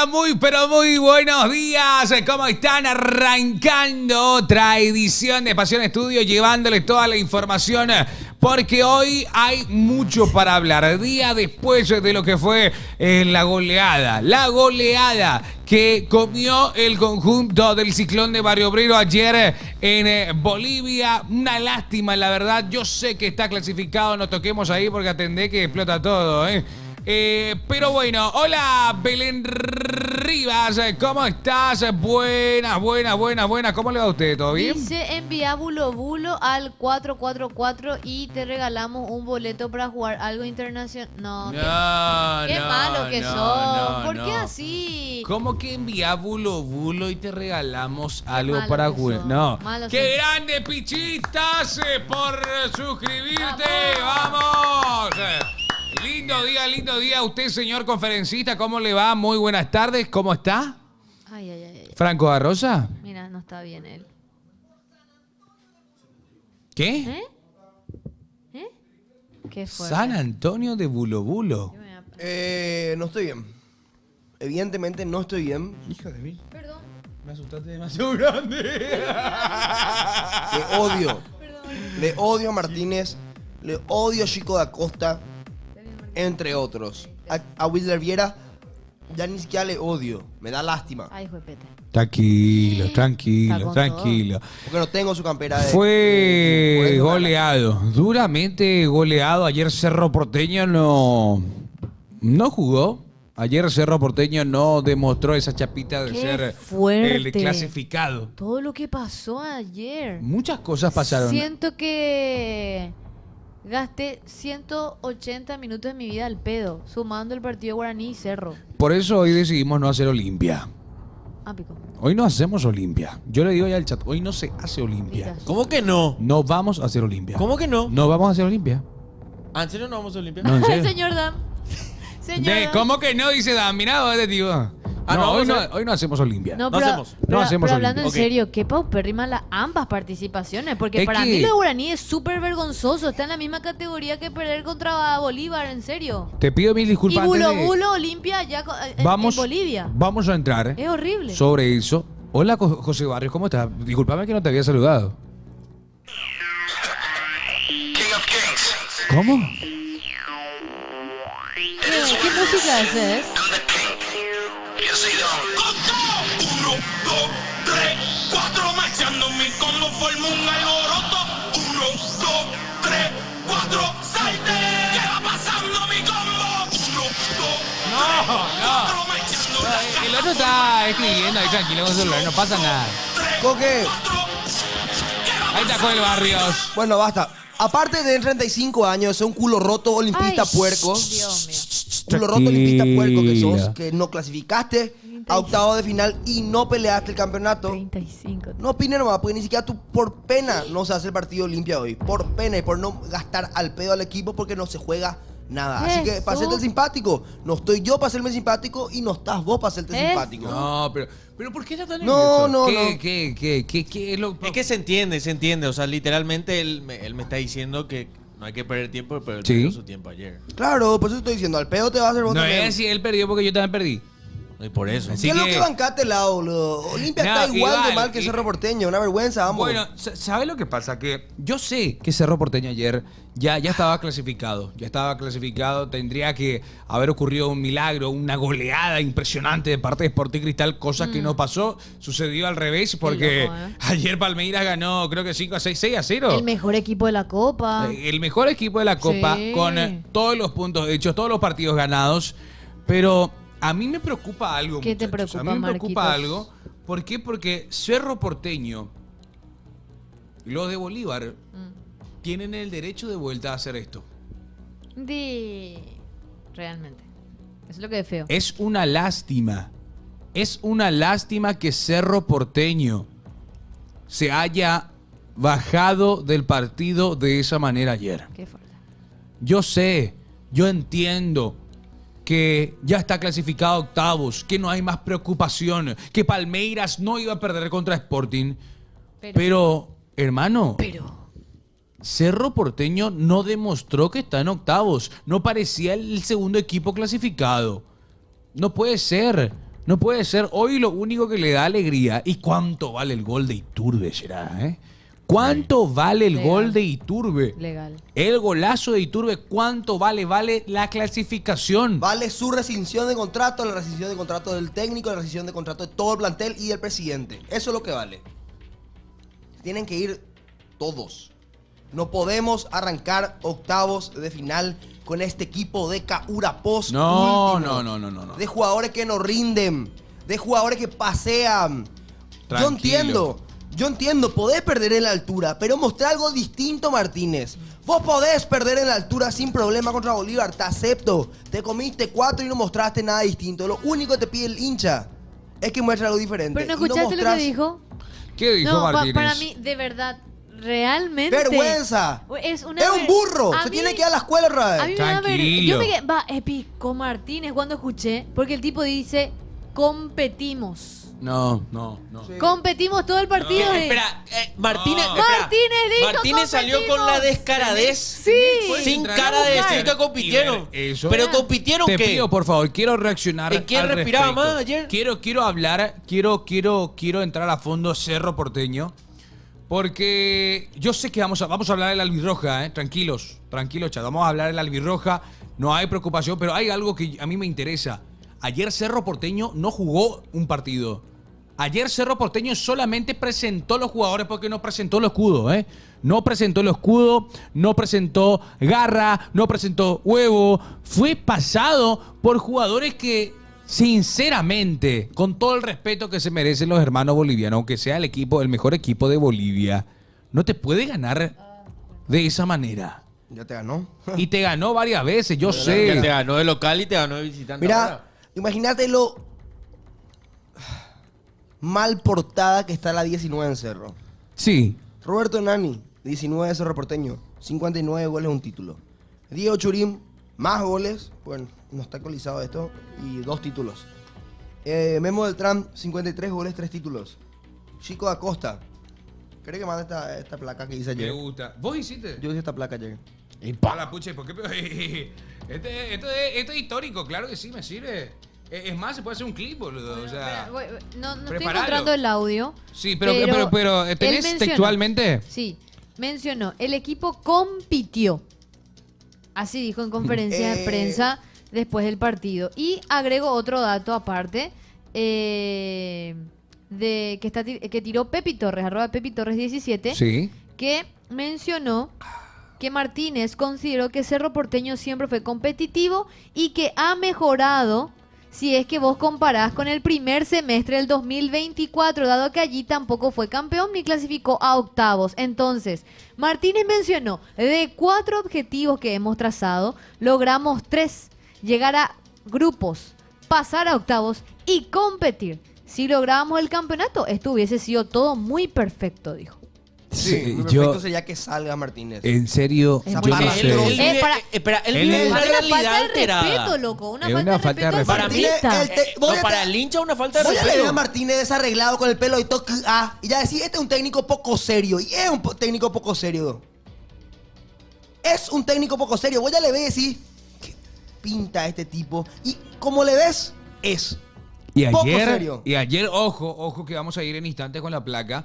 Hola, muy pero muy buenos días. ¿Cómo están? Arrancando otra edición de Pasión Estudio, llevándoles toda la información, porque hoy hay mucho para hablar. Día después de lo que fue la goleada que comió el conjunto del Ciclón de Barrio Obrero ayer en Bolivia. Una lástima, la verdad. Yo sé que está clasificado, no toquemos ahí porque atendé que explota todo, pero bueno, hola Belén Rivas, ¿cómo estás? Buenas. ¿Cómo le va a usted? ¿Todo bien? Dice, envía bulo al 444 y te regalamos un boleto para jugar algo internacional. No, qué malo que son. ¿Por qué así? ¿Cómo que envía bulo y te regalamos algo malo para que jugar? son. No. Malo ¡Qué son. grande, pichitas! Por suscribirte. ¡Vamos! Lindo día. Usted, señor conferencista, ¿cómo le va? Muy buenas tardes. ¿Cómo está? Ay. ¿Franco da Rosa? Mira, no está bien él. ¿Qué? ¿Qué fue? San Antonio de Bulo. No estoy bien. Evidentemente no estoy bien. Hija de mí. Perdón. Me asustaste demasiado grande. Le odio a Martínez. Le odio a Chico da Costa. Entre otros. A Wilder Viera ya ni siquiera le odio. Me da lástima. Ay, juepete. Tranquilo. Porque no tengo su campera de... Fue por eso goleado, duramente goleado. Ayer Cerro Porteño no jugó. Ayer Cerro Porteño no demostró esa chapita de Qué ser fuerte. el clasificado. Todo lo que pasó ayer. Muchas cosas pasaron. Siento que gasté 180 minutos de mi vida al pedo, sumando el partido Guaraní y Cerro. Por eso hoy decidimos no hacer Olimpia. Pico. Hoy no hacemos Olimpia. Yo le digo ya al chat, hoy no se hace Olimpia. Picas. ¿Cómo que no? No vamos a hacer Olimpia. ¿Cómo que no? No vamos a hacer Olimpia. ¿Ah, ¿en serio no vamos a Olimpia? No, en serio. Señor Dam. Señor Dam. ¿Cómo que no? Dice Dan. Mirá, este tipo. no, Hoy no hacemos Olimpia. No, No pero, hacemos. pero- No hacemos pero hablando en Olimpia. serio, qué paupérrima ambas participaciones. Porque Es para que- mí lo de Guaraní es súper vergonzoso. Está en la misma categoría que perder contra Bolívar, en serio. Te pido mil Y disculpas. antes de- Bulo Olimpia allá en Bolivia. Vamos a entrar Es horrible. sobre eso. Hola, José Barrios, ¿cómo estás? Disculpame que no te había saludado. ¿Cómo? ¿Qué música es? Uno, dos, tres, cuatro, marchando mi combo forma un alboroto. Uno, dos, tres, cuatro, salte. ¿Qué va pasando mi combo? Uno, dos, cuatro, marchando la El otro está escribiendo ahí tranquilo con su celular, no pasa nada. Coque. Ahí está Joel Barrios. Bueno, basta. Aparte de 35 años, es un culo roto olimpista puerco. Dios mío. Culo roto olimpista puerco que sos, Tranquila. que no clasificaste a octavo de final y no peleaste el campeonato. 35. No opines nomás, porque ni siquiera tú por pena no se hace el partido Olimpia hoy. Por pena y por no gastar al pedo al equipo porque no se juega nada. Así que para hacerte el simpático. No estoy yo para hacerme simpático y no estás vos para hacerte Eso. simpático. No, pero ¿por qué está tan No, nervioso? no, ¿Qué es lo Es que se entiende. O sea, literalmente él me está diciendo que no hay que perder tiempo, pero él Sí. perdió su tiempo ayer. Claro, por eso estoy diciendo, al pedo te va a hacer vos No también. es si él perdió porque yo también perdí. Y por eso. Así ¿Qué es lo que- que bancaste al lado, boludo? Olimpia No, está igual de igual, mal que y- Cerro Porteño, una vergüenza, ambos. Bueno, ¿sabes lo que pasa? Que yo sé que Cerro Porteño ayer ya estaba clasificado. Ya estaba clasificado. Tendría que haber ocurrido un milagro, una goleada impresionante de parte de Sporting Cristal, cosa que no pasó. Sucedió al revés porque loco, ¿eh? ayer Palmeiras ganó, creo que 6-0. El mejor equipo de la Copa. El mejor equipo de la Copa Sí. con todos los puntos hechos, todos los partidos ganados. Pero a mí me preocupa algo, ¿Qué te muchachos. preocupa, A mí me preocupa Marquitos? algo. ¿Por qué? Porque Cerro Porteño y los de Bolívar tienen el derecho de vuelta a hacer esto. Realmente. Eso es lo que es feo. Es una lástima. Es una lástima que Cerro Porteño se haya bajado del partido de esa manera ayer. Qué fuerte. Yo sé, yo entiendo que ya está clasificado a octavos, que no hay más preocupación, que Palmeiras no iba a perder contra Sporting. Pero hermano, Cerro Porteño no demostró que está en octavos. No parecía el segundo equipo clasificado. No puede ser. No puede ser hoy lo único que le da alegría. ¿Y cuánto vale el gol de Iturbe, será? ¿Cuánto vale el gol de Iturbe? Legal. El golazo de Iturbe, ¿cuánto vale? Vale la clasificación. Vale su rescisión de contrato, la rescisión de contrato del técnico, la rescisión de contrato de todo el plantel y del presidente. Eso es lo que vale. Tienen que ir todos. No podemos arrancar octavos de final con este equipo de Caurapós. No. De jugadores que no rinden, de jugadores que pasean. Tranquilo. Yo entiendo, podés perder en la altura, pero mostrá algo distinto, Martínez. Vos podés perder en la altura sin problema contra Bolívar, te acepto. Te comiste 4 y no mostraste nada distinto. Lo único que te pide el hincha es que muestre algo diferente. ¿Pero no Y escuchaste lo que dijo? ¿Qué dijo No, Martínez? para mí, de verdad, realmente... ¡Vergüenza! Es un burro. Se tiene que ir a la escuela otra vez. A mí me da Tranquilo. Yo me quedé... Va, épico Martínez cuando escuché, porque el tipo dice, competimos. No. Sí. Competimos todo el partido. Espera, Martínez, No. espera. Martínez dijo, Martínez salió con la competimos. descaradez. Sí. Sin Entrar cara a de buscar decir que y compitieron. ver eso. Pero compitieron Te qué? pido, por favor, quiero reaccionar. ¿En quién al respiraba respecto. más ayer? Quiero hablar, quiero entrar a fondo Cerro Porteño. Porque yo sé que vamos a hablar de la albirroja, Tranquilos, chat. Vamos a hablar de la albirroja. No hay preocupación, pero hay algo que a mí me interesa. Ayer Cerro Porteño no jugó un partido. Ayer Cerro Porteño solamente presentó los jugadores porque no presentó el escudo, No presentó el escudo, no presentó garra, no presentó huevo. Fue pasado por jugadores que, sinceramente, con todo el respeto que se merecen los hermanos bolivianos, aunque sea el mejor equipo de Bolivia, no te puede ganar de esa manera. Ya te ganó. Y te ganó varias veces, yo Ya sé. te ganó de local y te ganó de visitante. Mira, ahora. imagínate lo mal portada que está la 19 en Cerro. Sí. Roberto Nani, 19 de Cerro Porteño, 59 goles, un título. Diego Churín, más goles, bueno, no está actualizado esto, y 2 títulos. Memo Beltrán, 53 goles, 3 títulos. Chico Acosta, ¿cree que manda esta placa que hice Me ayer? gusta. ¿Vos hiciste? Yo hice esta placa ayer. A la pucha, ¿por qué? Esto es histórico, claro que sí, me sirve. Es más, se puede hacer un clip, boludo. O sea, no estoy preparalo. encontrando el audio. Sí, pero ¿tenés él mencionó- textualmente? Sí, mencionó, el equipo compitió. Así dijo en conferencia de prensa después del partido. Y agregó otro dato aparte, que tiró Pepi Torres, @PepiTorres17, Sí. que mencionó que Martínez consideró que Cerro Porteño siempre fue competitivo y que ha mejorado si es que vos comparás con el primer semestre del 2024, dado que allí tampoco fue campeón ni clasificó a octavos. Entonces, Martínez mencionó, de 4 objetivos que hemos trazado, logramos 3, llegar a grupos, pasar a octavos y competir. Si lográbamos el campeonato, esto hubiese sido todo muy perfecto, dijo. Sí, lo perfecto sería que salga Martínez. En serio, Es yo muy no bien. sé. Él vive, para- espera, él él vive es- en una Una falta realidad de alterada. respeto, loco. Una Es falta una de falta de respeto al respeto. futbolista. voy a- para el hincha una falta de Voy a leer a respeto. Martínez desarreglado con el pelo y toque y ya decir, este es un técnico poco serio. Y es un técnico poco serio. Es un técnico poco serio. Voy a le ver y decir, ¿qué pinta este tipo? Y como le ves, es. Y poco ayer, serio. ojo que vamos a ir en instantes con la placa.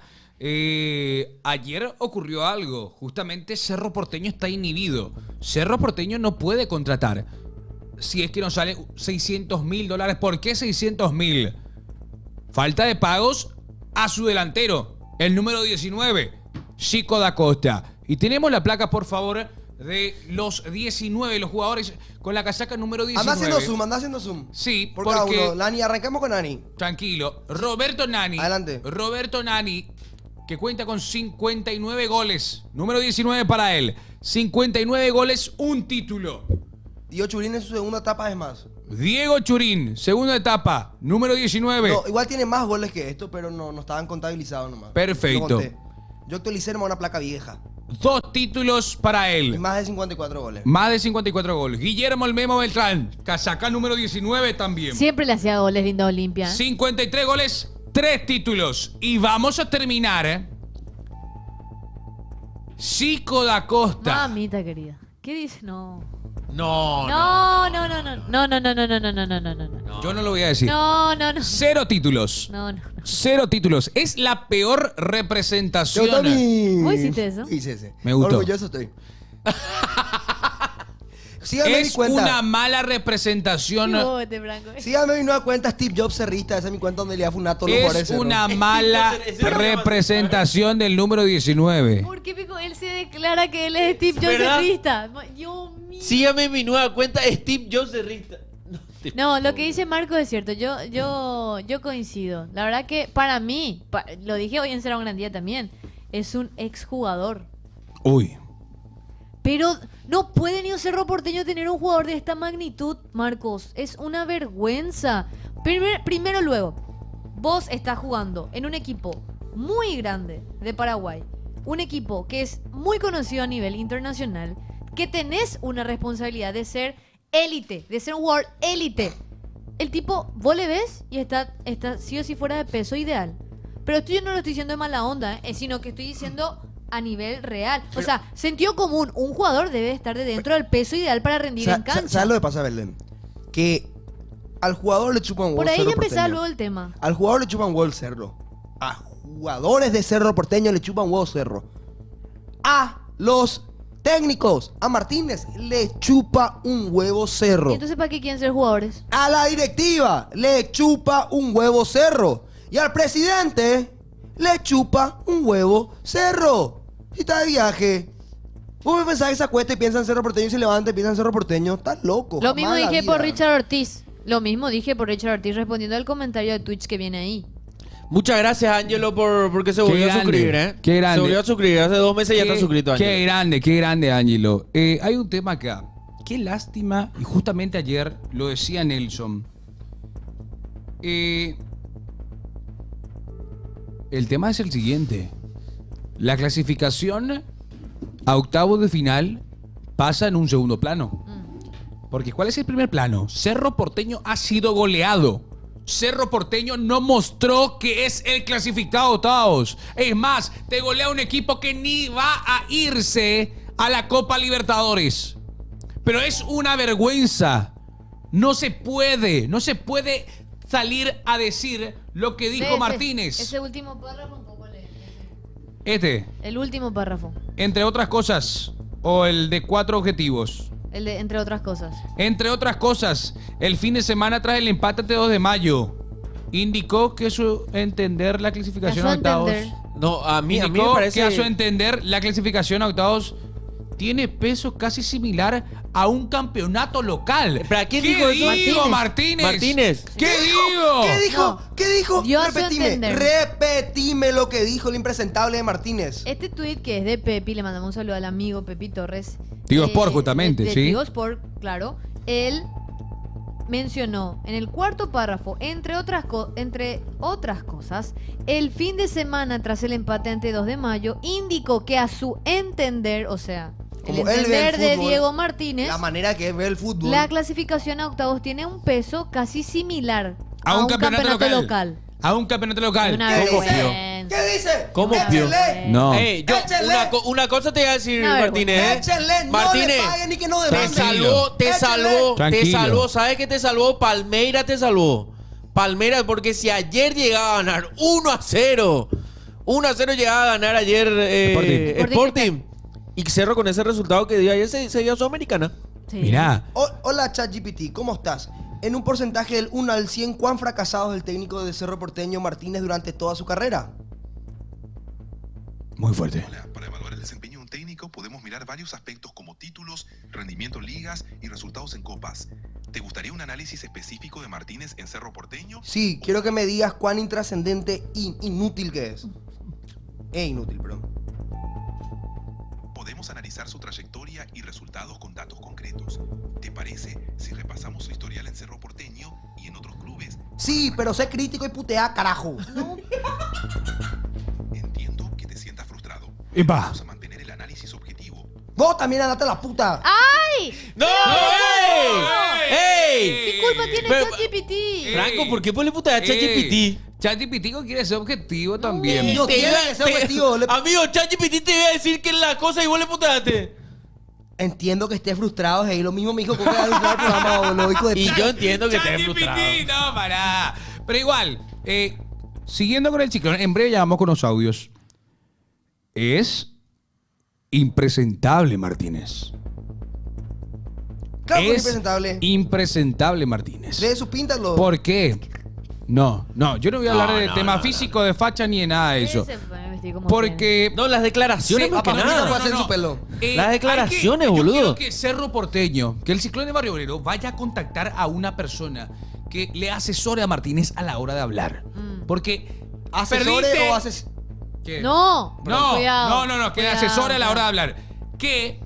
Ayer ocurrió algo. Justamente Cerro Porteño está inhibido. Cerro Porteño no puede contratar. Si es que nos sale $600.000. ¿Por qué $600.000? Falta de pagos a su delantero, el número 19, Chico da Costa. Y tenemos la placa, por favor, de los 19, los jugadores con la casaca número 19. Anda haciendo zoom. Sí, Por cada porque... uno. Nani, arrancamos con Nani. Tranquilo. Roberto Nani. Adelante. Roberto Nani, que cuenta con 59 goles. Número 19 para él. 59 goles, un título. Diego Churín en su segunda etapa es más. Diego Churín, segunda etapa, número 19. No, igual tiene más goles que esto, pero no estaban contabilizados nomás. Perfecto. Lo conté. Yo actualicé nomás una placa vieja. 2 títulos para Y él. más de 54 goles. Más de 54 goles. Guillermo el Memo Beltrán, casaca número 19 también. Siempre le hacía goles Linda Olimpia. 53 goles, 3 títulos. Y vamos a terminar. Chico da Costa. Mamita querida. ¿Qué dice? No. No, No, no, no, no, no, no, no, no, no, no, no, no, no, no. Yo no lo voy a decir. No, no, no. 0 títulos. No, no. 0 títulos. Es la peor representación. Yo también. ¿Vos hiciste eso? Hice ese. Me gustó. Orgulloso estoy. Síganme mi Es cuenta. una mala representación. Bote, Franco. Síganme mi nueva cuenta Steve Jobs Cerrista. Esa es mi cuenta donde le da funato los jugadores Es de Cerro. una mala Ese no representación del número 19. ¿Por qué pico? Él se declara que él es Steve Jobs ¿Verdad? cerrista. Dios mío. Sígame en mi nueva cuenta Steve Jobs Cerrista. No, lo que dice Marco es cierto. Yo coincido. La verdad que para mí, lo dije hoy en Será un Gran Día también, es un exjugador. Uy. Pero no puede ni un Cerro Porteño tener un jugador de esta magnitud, Marcos. Es una vergüenza. Primero luego, vos estás jugando en un equipo muy grande de Paraguay. Un equipo que es muy conocido a nivel internacional. Que tenés una responsabilidad de ser élite, de ser un jugador élite. El tipo, vos le ves y está sí o sí fuera de peso ideal. Pero esto yo no lo estoy diciendo de mala onda, sino que estoy diciendo a nivel real. O sea, sentido común. Un jugador debe estar de dentro del peso ideal para rendir en cancha. ¿Sabes lo que pasa, Belén? Que al jugador le chupan huevo Por ahí Cerro ya empezaba Porteño. luego el tema. Al jugador le chupan huevo el Cerro. A jugadores de Cerro Porteño le chupan huevo Cerro. A los técnicos, a Martínez, le chupa un huevo Cerro. ¿Y entonces para qué quieren ser jugadores? A la directiva le chupa un huevo Cerro. Y al presidente le chupa un huevo Cerro. Si está de viaje. Vos me pensás que se acuesta y piensa en Cerro Porteño y se levanta y piensa en Cerro Porteño. Estás loco. Lo mismo jamás en la dije por vida. Richard Ortiz. Lo mismo dije por Richard Ortiz respondiendo al comentario de Twitch que viene ahí. Muchas gracias, Ángelo, porque se volvió a grande, suscribir, ¿eh? qué grande. Se volvió a suscribir. Hace 2 meses ya está suscrito, Ángelo. Qué grande, Ángelo. Hay un tema acá. Qué lástima, y justamente ayer lo decía Nelson. El tema es el siguiente. La clasificación a octavos de final pasa en un segundo plano. Porque ¿cuál es el primer plano? Cerro Porteño ha sido goleado. Cerro Porteño no mostró que es el clasificado a octavos. Es más, te golea un equipo que ni va a irse a la Copa Libertadores. Pero es una vergüenza. No se puede salir a decir lo que dijo Martínez. Ese último párrafo un poco le... El último párrafo. entre otras cosas, o el de 4 objetivos. El de entre otras cosas. Entre otras cosas, el fin de semana tras el empate ante 2 de mayo, indicó que a su entender la clasificación A a su octavos... entender. No, a mí me Indicó parece... que a su entender la clasificación a octavos tiene peso casi similar a un campeonato local. ¿Pero quién ¿Qué dijo eso? digo, Martínez. Martínez? ¿Qué digo? ¿Qué dijo? No. ¿Qué dijo? Dio a su Repetime. entender. Repetime lo que dijo el impresentable de Martínez. Este tweet que es de Pepi, le mandamos un saludo al amigo Pepi Torres. Tigo Sport, justamente, de ¿sí? Tigo Sport, claro. Él mencionó en el cuarto párrafo, entre otras cosas, el fin de semana tras el empate ante 2 de mayo, indicó que a su entender, o sea, el Como él ve el entender de fútbol, Diego Martínez, La manera que ve el fútbol. la clasificación a octavos tiene un peso casi similar A un campeonato local. A un campeonato local. Una ¿Qué ¿Cómo dice? vergüenza. ¿Qué dice? ¿Cómo Échenle. No. Yo, Échenle. una cosa te voy a decir, Una Martínez. ¿eh? Échenle, Martínez, no le paguen ni que no te demanden. salvó, te Tranquilo. salvó. ¿Sabes qué te salvó? Palmeiras te salvó. Palmeiras, porque si ayer llegaba a ganar 1-0, 1-0 llegaba a ganar ayer Sporting. Y Cerro con ese resultado que dio ayer se dio a Sudamericana. Sí. Mirá, Hola ChatGPT, ¿cómo estás? En un porcentaje del 1 al 100, ¿cuán fracasado es el técnico de Cerro Porteño Martínez durante toda su carrera? muy fuerte. Hola, para evaluar el desempeño de un técnico podemos mirar varios aspectos como títulos, rendimiento en ligas y resultados en copas. ¿Te gustaría un análisis específico de Martínez en Cerro Porteño? Sí, quiero que me digas cuán intrascendente e inútil que es. Inútil, perdón. Podemos analizar su trayectoria y resultados con datos concretos. ¿Te parece si repasamos su historial en Cerro Porteño y en otros clubes? Sí, pero sé crítico y putea, carajo. Entiendo que te sientas frustrado. Epa. Vamos a mantener el análisis objetivo. Vos también andate a la puta. ¡No! ¡Ey! ¿Qué culpa tiene Pero- ChatGPT? Franco, ¿por qué vos le putas a ChatGPT? ChatGPT quiere ser objetivo también. No tiene que ser objetivo. Amigo, ChatGPT te iba a decir que es la cosa y vos le putaste. Entiendo que esté frustrado, hey. Lo mismo me dijo que voy a el programa, boludo, hijo de Y puta. yo entiendo que estés ChatGPT, frustrado. no, pará. Pero igual, siguiendo con el ciclón, en breve ya vamos con los audios. Es impresentable, Martínez. Claro que es Es impresentable. impresentable, Martínez. De su píntalo. ¿Por qué? No, yo no voy a hablar de tema no. físico, de facha ni de nada de eso. Ese fue, me vestí como Porque... No, las declaraciones Sí, más que papá, nada. no puede hacer su pelo. Las declaraciones, yo boludo. quiero que Cerro Porteño, que el Ciclón de Barrio Obrero vaya a contactar a una persona que le asesore a Martínez a la hora de hablar. Porque ¿Asesore perdiste- o haces? ¿Qué? No, No, cuidado, no, que le cuidado. asesore a la hora de hablar. Que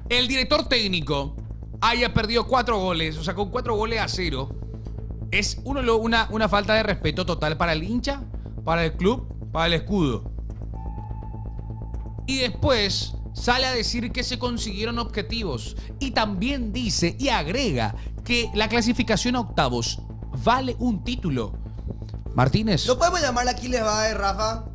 el director técnico haya perdido 4 goles, o sea, con 4-0, es una falta de respeto total para el hincha, para el club, para el escudo. Y después sale a decir que se consiguieron objetivos. Y también dice y agrega que la clasificación a octavos vale un título. Martínez. ¿No podemos llamar a Aquiles Baez, Rafa?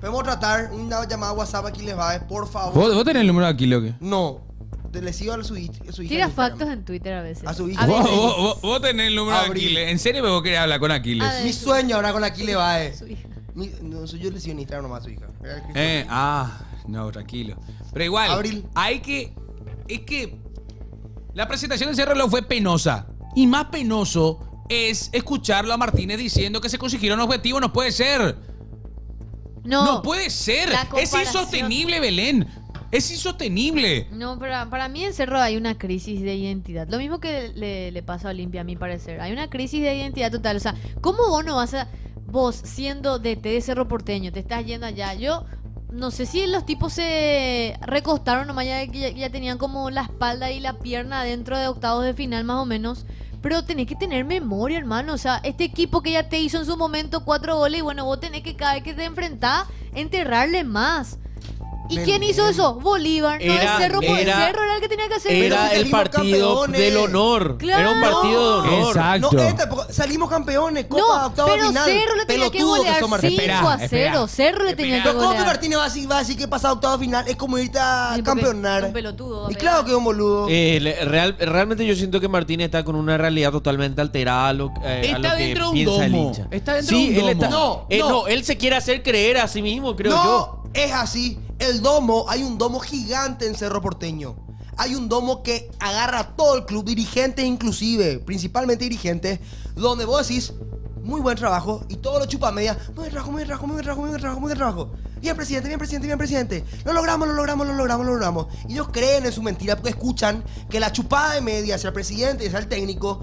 Podemos tratar una llamada WhatsApp a Aquiles Baez, por favor. ¿Vos tenés el número de aquí, lo que? No. Le sigo a su hija. Tira en Instagram. factos en Twitter a veces. A su hija. A Vos, veces. vos tenés el número de Abril. Aquiles. ¿En serio vos querés hablar con Aquiles? A ver. Mi sueño ahora con Aquiles Baez. Su hija. No, yo le sigo en Instagram nomás a su hija. No, tranquilo. Pero igual, Abril. es que la presentación de Cerro fue penosa. Y más penoso es escucharlo a Martínez diciendo que se consiguieron objetivos. No puede ser. No puede ser. La Es comparación. insostenible, Belén. Es insostenible. No, para mí en Cerro hay una crisis de identidad. Lo mismo que le pasa a Olimpia, a mi parecer. Hay una crisis de identidad total. O sea, ¿cómo vos no vas a... Vos, siendo DT de Cerro Porteño, te estás yendo allá? Yo no sé si los tipos se recostaron nomás, ya tenían como la espalda y la pierna dentro de octavos de final más o menos. Pero tenés que tener memoria, hermano. O sea, este equipo que ya te hizo en su momento 4 goles, y bueno, vos tenés que cada vez que te enfrentás, enterrarle más. ¿Y quién hizo eso? Bolívar, no Era- el Cerro. era- Cerro era el que tenía que hacer Pero Era si el salimos partido campeones. del honor. Claro. Era un partido de honor. Exacto. No, salimos campeones, Copa, No, octavo de pero final. Cerro le tenía que Pelotudo golear somos, 5 Espera, a 0. espera. Cerro le tenía que Pero ¿cómo que golear. Martínez va a decir que pasado octavo de final? Es como irte a Sí, porque campeonar. es un pelotudo, Y ¿verdad? claro que es un boludo. Realmente yo siento que Martínez está con una realidad totalmente alterada a lo Está que dentro de un piensa el domo. hincha. Está dentro Sí, de un él domo. está- No, no, él se quiere hacer creer a sí mismo, creo no, yo. es así. El domo, hay un domo gigante en Cerro Porteño. Hay un domo que agarra a todo el club, dirigentes inclusive, principalmente dirigentes, donde vos decís, muy buen trabajo, y todo lo chupa a media, muy buen trabajo, muy buen trabajo, muy buen trabajo, muy buen trabajo, muy buen trabajo. Bien, presidente, bien, presidente, bien, presidente. Lo logramos, lo logramos, lo logramos, lo logramos. Y ellos creen en su mentira porque escuchan que la chupada de media hacia el presidente y hacia el técnico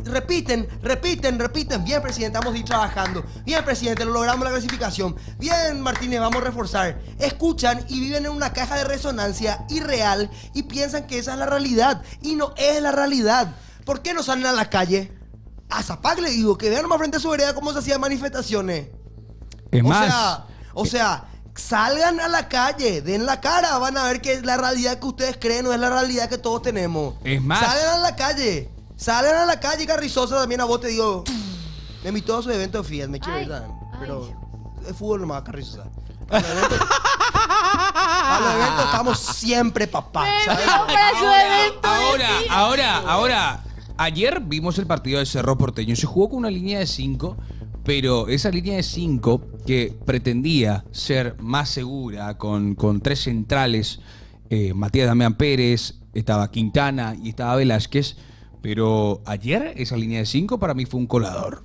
repiten. Bien, presidente, vamos a ir trabajando. Bien, presidente, lo logramos la clasificación. Bien, Martínez, vamos a reforzar. Escuchan y viven en una caja de resonancia irreal y piensan que esa es la realidad. Y no es la realidad. ¿Por qué no salen a la calle? A Zapac le digo que vean nomás frente a su vereda cómo se hacían manifestaciones. Es más. O sea, salgan a la calle, den la cara, van a ver que la realidad que ustedes creen no es la realidad que todos tenemos. Es más. Salgan a la calle, Carrizosa también a vos te digo. Me invitó a su evento de Fiat, me quiero Ay, ir también. ay. Pero es fútbol nomás, Carrizosa. A los eventos estamos siempre, papá. ¿sabes? Para su evento, Ahora, ayer vimos el partido de Cerro Porteño. Se jugó con una línea de 5, pero esa línea de 5 que pretendía ser más segura, con 3 centrales, Matías Damián Pérez, estaba Quintana y estaba Velázquez, pero ayer esa línea de 5 para mí fue un colador.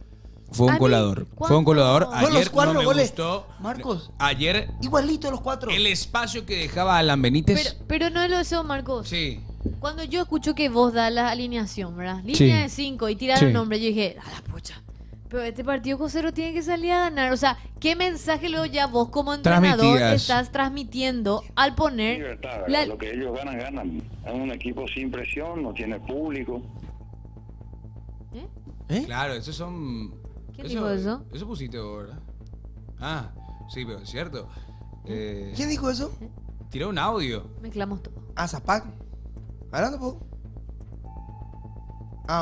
Fue A un mí, colador. ¿cuándo? Fue un colador. Con Ayer los 4 no me goles. gustó. Marcos. Ayer Igualito los 4. el espacio que dejaba Alan Benítez. Pero no es lo de eso, Marcos. Sí. Cuando yo escucho que vos das la alineación, ¿verdad? Línea Sí. de 5 y tirar Sí. el nombre, yo dije, a la pucha. Pero este partido con Cerro tiene que salir a ganar. O sea, ¿qué mensaje luego ya vos como entrenador Transmitías. estás transmitiendo al poner Libertad, ¿verdad? la... Lo que ellos ganan, ganan. Es un equipo sin presión, no tiene público. ¿Eh? Claro, esos son. ¿Quién dijo eso? Eso pusiste vos, ¿verdad? Ah, sí, pero es cierto. ¿Quién dijo eso? Tiró un audio. Mezclamos todo. A Zapac. Adelante, po.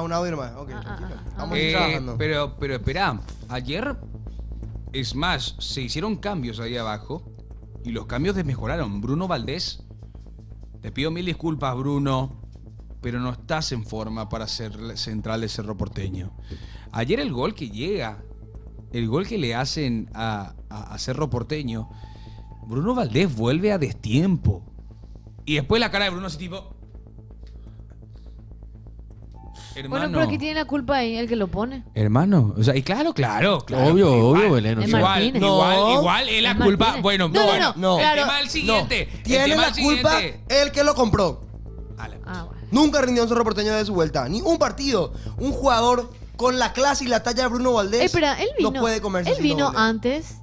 Un audio nomás. Ok, tranquilo. Vamos a ir trabajando. Pero espera, ayer, es más, se hicieron cambios ahí abajo y los cambios desmejoraron. Bruno Valdés Te pido mil disculpas, Bruno, pero no estás en forma para ser central de Cerro Porteño. Ayer el gol que llega, el gol que le hacen a Cerro Porteño, Bruno Valdés vuelve a destiempo. Y después la cara de Bruno así tipo... Hermano, Bueno, pero ¿qué tiene la culpa ahí el que lo pone? hermano, o sea, y claro. Obvio, Belén. Es Igual, Martínez. igual es la Es culpa. Martínez. Bueno, No, bueno, no, el claro, tema del siguiente. el Tiene tema la del culpa siguiente. el que lo compró. Ale. Ah, bueno. Nunca rindió en Cerro Porteño de su vuelta. Ni un partido. Un jugador con la clase y la talla de Bruno Valdés Espera, él vino. no puede comerse Él ese vino doble. antes.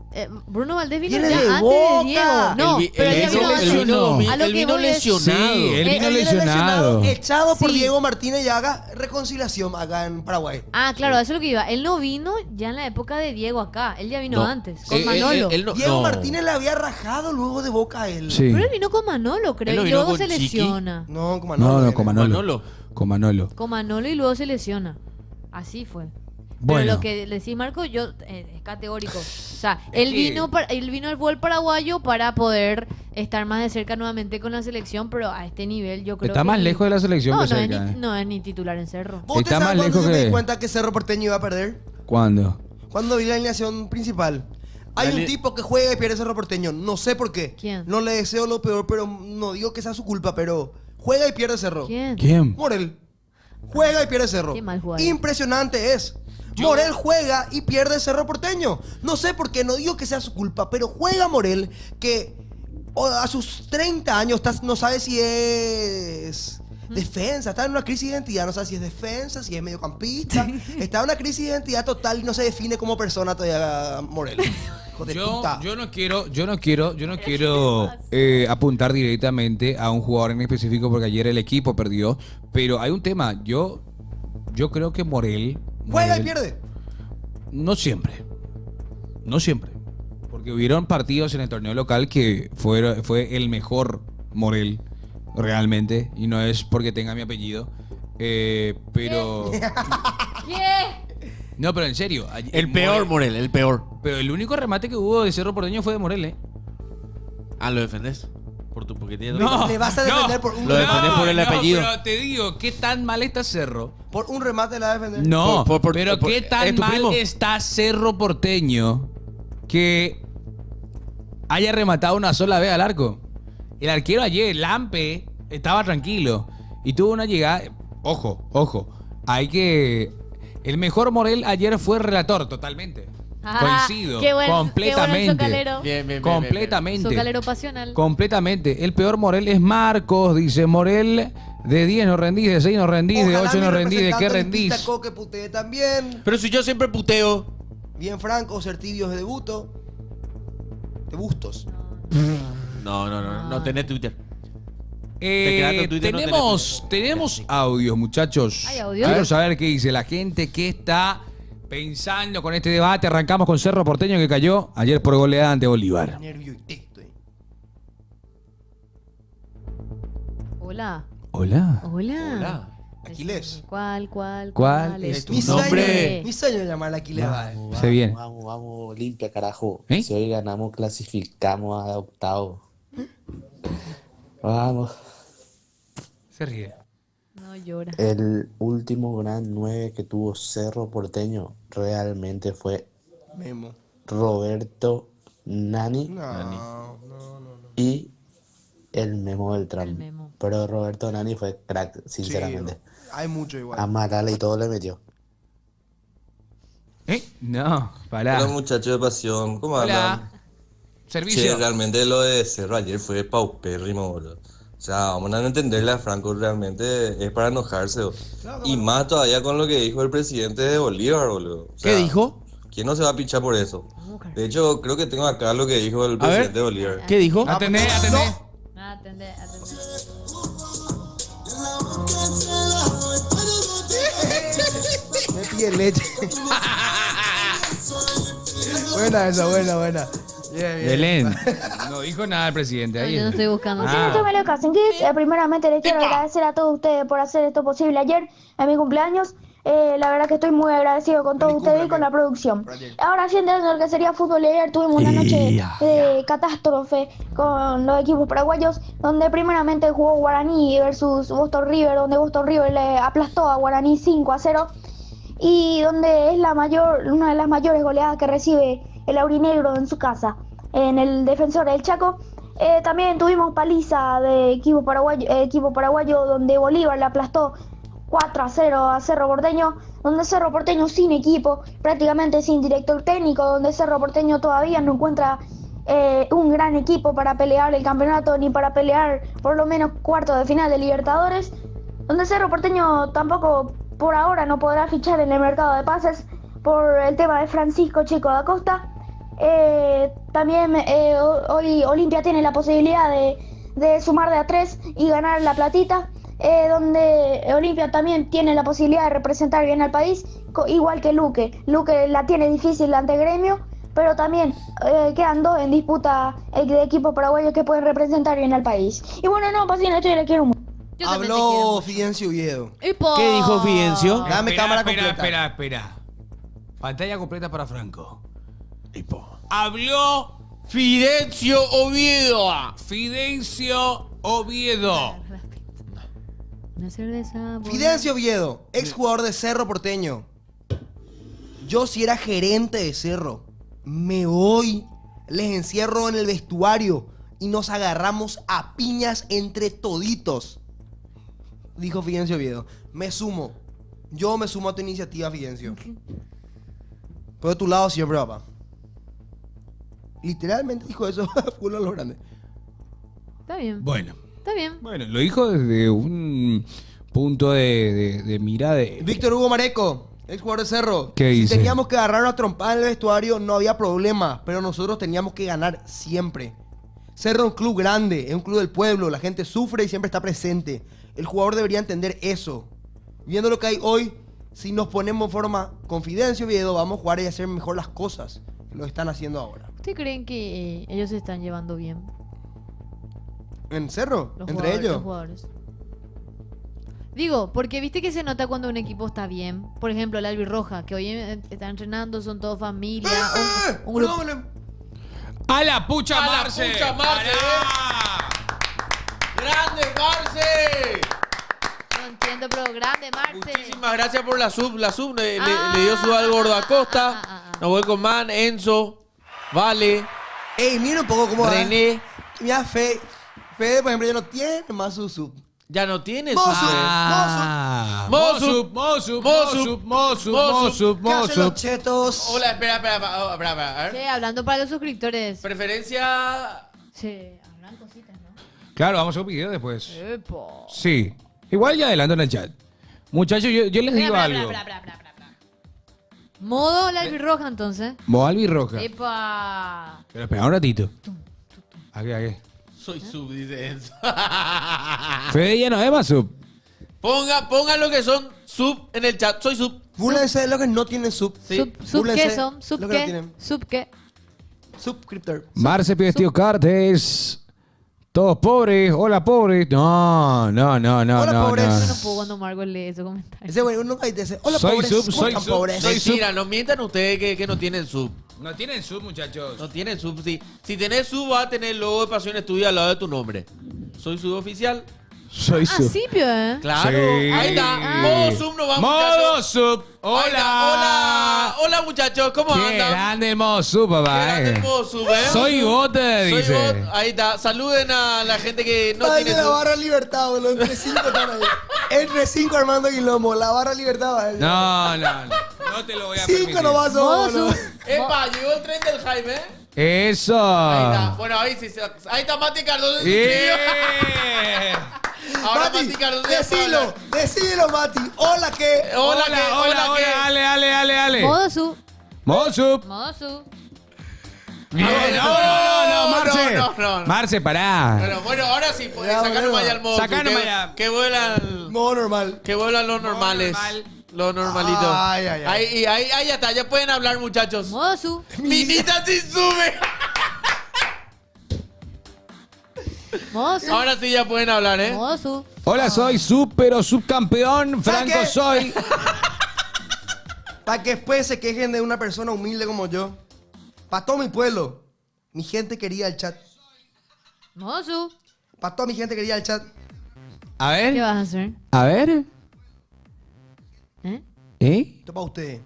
Bruno Valdés vino Viene ya de antes Boca. de Diego. No, pero él ya vino antes. A lo Él que vino voy es- lesionado. Sí, él vino viene lesionado. echado por Sí. Diego Martínez y haga reconciliación acá en Paraguay. Ah, claro, eso es lo que iba. Él no vino ya en la época de Diego acá. Él ya vino No. antes, con Manolo. Él no- Diego no. Martínez le había rajado luego de Boca a él. Sí. Pero él vino con Manolo, creo. Él no Y vino luego con se Chiqui. lesiona. No, con Manolo. No, viene. con Manolo. Manolo. Con Manolo. Con Manolo y luego se lesiona. Así fue. Bueno. Pero lo que decís, Marco, yo es categórico. O sea, él que- vino al fútbol paraguayo para poder estar más de cerca nuevamente con la selección, pero a este nivel yo creo Está que más ni- lejos de la selección no, que no cerca. es no es ni titular en Cerro. ¿Vos Está te más sabes cuándo lejos yo me que- di cuenta que Cerro Porteño iba a perder? ¿Cuándo? Cuando vi la alineación principal. Hay un tipo que juega y pierde Cerro Porteño. No sé por qué. ¿Quién? No le deseo lo peor, pero no digo que sea su culpa, pero juega y pierde Cerro. ¿Quién? ¿Quién? Morel. Juega y pierde Cerro. Qué mal jugador. Impresionante es. Morel juega y pierde Cerro Porteño. No sé por qué, no digo que sea su culpa, pero juega Morel que a sus 30 años no sabe si es defensa, está en una crisis de identidad, no sabe si es defensa, si es mediocampista. Está en una crisis de identidad total y no se define como persona todavía Morel. Hijo de puta. Yo no quiero apuntar directamente a un jugador en específico porque ayer el equipo perdió, pero hay un tema. Yo creo que Morel Juega y pierde. no siempre, porque hubieron partidos en el torneo local que fue el mejor Morel realmente y no es porque tenga mi apellido, pero no, pero en serio, El peor, Morel, el peor. Pero el único remate que hubo de Cerro Porteño fue de Morel, ¿eh? Ah, ¿lo defendés? Porque tiene Le vas a defender por un Lo defendés por el apellido. Pero te digo, ¿qué tan mal está Cerro? Por un remate la va a defender. No, Por- pero por- ¿qué ¿es tan tu mal primo? está Cerro Porteño que haya rematado una sola vez al arco? El arquero ayer, Lampe, estaba tranquilo y tuvo una llegada. Ojo, el mejor Morel ayer fue relator, totalmente. Ah, Coincido, qué bueno, completamente. qué bueno el socalero. Bien. Completamente. Socalero pasional. Completamente. El peor Morel es Marcos, dice Morel. De 10 no rendís, de 6 no rendís, de Ojalá 8 mi no rendís, ¿de qué representante rendís? Lupita Coque putee también. Pero si yo siempre puteo. Bien franco, Certibios de debuto. De bustos. No tenés Twitter. Te quedaste en Twitter, no tenemos audios, muchachos. ¿Hay audios? Quiero saber qué dice la gente, qué está pensando con este debate. Arrancamos con Cerro Porteño que cayó ayer por goleada ante Bolívar. Nervio y texto. Hola. Hola. Hola. Aquiles. ¿Cuál es tu Mi nombre? sueño es llamar a Aquiles. Se viene. Vamos, Olimpia, carajo. ¿Eh? Si hoy ganamos, clasificamos a octavo. Vamos. Se ríe. No llora. El último gran 9 que tuvo Cerro Porteño realmente fue Memo. Roberto Nani No. y el Memo Beltrán. El Memo. Pero Roberto Nani fue crack, sinceramente. Sí, hay mucho igual. Amarala y todo le metió. No, pará. Hola muchachos de pasión, ¿cómo Hola. andan? Servicio. Che, realmente lo de Cerro ayer fue paupérrimo, boludo. O sea, vamos a entenderle a Franco, realmente es para enojarse. Boludo. Y más todavía con lo que dijo el presidente de Bolívar, boludo. O sea, ¿Qué dijo? ¿Quién no se va a pichar por eso? De hecho, creo que tengo acá lo que dijo el A ver. presidente de Bolívar. ¿Qué dijo? Atendé. Atendé. Me pide leche. buena esa, buena. Bien. Belén. No dijo nada el presidente. No, Ahí yo no estoy buscando. Ah. Soy Melio Casenquis. Primeramente les quiero agradecer a todos ustedes por hacer esto posible ayer, en mi cumpleaños. La verdad que estoy muy agradecido con todos ustedes y con la producción. Ahora sí entiendo lo que sería fútbol. Ayer tuvimos una noche de catástrofe con los equipos paraguayos, donde primeramente jugó Guaraní versus Boston River, donde Boston River le aplastó a Guaraní 5-0, y donde es una de las mayores goleadas que recibe el aurinegro en su casa, en el Defensor del Chaco. También tuvimos paliza de equipo paraguayo, donde Bolívar le aplastó 4-0 a Cerro Porteño, donde Cerro Porteño sin equipo, prácticamente sin director técnico, donde Cerro Porteño todavía no encuentra un gran equipo para pelear el campeonato, ni para pelear por lo menos cuartos de final de Libertadores, donde Cerro Porteño tampoco por ahora no podrá fichar en el mercado de pases por el tema de Francisco Chico da Costa. También hoy Olimpia tiene la posibilidad de sumar de a 3 y ganar la platita, donde Olimpia también tiene la posibilidad de representar bien al país, igual que Luque. Luque la tiene difícil ante Gremio, pero también quedan 2 en disputa de equipos paraguayos que pueden representar bien al país. Y bueno, no, pues esto yo le quiero mucho. Habló Fidencio Oviedo. ¿Qué dijo Fidencio? Dame cámara completa. Espera. Pantalla completa para Franco. Habló Fidencio Oviedo. Fidencio Oviedo. Una cerveza. Fidencio Oviedo, exjugador de Cerro Porteño. Yo si era gerente de Cerro, me voy, les encierro en el vestuario y nos agarramos a piñas entre toditos. Dijo Fidencio Oviedo. Yo me sumo a tu iniciativa, Fidencio. Pero de tu lado siempre, papá. Literalmente dijo eso a Fútbol a lo grande. Está bien. Bueno. Está bien. Bueno, lo dijo desde un punto de mira de... Víctor Hugo Mareco, exjugador de Cerro. ¿Qué dice? Si teníamos que agarrar una trompada en el vestuario, no había problema. Pero nosotros teníamos que ganar siempre. Cerro es un club grande, es un club del pueblo. La gente sufre y siempre está presente. El jugador debería entender eso. Viendo lo que hay hoy, si nos ponemos en forma con Fidencio Oviedo, vamos a jugar y hacer mejor las cosas que lo están haciendo ahora. ¿Ustedes creen que ellos se están llevando bien? ¿En Cerro? Los ¿Entre ellos? Los jugadores. Digo, porque viste que se nota cuando un equipo está bien. Por ejemplo, el Albirroja, que hoy está entrenando, son todos familia. Un grupo. ¡A la pucha, ¡A la Marce! pucha, Marce! ¡Grande, Marce! No entiendo, pero grande, Marce. Muchísimas gracias por la sub. La sub le dio sub al Gordo Acosta. Nos voy con Man, Enzo, Vale. Ey, mira un poco cómo René. Mira, Fede, por ejemplo, ya no tiene más su sub. Ya no tiene Mosu, Casi los chetos. Hola, espera. Sí, hablando para los suscriptores. Preferencia. Sí, hablan cositas, ¿no? Claro, vamos a un video después. Epo. Sí. Igual ya adelanto en el chat. Muchachos, yo les digo algo. Modo la albirroja, entonces. Modo albirroja. Epa. Pero espera un ratito. Aquí. Soy sub, dice Enzo. Fede ya no es más sub. Pongan lo que son sub en el chat. Soy sub. Búrlense de los que no tienen sub. Sí. ¿Sub Búrlense qué son? ¿Sub los que no qué? tienen. ¿Sub qué? Subscriptor. Marce pide tío Cartes. Todos pobres. Hola, pobres. No. Hola, pobres. Yo no puedo cuando Margot lee esos comentarios. Ese güey, uno ahí te dice, hola, Soy pobres. sub, ¿Cómo soy están, sub, pobres? soy Mentira, no mientan ustedes que no tienen sub. No tienen sub, muchachos. No tienen sub, sí. Si tenés sub, va a tener el logo de Pasión Estudio al lado de tu nombre. Soy sub oficial. Soy Ah, sub. sí, pio, ¿eh? Claro. Sí. Ahí está. Modo sub no va, Modo muchachos. sub. Ahí está. Hola. Hola, muchachos. ¿Cómo Qué andan? grande el modo sub, Qué papá. grande el modo sub, ¿eh? Soy bote, Soy dice. bot. Ahí está. Saluden a la gente que no Ay, tiene la sub. barra Libertad, boludo. Entre 5 están ahí. Entre 5 Armando Guilomo. La barra Libertad va a ir. No. No te lo voy a 5 permitir. nomás son, Modo boludo. sub. Epa, llegó el tren del Jaime, ¿eh? Eso. Ahí está. Bueno, ahí sí. Ahí está Mati Cardoso. se suscribió. Yeah. Ahora Mati, Mati Cardoso ya puede decilo, hablar. decilo, Mati. Hola, ¿qué? Hola, ¿qué? Ale. Modo sub. Modo sub. Modo sub. Bien. No, Marce. No. Marce, pará. Bueno, ahora sí, podés Ya, sacar boludo. nomás ya el modo. Sacá sub, nomás que- ya. Que vuelan. Modo normal. Que vuelan los normales. normal. Los normalitos. Ay. Ahí ya está, ya pueden hablar, muchachos. Modo sub. Minita sin sube. Modo sub. Ahora sí ya pueden hablar, ¿eh? Modo sub. Hola, soy sub, pero subcampeón. Franco ¿Sabe qué? soy. Para que después se quejen de una persona humilde como yo. Para todo mi pueblo. Mi gente quería el chat. Mozu, Para toda mi gente quería el chat. A ¿qué ver. vas a hacer? A ver. ¿Eh? Esto para usted.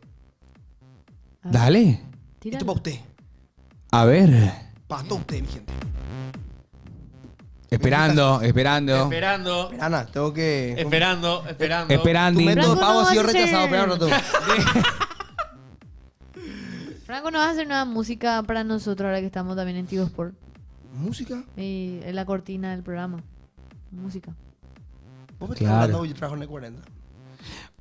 Dale. Tíralo. Esto para usted. A ver. Para todo usted, mi gente. Esperando. Esperando. Ana, tengo que... Esperando. Esperando. Tu método de Franco, pago no ha sido vas a rechazado. hacer- Espera un rato. Franco, ¿no vas a hacer nueva música para nosotros ahora que estamos también en Tigo Sport? ¿Música? Y en la cortina del programa. Música. Vos me estás Claro. hablando, yo trabajo en el 40.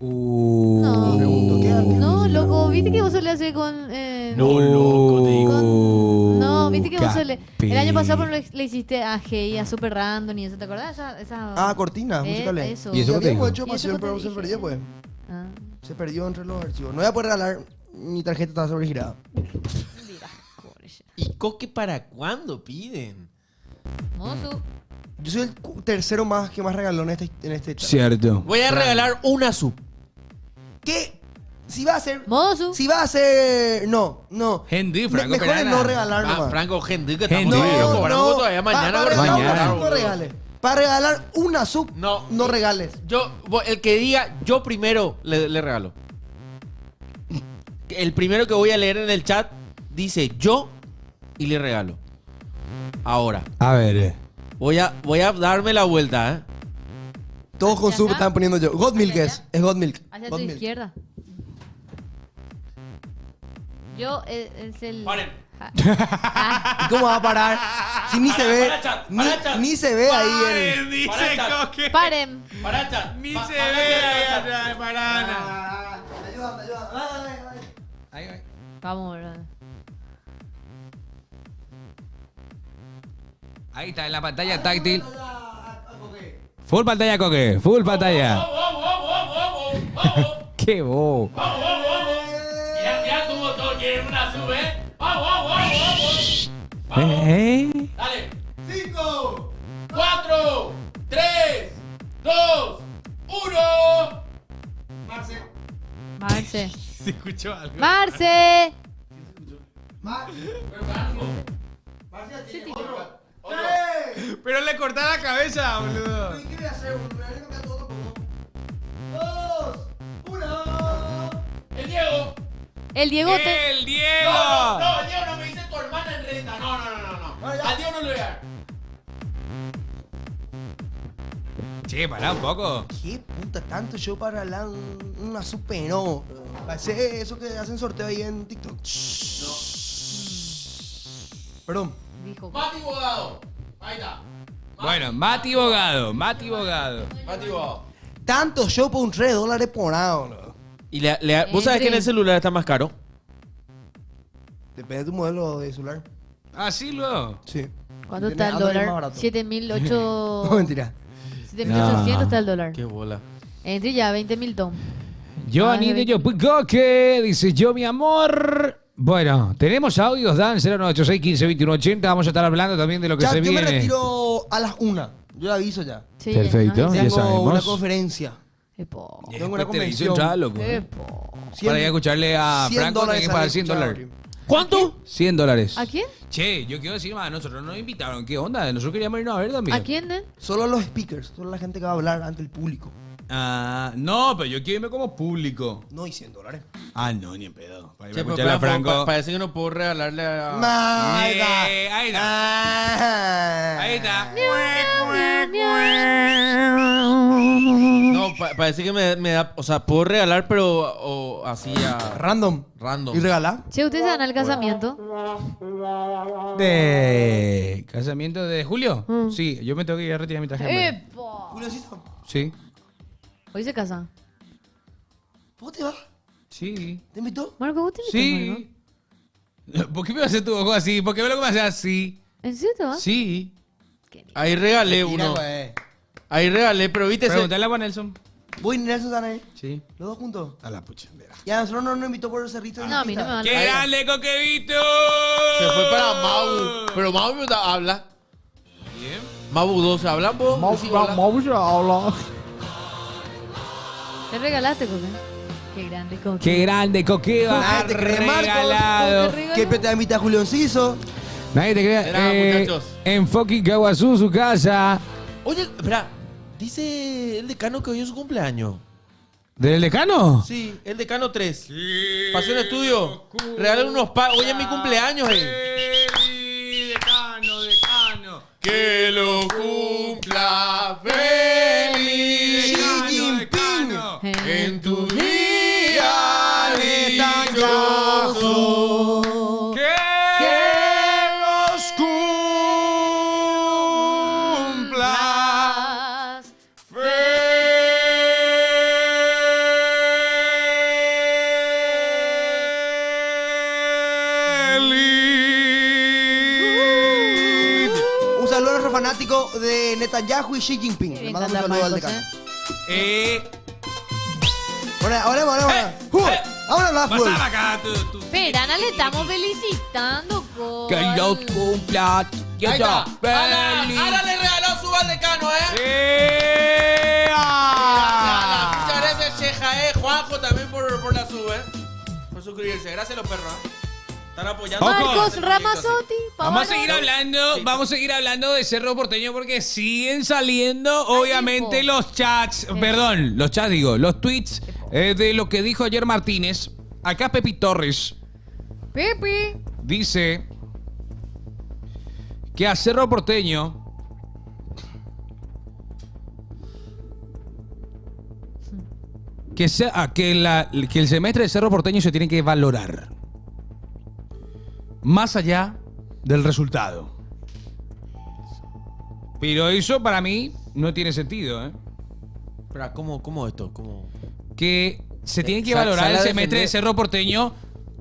No. Pregunto, ¿qué haces? No, loco, viste que vos solés hacer con... No, loco, digo. No, viste que vos solés... El año pasado Capi. le hiciste a G a Super Random y eso, ¿te acordás? Esa... Cortina, musicales. Eso. ¿Y eso qué te habíamos dijo? hecho ¿Y eso pasión, qué te pero se dije? perdió, pues. Ah, Se perdió entre los archivos. No voy a poder regalar. Mi tarjeta estaba sobregirada. mira, coche. ¿Y coque para cuándo piden? Mozu. Yo soy el tercero más que más regaló en este chat. Cierto. Voy a regalar una sub. ¿Qué? Si va a ser... Mozu. Si va a ser... No. Henry, Me- Franco mejor es Perana. no regalar nomás. Franco, gente, que Gente. estamos No, cobramos todavía mañana. Para por regalar mañana. una sub, no regales. Para regalar una sub, No. no regales. El que diga yo primero le regalo. El primero que voy a leer en el chat dice yo y le regalo. Ahora, A ver. voy a darme la vuelta, ¿eh? Todos con ¿Hacia sub acá? están poniendo yo. God Milk ¿Hacia es. allá? Es God Milk. Hacia God tu Milk. izquierda. Yo es el... Paren. Ah, ¿Y cómo va a parar? Si ni se ve. para chat, para chat. Ni se ve ahí el. Dice Para chat. Coque. paren. Para chat. Ni Pa- se para ve chat, ahí para atrás, chat. Parana. Ayuda. Ahí va. Vamos, ¿verdad? Ahí está, en la pantalla táctil. Full pantalla, Coque. Full pantalla. Qué bobo. Mira cómo todos quieren una sub, ¿eh? Dale. 5. 4, 3, 2, 1. Marce. Se escuchó algo. Marce. Pero le corté la cabeza, boludo. ¿Qué voy a hacer? Dos. 1. El Diego. El Diego te... ¡El Diego! No, el Diego no me dice tu hermana en renta. No. Al Diego no le voy a dar. Che, pará un poco. ¿Qué puta? Tanto show para regalar una super no. Parece eso que hacen sorteo ahí en TikTok. Perdón. Dijo. Mati Bogado. Ahí está. Bueno, Mati Bogado. Mati Bogado. Tanto show por un $3 por hora, boludo. Y ¿vos sabés que en el celular está más caro? Depende de tu modelo de celular. Ah, sí, luego. Sí. ¿Cuánto Tiene está el Android más dólar? barato. 7.800. No, mentira. 7.800 está el dólar. Qué bola. Entre ya, 20.000 tom. Giovanni de Yopucoque dice: Yo, mi amor. Bueno, tenemos audios, Dan 0986 15 21 80. Vamos a estar hablando también de lo que Ya, se yo me viene. retiro a las 1. Yo aviso ya. Sí, Perfecto. ¿no? Ya Tengo sabemos. una conferencia. Epo. Tengo una Después te hizo convención. entrar, loco. Epo. Para ir a escucharle a Franco, tenés que pagar $100. ¿Cuánto? $100. ¿A quién? Che, yo quiero decir más, nosotros nos invitaron. ¿Qué onda? Nosotros queríamos irnos a ver también. ¿A quién, eh? Solo los speakers, solo la gente que va a hablar ante el público. Ah, no, pero yo quiero irme como público. No, y $100. Ah, no, ni en pedo. Para ir a Che, pero escucharle a Franco. parece que no puedo regalarle a... Ahí está. Ahí está. Ah. Ahí está. No, parece que me da... O sea, puedo regalar, pero así a... Random. Random. ¿Y regalar? Che, ¿ustedes van al casamiento? ¿De casamiento de Julio? Mm. Sí, yo me tengo que ir a retirar mi tarjeta. ¡Epo! Juliocito, Sí. Hoy se casan. ¿vos te vas? Sí. ¿Te invitó? Marco, ¿vos te invitas, Sí. ¿Por qué me haces tu ojo así? ¿Por qué me lo haces así? Marco? ¿En serio te vas? Sí. Ahí regalé Mira, uno. güey. Ahí regalé, pero viste... Pregúntale a Juan Nelson. ¿Vos y Nelson están ahí? Sí. ¿Los dos juntos? A la pucha. Verá. Ya, nosotros no nos invitó por el cerrito. de No, a mí no me Lupita. van ¡Qué a... grande, Coquevito! Se fue para Mau. Pero Mau me habla. Bien. Mau 12, ¿hablan vos? Sí, hola. ¿Te regalaste, Coque? Qué grande Coque. Qué grande, Coqueva. Nadie te cree, Marcos. Regalado. Coque regaló. ¿Qué te invita a Julio Enciso? Nadie te crea. Esperá, muchachos. En fucking Caguazú, su casa. Oye, espera. Dice el decano que hoy es su cumpleaños. ¿Del decano? Sí, el decano 3. Pasión Estudio. Regalen unos Hoy es mi cumpleaños, Decano. Que lo cumpla feliz. Xi Jinping. En tu día dichoso. Que los cumpla feliz. Un saludo a nuestro fanático de Netanyahu y Xi Jinping. Le Bien, mandamos un canta saludo al Marcos, decano. Eh, Ahora. Ahora habla fútbol. pasaba acá tú. Pero no le estamos felicitando, Coque. Que los cumpla. Ahí está. Ahora le regaló su al decano, Muchas gracias, Cheja, Juanjo, también por la sub, por suscribirse. Gracias, los perros. Están apoyando. Marcos Ramazotti. Vamos a seguir hablando de Cerro Porteño porque siguen saliendo, obviamente, info. los chats, los tweets de lo que dijo ayer Martínez. Acá Pepi Torres Pepe. dice que a Cerro Porteño que el semestre de Cerro Porteño se tiene que valorar más allá del resultado. Pero eso para mí no tiene sentido, Espera, ¿cómo esto? ¿Cómo? Que se tiene que Sal valorar a el semestre defender. de Cerro Porteño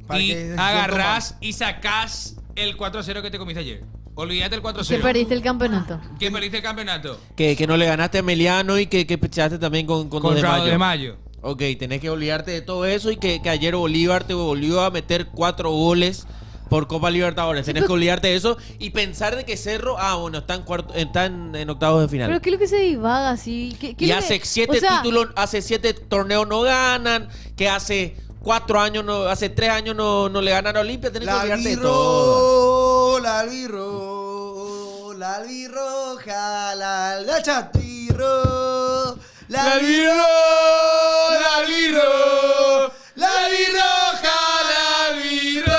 Para y que agarrás y sacás el 4-0 que te comiste ayer. Olvídate el Que 4-0. perdiste el campeonato. Que perdiste el campeonato. Que no le ganaste a Emiliano y que pechaste también con 2 de Contra mayo. 2 de mayo. Ok, tenés que olvidarte de todo eso y que ayer Bolívar te volvió a meter 4 goles por Copa Libertadores. Tenés que olvidarte de eso y pensar de que Cerro, están en octavos de final. Pero ¿qué es lo que se divaga así? Y hace 7 títulos, hace 7 torneos no ganan, que hace 4 años, hace 3 años no le ganan a Olimpia. Tenés que La olvidarte de todo. albirroja, la albirroja, la albirroja, la albirroja, la albirroja, la albirroja,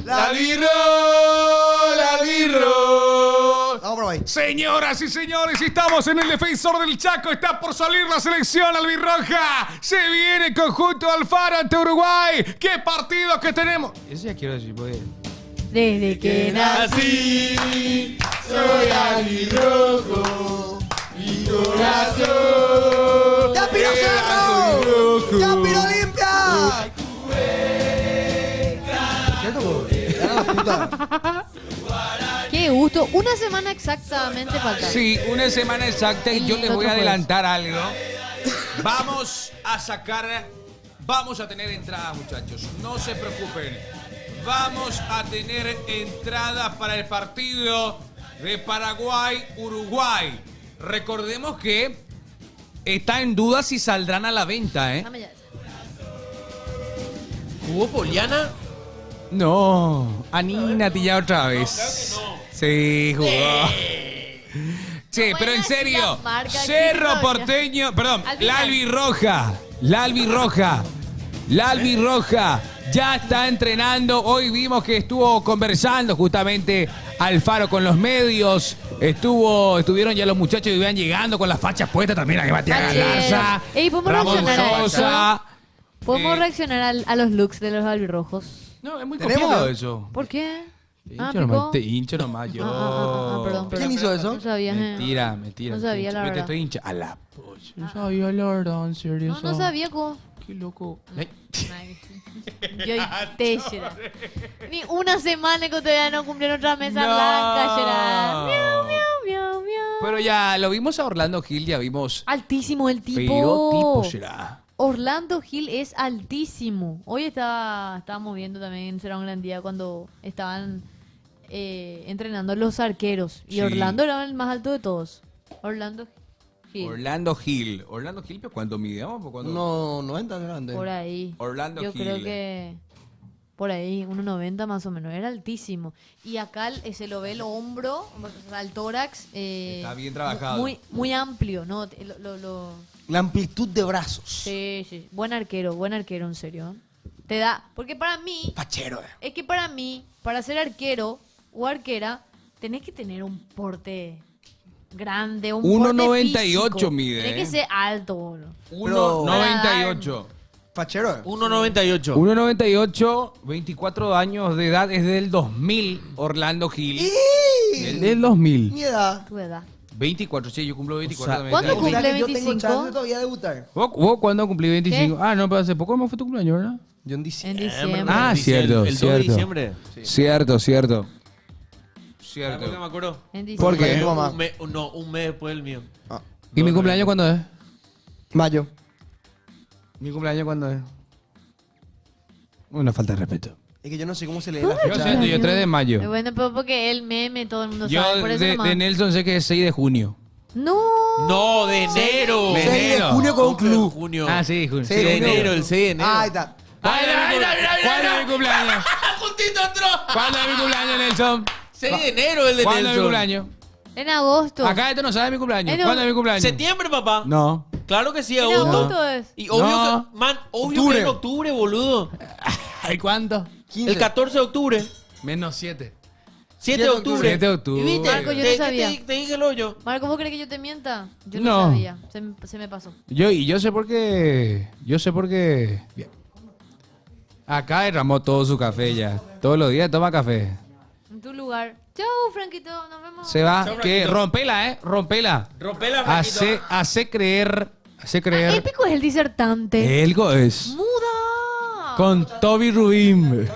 la albirroja, la albirroja. Vamos por ahí. Señoras y señores, estamos en el defensor del Chaco. Está por salir la selección albirroja. Se viene conjunto Alfaro ante Uruguay. ¡Qué partidos que tenemos! Eso ya quiero decir, pues. Desde que nací. Soy albirrojo, mi corazón. ¡Ya piró Cerro! ¡Ya piró Olimpia! Qué gusto. Una semana exactamente falta. Sí, una semana exacta y yo les voy a Otro adelantar algo. Vamos a tener entradas, muchachos. No se preocupen. Vamos a tener entradas para el partido de Paraguay-Uruguay. Recordemos que está en duda si saldrán a la venta, Dame ya. ¿Jugó Poliana? No, Aninati ya otra vez. Claro que no. Sí, jugó. Che, No pero en pueden decir serio, la marca aquí Cerro todavía. Porteño, perdón, Al la final. albirroja, ya está entrenando. Hoy vimos que estuvo conversando justamente Alfaro con los medios. Estuvieron ya los muchachos y iban llegando con las fachas puestas también. Ahí Matías Ayer. Galarza, Ey, ¿podemos Ramón reaccionar a eso? Sosa. ¿Podemos reaccionar a los looks de los albirrojos? No, es muy ¿Tenemos? copiado eso. ¿Por qué? Hincho nomás yo. Perdón. ¿Quién hizo eso? No sabía. Mentira. No sabía, la Yo te verdad. estoy hincha. A la polla. No sabía la verdad, en serio. No sabía cómo. Qué loco. Yo y Teixeira. Ni una semana que todavía no cumplieron otra mesa No. blanca, Gerard. Miau, miau, miau, miau. Pero ya lo vimos a Orlando Gil, ya vimos. Altísimo el tipo. Feo tipo será. Orlando Gil es altísimo. Hoy estábamos viendo también, será un gran día cuando estaban entrenando los arqueros. Y Sí. Orlando era el más alto de todos. Orlando Gil. Orlando Gil, ¿pero cuánto mide? Vamos, ¿cuánto? No, 90 grande. Por ahí. Orlando Yo Gil. creo que por ahí, 1,90 más o menos. Era altísimo. Y acá se lo ve el hombro, o sea, el tórax. Está bien trabajado. Muy amplio, ¿no? La amplitud de brazos. Sí. Buen arquero, en serio. Te da. Porque para mí. Fachero, Es que para mí, para ser arquero o arquera, tenés que tener un porte grande, un porte 1,98 físico. mide, Tenés que ser alto, boludo. 1,98. Fachero. 1.98. 1,98, 24 años de edad, es del 2000, Orlando Gil. El del 2000. Mi edad. Tu edad. 24, sí, yo cumplo 24 también. ¿cuándo este año. cumple que yo tengo 25? chance todavía de debutar. ¿Vos cuándo cumplí 25? ¿Qué? Ah, no, pero hace poco me fue tu cumpleaños, ¿verdad? Yo en En diciembre. diciembre. Ah, cierto, El 2 de cierto. diciembre. Cierto. ¿Sabes por qué me acuerdo? En ¿Por diciembre. qué? Tu mamá. Un mes después del mío. ¿Y mi cumpleaños cuándo es? Mayo. ¿Mi cumpleaños cuándo es? Una falta de respeto. Es que yo no sé cómo se lee la Yo fecha. sé, yo 3 de mayo. Bueno, pero porque el meme todo el mundo Yo sabe. Por eso nomás. de Nelson sé que es 6 de junio. No. No, de enero. De 6 de enero. junio con un club. Junio. Ah, sí, junio. 6 de De junio. enero, el 6 de enero. Ah, ahí está. ¿Cuándo es mi cumpleaños? Juntito entró. ¿Cuándo es mi cumpleaños, Nelson? 6 de enero el de ¿Cuándo es mi Nelson. cumpleaños? En agosto. Acá esto no sabe mi cumpleaños. En ¿Cuándo es mi cumpleaños? ¿Septiembre, papá? No. Claro que sí, En agosto. agosto es. Y obvio No. que, man, obvio Octubre. que en octubre, boludo. ¿Hay cuánto? 15. El 14 de octubre. Menos 7. 7 de octubre. 7 de octubre. ¿Y viste? Marco, yo no ¿Qué sabía. te dije el hoyo? Marco, ¿vos crees que yo te mienta? Yo No. no sabía. Se me pasó. Yo sé por qué. Bien. Acá derramó todo su café ya. Todos los días toma café. En tu lugar. Chau, Franquito. Nos vemos. Se va. Chao, Que Franquito. rompela, rompela. Rompela, Franquito. Hace creer. Épico es el disertante. Elgo es. ¡Muda! Con Toby Rubin.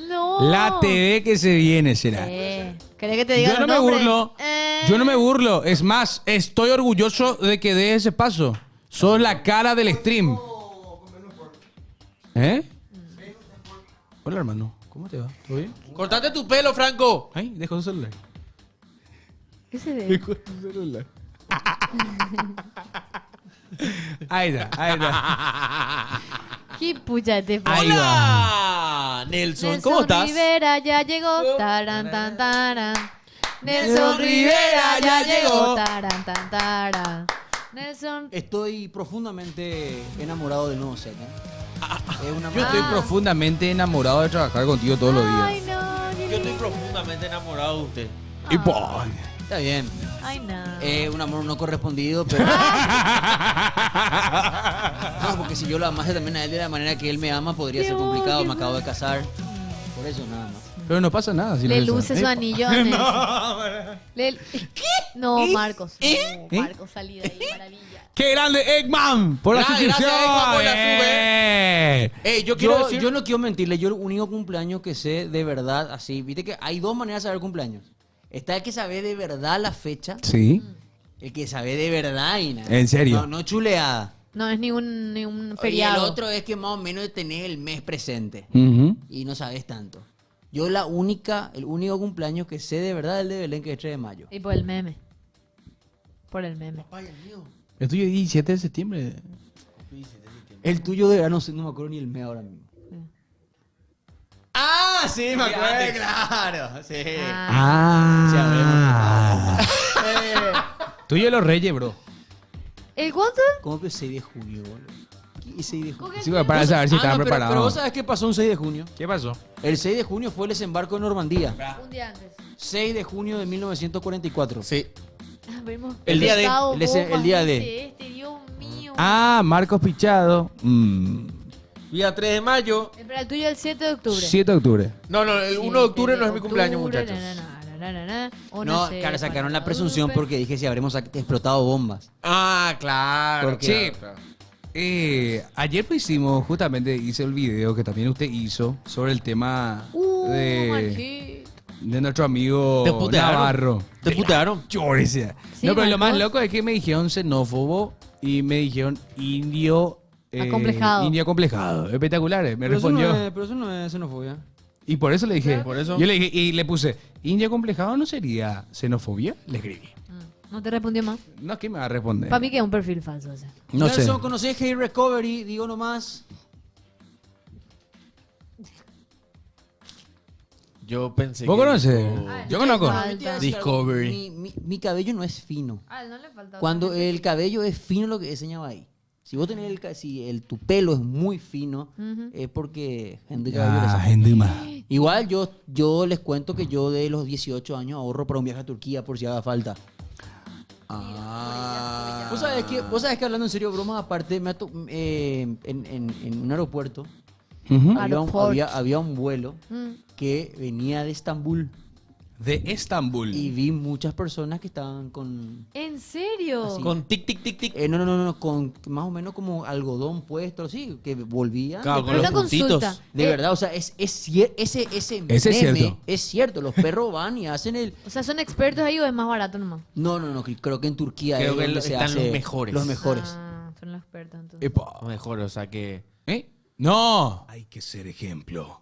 No. La TV que se viene será. ¿Querés que te diga Yo no los me nombres? burlo. Yo no me burlo. Es más, estoy orgulloso de que dé ese paso. Sos la cara del stream. ¿Eh? Hola, hermano. ¿Cómo te va? ¿Todo bien? Cortate tu pelo, Franco. Ay, dejo tu celular. ¿Qué se ve? Dejo tu celular. Ahí está. ¿Qué pucha te fue? Ahí va. Hola, Nelson. ¿Cómo estás? Rivera ya llegó. Taran, tan, taran. Nelson Rivera ya llegó. Taran, tan, taran. Nelson. Estoy profundamente enamorado del nuevo set. Es una Yo estoy Ah. profundamente enamorado de trabajar contigo todos los Ay, días. no. Yo estoy profundamente enamorado de usted. Y po- Está bien. Ay, no. Un amor no correspondido, pero. No, porque si yo lo amase también a él de la manera que él me ama, podría Qué ser complicado. qué Me acabo de casar. Por eso nada más. Pero no pasa nada. Si Le lo luce besas. su anillo a Nelson. ¿Qué? No, Marcos. No, Marcos, salí de ahí, maravilla. ¡Qué grande Eggman! Por la Gracias, suscripción. Eggman, por la yo quiero decir. Yo no quiero mentirle. Yo el único cumpleaños que sé de verdad, así. Viste que hay dos maneras de saber cumpleaños. Está el que sabe de verdad la fecha. Sí. El que sabe de verdad y nada. ¿En serio? No chuleada. No es ni un Y el feriado. otro es que más o menos tenés el mes presente. Ujú. Y no sabes tanto. Yo el único cumpleaños que sé de verdad es el de Belén, que es 3 de mayo. Y por el meme. Por el meme. El tuyo es 17 de septiembre. El tuyo de no sé, no me acuerdo ni el mes ahora mismo. Ah, sí, me acuerdo, claro. Sí. Ah. Tuyo de los Reyes, bro. ¿El cuánto? ¿Cómo que 6 de junio, boludo? ¿Qué 6 de junio? Sí, para saber si estaban Pero preparados. vos sabés qué pasó un 6 de junio. ¿Qué pasó? El 6 de junio fue el desembarco en Normandía. Un día antes. 6 de junio de 1944. Sí. Abrimos El día de- pescado, el bombas, día de- dice Dios mío. Ah, Marcos Pichado. Día 3 de mayo. Espera, el tuyo el 7 de octubre. 7 de octubre. No, el 1 de octubre no es mi cumpleaños, Octubre, muchachos. No, cara, sacaron la presunción porque dije si habremos explotado bombas. Ah, claro. Che, claro. ayer lo hicimos, justamente hice el video que también usted hizo sobre el tema de nuestro amigo Te putearon. Navarro. Te putearon. Llorecia. Sí, No, pero lo más Marcos. loco es que me dijeron xenófobo y me dijeron indio. Acomplejado. Indio acomplejado. Espectacular. Me Pero eso, respondió. pero eso no es xenofobia. Y por eso le dije. Por eso. Yo le dije, y le puse, indio acomplejado no sería xenofobia. Le escribí. No te respondió más. No, ¿quién me va a responder? Para mí que es un perfil falso ese. No sé. Nelson, ¿conocés Hey Recovery? Digo nomás. Yo pensé ¿Vos que conoces? dijo- Yo conozco. Discovery. Mi cabello no es fino. Ah, no le falta. Cuando el cabello es fino, lo que enseñaba ahí. Si vos tenés tu pelo es muy fino, es porque gente cabello le saca. gente más. Igual yo les cuento que yo de los 18 años ahorro para un viaje a Turquía por si haga falta. Vos sabés que hablando en serio, bromas aparte, en un aeropuerto había un vuelo que venía de Estambul. De Estambul. Y vi muchas personas que estaban con... ¿En serio? Así. Con tic, tic, tic, tic. No, con más o menos como algodón puesto, así, que volvían. Claro, con Pero los una puntitos. consulta. De verdad, o sea, ese Ese meme es cierto. es cierto. Los perros van y hacen el... O sea, ¿son expertos ahí o es más barato nomás? No, creo que en Turquía Creo es que donde se están hace los mejores. Los mejores. Ah, son los expertos entonces. Epa. Mejor, o sea que... ¿Eh? No. Hay que ser ejemplo.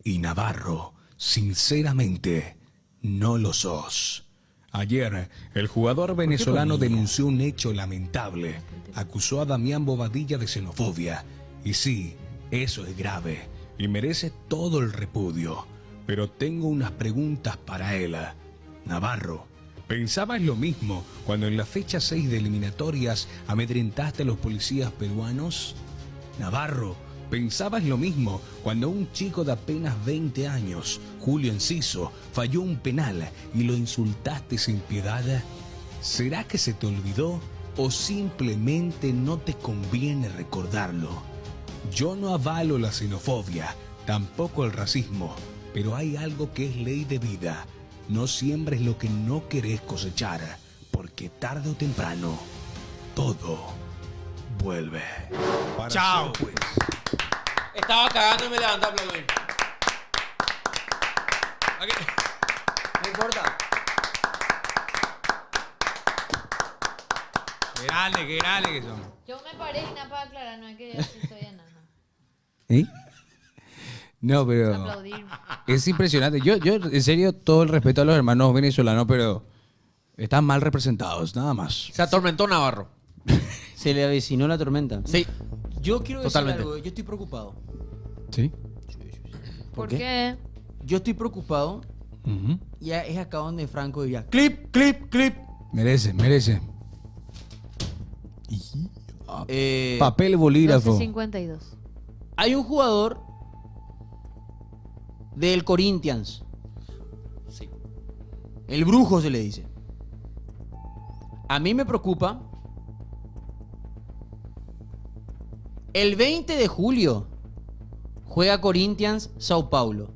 Y Navarro, sinceramente, no lo sos. Ayer, el jugador venezolano denunció un hecho lamentable. Acusó a Damián Bobadilla de xenofobia. Y sí, eso es grave y merece todo el repudio. Pero tengo unas preguntas para él. Navarro, ¿pensabas lo mismo cuando en la fecha 6 de eliminatorias amedrentaste a los policías peruanos? Navarro, ¿pensabas lo mismo cuando un chico de apenas 20 años, Julio Enciso, falló un penal y lo insultaste sin piedad? ¿Será que se te olvidó o simplemente no te conviene recordarlo? Yo no avalo la xenofobia, tampoco el racismo, pero hay algo que es ley de vida. No siembres lo que no querés cosechar, porque tarde o temprano todo vuelve. Para Chao. ser juez, Estaba cagando y me levanté a aplaudir. No importa. Qué grande que son. Yo me paré y nada para aclarar, no es que yo sí estoy en nada. ¿Eh? No, pero Aplaudir. es impresionante. Yo, en serio, todo el respeto a los hermanos venezolanos, pero están mal representados, nada más. Se atormentó Navarro. Se le avecinó la tormenta. Sí. Yo quiero decir Totalmente. algo. Yo estoy preocupado. ¿Sí? ¿Por qué? Yo estoy preocupado. Ujú. Ya es acá donde Franco diría, clip, clip, clip. Merece. Papel bolígrafo. 12.52. Hay un jugador del Corinthians. Sí. El brujo se le dice. A mí me preocupa. El 20 de julio juega Corinthians Sao Paulo.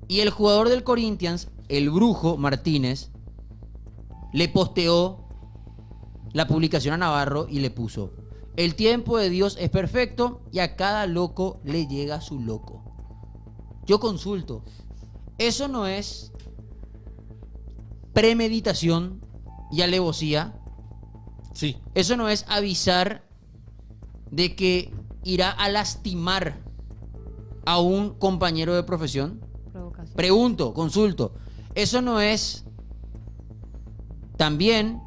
Y el jugador del Corinthians, el brujo Martínez, le posteó la publicación a Navarro y le puso: el tiempo de Dios es perfecto y a cada loco le llega su loco. Yo consulto, ¿eso no es premeditación y alevosía? Sí. ¿Eso no es avisar de que irá a lastimar a un compañero de profesión? Provocación. Pregunto, consulto, ¿eso no es también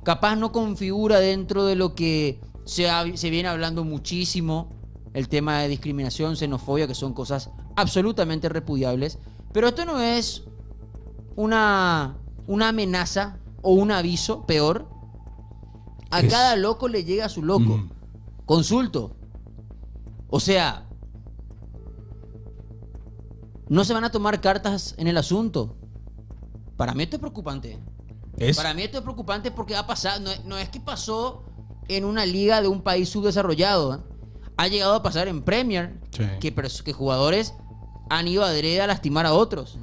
capaz no configura dentro de lo que se viene hablando muchísimo, el tema de discriminación, xenofobia, que son cosas absolutamente repudiables? Pero esto no es una amenaza o un aviso, peor. A cada loco le llega su loco. Consulto. O sea, no se van a tomar cartas en el asunto. Para mí esto es preocupante. Para mí esto es preocupante porque ha pasado, no es que pasó en una liga de un país subdesarrollado, ¿eh? Ha llegado a pasar en Premier, Sí. que jugadores han ido adrede a lastimar a otros,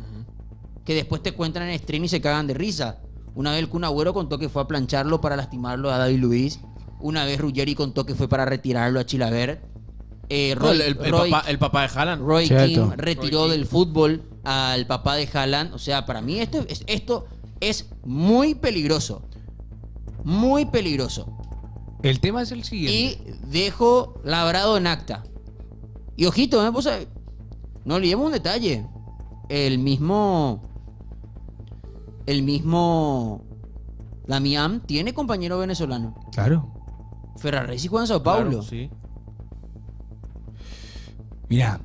que después te cuentan en stream y se cagan de risa. Una vez el Kun Agüero contó que fue a plancharlo para lastimarlo a David Luiz. Una vez Ruggeri contó que fue para retirarlo a Chilavert. El papá de Haaland. Roy Cierto. King retiró del fútbol al papá de Haaland. O sea, para mí esto es muy peligroso. Muy peligroso. El tema es el siguiente. Y dejo labrado en acta. Y ojito, vos sabés, no olvidemos un detalle. El mismo el mismo Damián tiene compañero venezolano. Claro. Ferraresi juega en Sao Paulo. Claro, sí. Mira,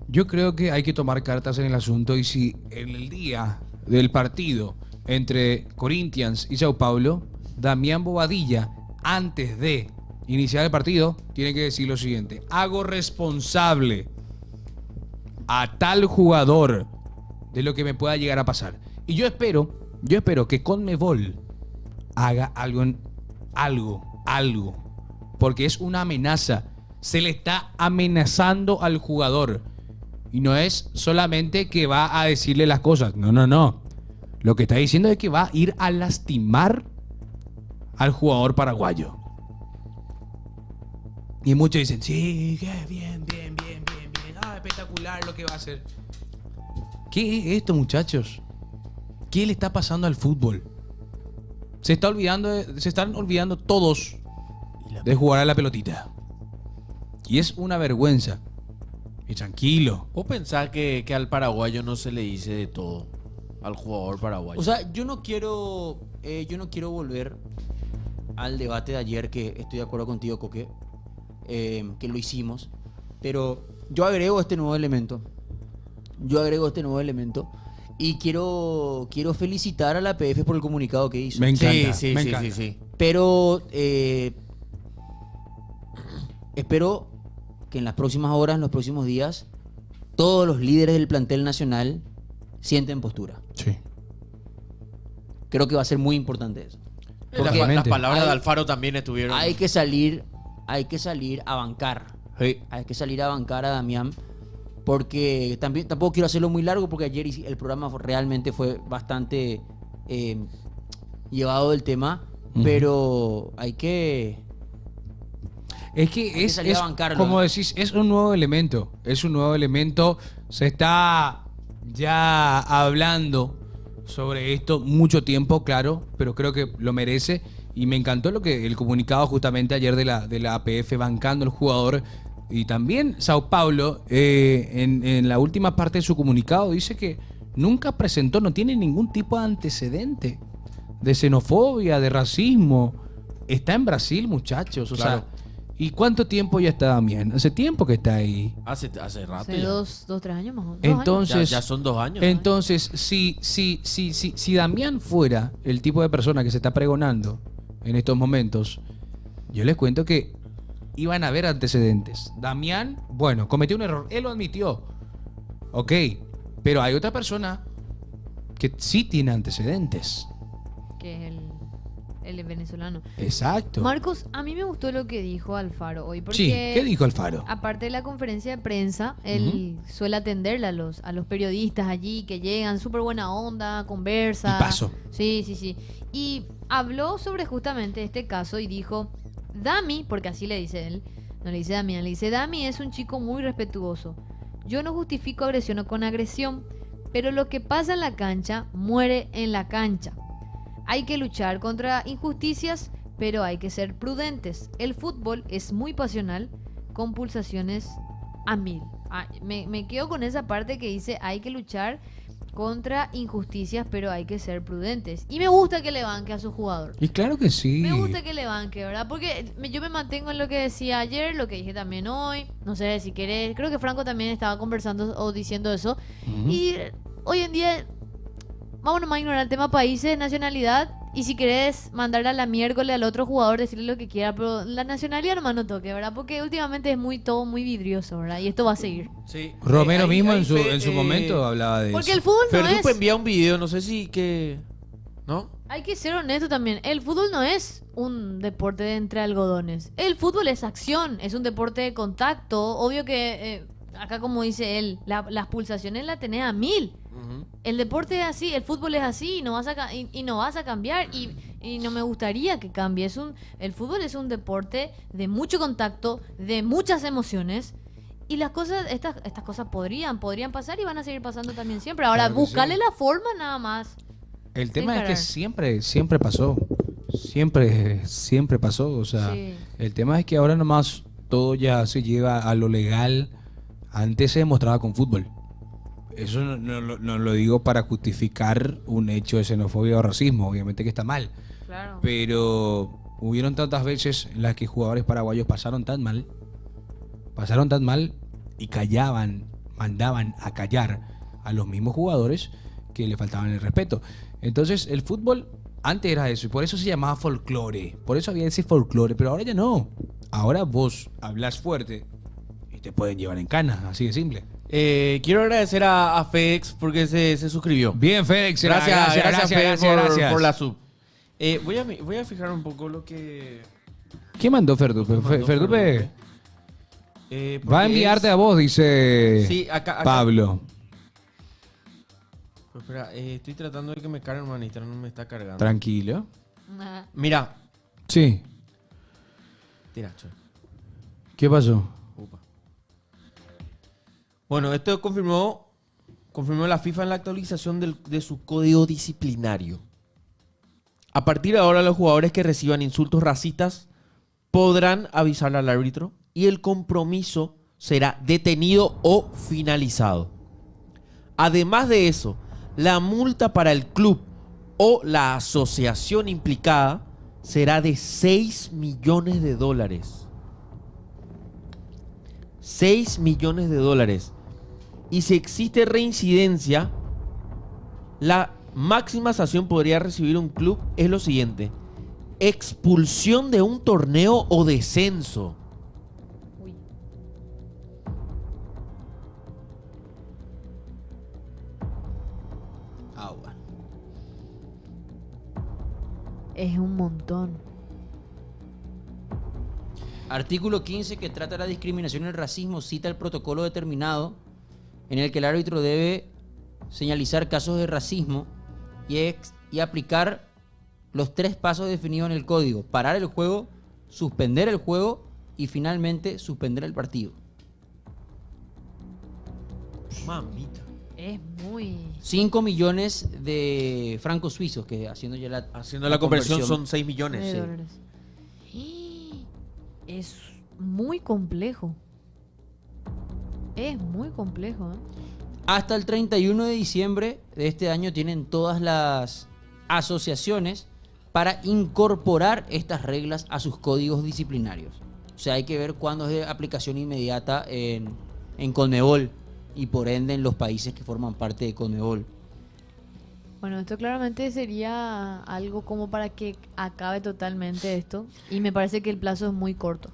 yo creo que hay que tomar cartas en el asunto y si en el día del partido entre Corinthians y Sao Paulo, Damián Bobadilla, antes de iniciar el partido, tiene que decir lo siguiente: hago responsable a tal jugador de lo que me pueda llegar a pasar. Y yo espero que Conmebol haga algo, porque es una amenaza. Se le está amenazando al jugador. Y no es solamente que va a decirle las cosas. No. Lo que está diciendo es que va a ir a lastimar al jugador paraguayo. Y muchos dicen, sí, bien. Ah, espectacular lo que va a hacer. ¿Qué es esto, muchachos? ¿Qué le está pasando al fútbol? Se están olvidando todos de jugar a la pelotita. Y es una vergüenza. Y tranquilo. ¿Vos pensás que al paraguayo no se le dice de todo? Al jugador paraguayo. O sea, yo no quiero volver al debate de ayer, que estoy de acuerdo contigo, Coque, que lo hicimos. Pero yo agrego este nuevo elemento. Y quiero felicitar a la PF por el comunicado que hizo. Me encanta. Sí. Pero espero que en las próximas horas, en los próximos días, todos los líderes del plantel nacional sienten postura. Sí. Creo que va a ser muy importante eso. Las palabras de Alfaro también estuvieron. Hay que salir a bancar. Sí. Hay que salir a bancar a Damián. Porque tampoco quiero hacerlo muy largo, porque ayer el programa realmente fue bastante llevado del tema. Pero hay que... Es que es bancarlo, como decís, es un nuevo elemento. Se está ya hablando sobre esto mucho tiempo, claro, pero creo que lo merece. Y me encantó el comunicado justamente ayer de la APF bancando al jugador. Y también Sao Paulo, en la última parte de su comunicado, dice que nunca presentó, no tiene ningún tipo de antecedente de xenofobia, de racismo. Está en Brasil, muchachos. O sea, ¿y cuánto tiempo ya está Damián? Hace tiempo que está ahí. Hace rato. Hace ya. 2-3 años más o menos. Entonces, ya son 2 años. Entonces, si Damián fuera el tipo de persona que se está pregonando en estos momentos, yo les cuento que iban a haber antecedentes. Damián, bueno, cometió un error. Él lo admitió. Ok, pero hay otra persona que sí tiene antecedentes. Que es el venezolano. Exacto. Marcos, a mí me gustó lo que dijo Alfaro hoy. Porque Sí, ¿qué dijo Alfaro? Aparte de la conferencia de prensa, él suele atenderle a los periodistas allí que llegan, súper buena onda, conversa. Y paso. Sí. Y habló sobre justamente este caso y dijo, Dami, porque así le dice él, no le dice Damián, le dice, Dami es un chico muy respetuoso. Yo no justifico agresión con agresión, pero lo que pasa en la cancha muere en la cancha. Hay que luchar contra injusticias, pero hay que ser prudentes. El fútbol es muy pasional, con pulsaciones a 1000. Me quedo con esa parte que dice, hay que luchar contra injusticias, pero hay que ser prudentes. Y me gusta que le banque a su jugador. Y claro que sí. Me gusta que le banque, ¿verdad? Porque yo me mantengo en lo que decía ayer, lo que dije también hoy. No sé si querés. Creo que Franco también estaba conversando o diciendo eso. Y hoy en día, vamos nomás a ignorar el tema países, nacionalidad. Y si querés mandarle a la miércoles al otro jugador, decirle lo que quiera, pero la nacionalidad nomás no toque, ¿verdad? Porque últimamente es todo muy vidrioso, ¿verdad? Y esto va a seguir. Sí. Romero mismo en su momento hablaba de porque eso. el fútbol no Ferdupo es... envía un video, no sé si que... ¿No? Hay que ser honesto también. El fútbol no es un deporte de entre algodones. El fútbol es acción, es un deporte de contacto. Obvio que, acá como dice él, las pulsaciones las tenés a 1000. El deporte es así, el fútbol es así y no vas a cambiar y no me gustaría que cambie. El fútbol es un deporte de mucho contacto, de muchas emociones y las cosas, estas cosas podrían pasar y van a seguir pasando también siempre. Ahora, Claro que buscarle sí. la forma nada más. El tema es que Encarar. siempre pasó. Siempre pasó. O sea, Sí. el tema es que ahora nomás todo ya se lleva a lo legal. Antes se demostraba con fútbol. eso no lo digo para justificar un hecho de xenofobia o racismo, obviamente que está mal. Claro. Pero hubieron tantas veces en las que jugadores paraguayos pasaron tan mal y mandaban a callar a los mismos jugadores que le faltaban el respeto. Entonces el fútbol antes era eso y por eso se llamaba folclore, por eso había ese folclore, pero ahora ya no. Ahora vos hablas fuerte y te pueden llevar en cana, así de simple. Quiero agradecer a FedEx porque se suscribió. Bien, FedEx. Gracias, FedEx, gracias. por la sub. Voy a fijar un poco lo que... ¿Quién mandó Ferdupe? Ferdupe va a enviarte a vos, dice sí, acá. Pablo. Pero espera, estoy tratando de que me cargue, hermanita, no me está cargando. Tranquilo. Mira. Sí. Tira, che. ¿Qué pasó? Upa. Bueno, esto confirmó la FIFA en la actualización de su código disciplinario. A partir de ahora, los jugadores que reciban insultos racistas podrán avisar al árbitro y el compromiso será detenido o finalizado. Además de eso, la multa para el club o la asociación implicada será de $6 millones. $6 millones. Y si existe reincidencia, la máxima sanción podría recibir un club es lo siguiente: expulsión de un torneo o descenso. Agua. Es un montón. Artículo 15, que trata la discriminación y el racismo, cita el protocolo determinado en el que el árbitro debe señalizar casos de racismo y aplicar los 3 pasos definidos en el código: parar el juego, suspender el juego y finalmente suspender el partido. Mamita. Es muy... 5 millones de francos suizos, que haciendo la conversión son 6 millones. de Sí. dólares. Es muy complejo. Es muy complejo, ¿eh? Hasta el 31 de diciembre de este año tienen todas las asociaciones para incorporar estas reglas a sus códigos disciplinarios. O sea, hay que ver cuándo es de aplicación inmediata en CONMEBOL y por ende en los países que forman parte de CONMEBOL. Bueno, esto claramente sería algo como para que acabe totalmente esto. Y me parece que el plazo es muy corto.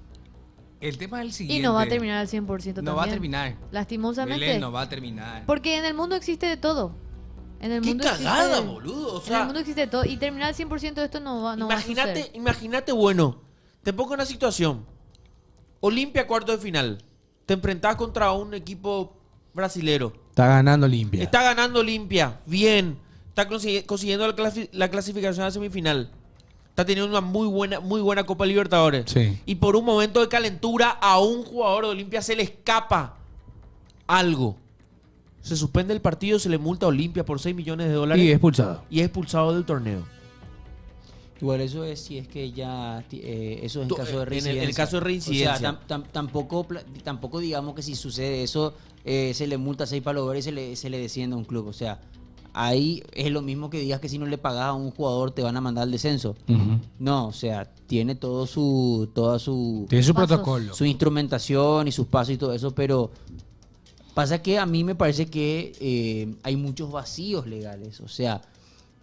El tema es el siguiente. Y no va a terminar al 100% también. No va a terminar. Lastimosamente. Belén, no va a terminar. Porque en el mundo existe de todo. En el ¡Qué mundo cagada, existe, boludo! O en sea, el mundo existe de todo. Y terminar al 100% de esto no va a suceder. Imagínate, bueno, te pongo una situación. Olimpia, cuarto de final. Te enfrentás contra un equipo brasilero. Está ganando limpia. Está ganando Olimpia. Bien. Está consiguiendo la clasificación a semifinal. Está teniendo una muy buena Copa Libertadores. Sí. Y por un momento de calentura a un jugador de Olimpia se le escapa algo. Se suspende el partido, se le multa a Olimpia por $6 millones. Y expulsado. Y es expulsado del torneo. Igual eso es si es que ya eso es en caso de reincidencia. En el caso de reincidencia. O sea, tampoco digamos que si sucede eso se le multa 6 palos verdes y se le desciende a un club. O sea, ahí es lo mismo que digas que si no le pagas a un jugador te van a mandar al descenso. Uh-huh. No, o sea, tiene tiene su protocolo, su instrumentación y sus pasos y todo eso, pero pasa que a mí me parece que hay muchos vacíos legales. O sea,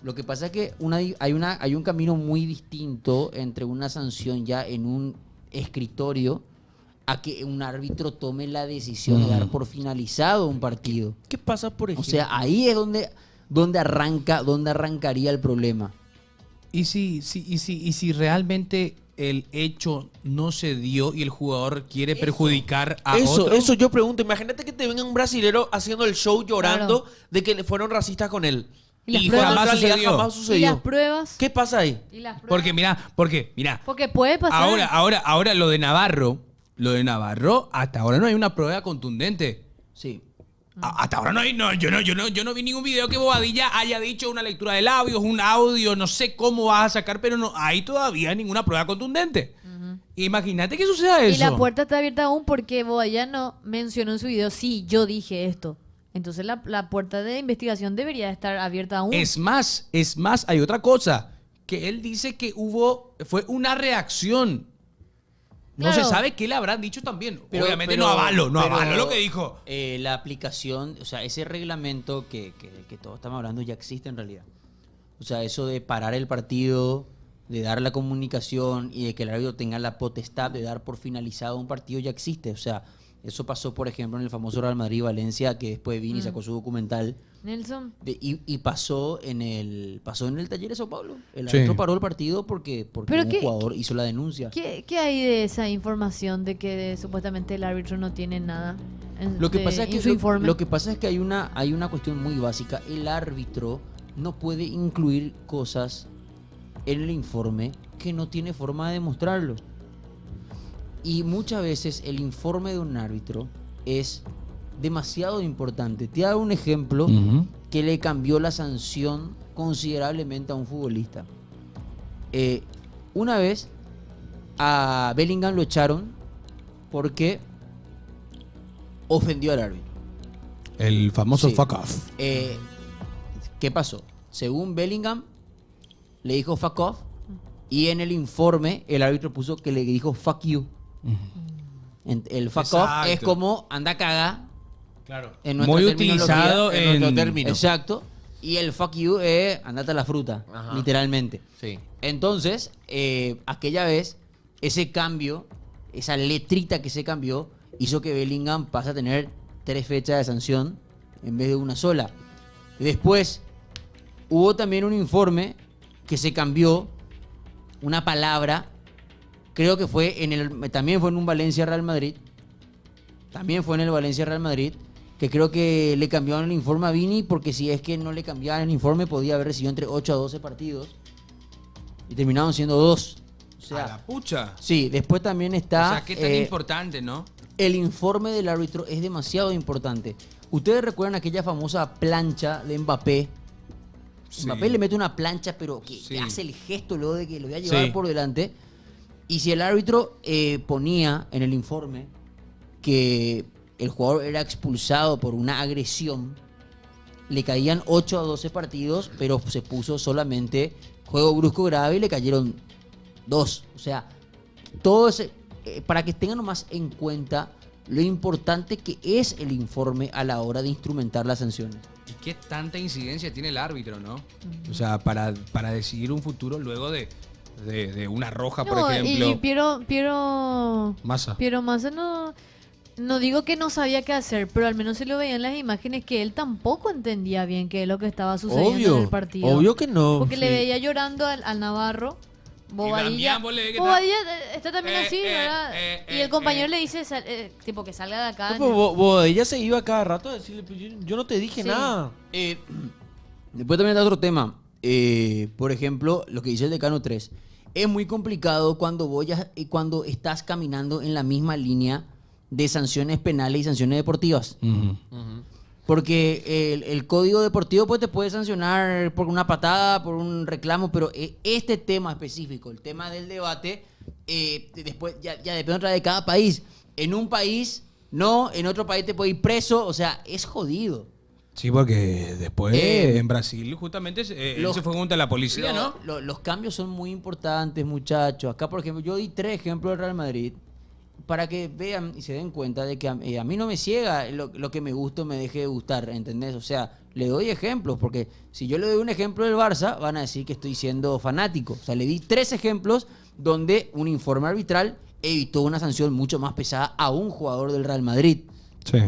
lo que pasa es que hay un camino muy distinto entre una sanción ya en un escritorio a que un árbitro tome la decisión de dar por finalizado un partido. ¿Qué pasa, por ejemplo? O sea, ahí es donde arrancaría el problema. ¿Y si realmente el hecho no se dio y el jugador quiere perjudicar a otro? Eso yo pregunto. Imagínate que te venga un brasilero haciendo el show llorando de que fueron racistas con él. Y jamás sucedió. ¿Y las pruebas? ¿Qué pasa ahí? ¿Y las pruebas? Porque puede pasar. Ahora lo de Navarro, hasta ahora no hay una prueba contundente. Sí. Hasta ahora yo no vi ningún video que Bobadilla haya dicho una lectura de labios, un audio, no sé cómo vas a sacar, pero no hay todavía ninguna prueba contundente. Imagínate que suceda eso. Y la puerta está abierta aún porque Bobadilla no mencionó en su video, sí, yo dije esto. Entonces la puerta de investigación debería estar abierta aún. Es más, hay otra cosa. Que él dice que fue una reacción. No Claro. se sabe qué le habrán dicho también. Pero- Obviamente pero- no avalo pero, lo que dijo. La aplicación, o sea, ese reglamento que todos estamos hablando ya existe en realidad. O sea, eso de parar el partido, de dar la comunicación y de que el árbitro tenga la potestad de dar por finalizado un partido ya existe. O sea, eso pasó, por ejemplo, en el famoso Real Madrid-Valencia, que después Vini sacó su documental. Nelson. Y pasó en el Taller de Sao Paulo. El Sí. árbitro paró el partido porque Pero un qué- jugador hizo la denuncia. ¿Qué hay de esa información de que supuestamente el árbitro no tiene nada Lo que pasa es en que su informe? lo que pasa es que hay una cuestión muy básica. El árbitro no puede incluir cosas en el informe que no tiene forma de demostrarlo. Y muchas veces el informe de un árbitro es demasiado importante. Te hago un ejemplo que le cambió la sanción considerablemente a un futbolista. Una vez a Bellingham lo echaron porque ofendió al árbitro. El famoso Sí. fuck off. ¿Qué pasó? Según Bellingham, le dijo fuck off y en el informe el árbitro puso que le dijo fuck you. El fuck off es Exacto. como anda a cagar. Claro. En nuestra Muy terminología, utilizado en nuestro en... término. Exacto. Y el fuck you es andate a la fruta, Ajá. literalmente. Sí. Entonces, aquella vez, ese cambio, esa letrita que se cambió, hizo que Bellingham pase a tener 3 fechas de sanción en vez de una sola. Después, hubo también un informe que se cambió una palabra, creo que fue también fue en un Valencia Real Madrid, que creo que le cambiaron el informe a Vini, porque si es que no le cambiaban el informe podía haber recibido entre 8 a 12 partidos y terminaron siendo 2. O sea, A la pucha. sí, después también está O sea, qué tan importante, ¿no? el informe del árbitro es demasiado importante. ¿Ustedes recuerdan aquella famosa plancha de Mbappé? Sí. Mbappé le mete una plancha, pero que Sí. hace el gesto luego de que lo voy a llevar Sí. por delante. Y si el árbitro ponía en el informe que el jugador era expulsado por una agresión, le caían 8 a 12 partidos, pero se puso solamente juego brusco grave y le cayeron 2. O sea, todo ese, para que tengan nomás en cuenta lo importante que es el informe a la hora de instrumentar las sanciones. ¿Y qué tanta incidencia tiene el árbitro, no? O sea, para decidir un futuro luego de una roja, por ejemplo. Y Piero Massa. no digo que no sabía qué hacer, pero al menos se lo veía en las imágenes que él tampoco entendía bien qué es lo que estaba sucediendo en el partido. Obvio que no. Porque le Sí. veía llorando al Navarro. Bobadilla. Damián, vos le ves que Bobadilla está también así, eh, ¿verdad? Y el compañero le dice, tipo, que salga de acá. Ella se iba cada rato a decirle, pues, yo no te dije Sí. nada. Después también está otro tema. Por ejemplo, lo que dice el decano 3. Es muy complicado cuando estás caminando en la misma línea de sanciones penales y sanciones deportivas. Porque el código deportivo pues te puede sancionar por una patada, por un reclamo, pero este tema específico, el tema del debate, después ya depende otra de cada país. En un país, no, en otro país te puede ir preso, o sea, es jodido. Sí, porque después en Brasil justamente él se fue junto a la policía, ¿no? Los cambios son muy importantes, muchachos. Acá, por ejemplo, yo di 3 ejemplos del Real Madrid para que vean y se den cuenta de que a mí no me ciega lo que me gusta o me deje de gustar, ¿entendés? O sea, le doy ejemplos, porque si yo le doy un ejemplo del Barça, van a decir que estoy siendo fanático. O sea, le di 3 ejemplos donde un informe arbitral evitó una sanción mucho más pesada a un jugador del Real Madrid. Sí.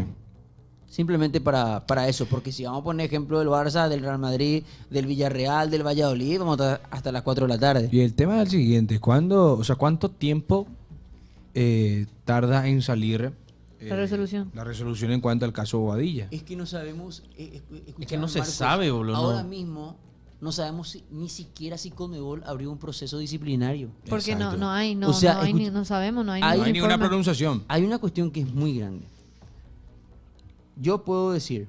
Simplemente para eso, porque si vamos a poner ejemplo del Barça, del Real Madrid, del Villarreal, del Valladolid, vamos a estar hasta las 4 de la tarde. Y el tema es el siguiente, ¿cuánto tiempo tarda en salir La resolución. la resolución en cuanto al caso Bobadilla? Es que no sabemos. Es que no se sabe, boludo. Ahora no. mismo no sabemos ni siquiera si Conmebol abrió un proceso disciplinario. Porque Exacto. no hay, O sea, no sabemos, no hay, hay No ningún hay ninguna informe. pronunciación. Hay una cuestión que es muy grande. Yo puedo decir,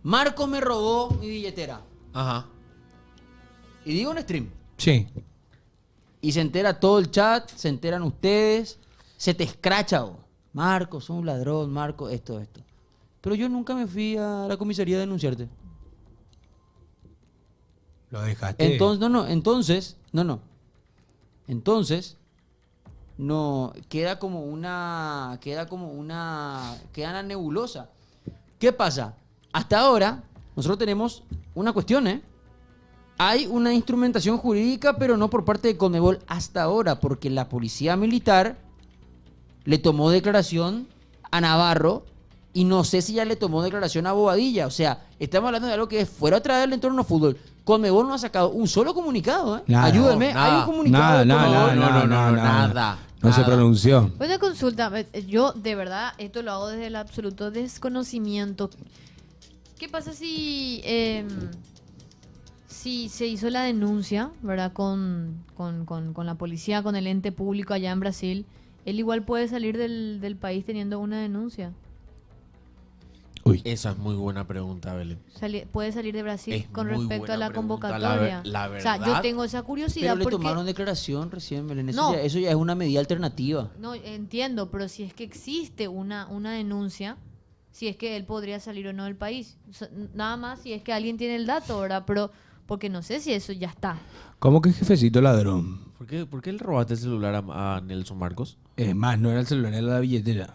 Marco me robó mi billetera. Ajá. Y digo en stream. Sí. Y se entera todo el chat, se enteran ustedes, se te escracha vos. Marco, sos un ladrón, Marco, esto. Pero yo nunca me fui a la comisaría a denunciarte. Lo dejaste. Entonces, no, queda la nebulosa. ¿Qué pasa? Hasta ahora, nosotros tenemos una cuestión, ¿eh? Hay una instrumentación jurídica, pero no por parte de Conmebol hasta ahora, porque la policía militar le tomó declaración a Navarro y no sé si ya le tomó declaración a Bobadilla. O sea, estamos hablando de algo que es fuera otra vez del entorno fútbol. Conmebol no ha sacado un solo comunicado, ¿eh? Nada. Ayúdenme, hay un comunicado de Conmebol. Nada. No se pronunció. Una consulta, yo de verdad esto lo hago desde el absoluto desconocimiento. ¿Qué pasa si se hizo la denuncia, ¿verdad? Con la policía, con el ente público allá en Brasil? Él igual puede salir del país teniendo una denuncia. Uy. Esa es muy buena pregunta, Belén. Puede salir de Brasil Es con muy respecto buena a la pregunta. convocatoria. La o sea, yo verdad- tengo esa curiosidad Pero le porque... tomaron declaración recién, Belén. No. Eso ya es una medida alternativa. No, entiendo, pero si es que existe una denuncia, si es que él podría salir o no del país. O sea, nada más si es que alguien tiene el dato, ¿verdad? Pero porque no sé si eso ya está. ¿Cómo que jefecito ladrón? ¿Por qué le robaste el celular a Nelson Marcos? Es más, no era el celular, era la billetera.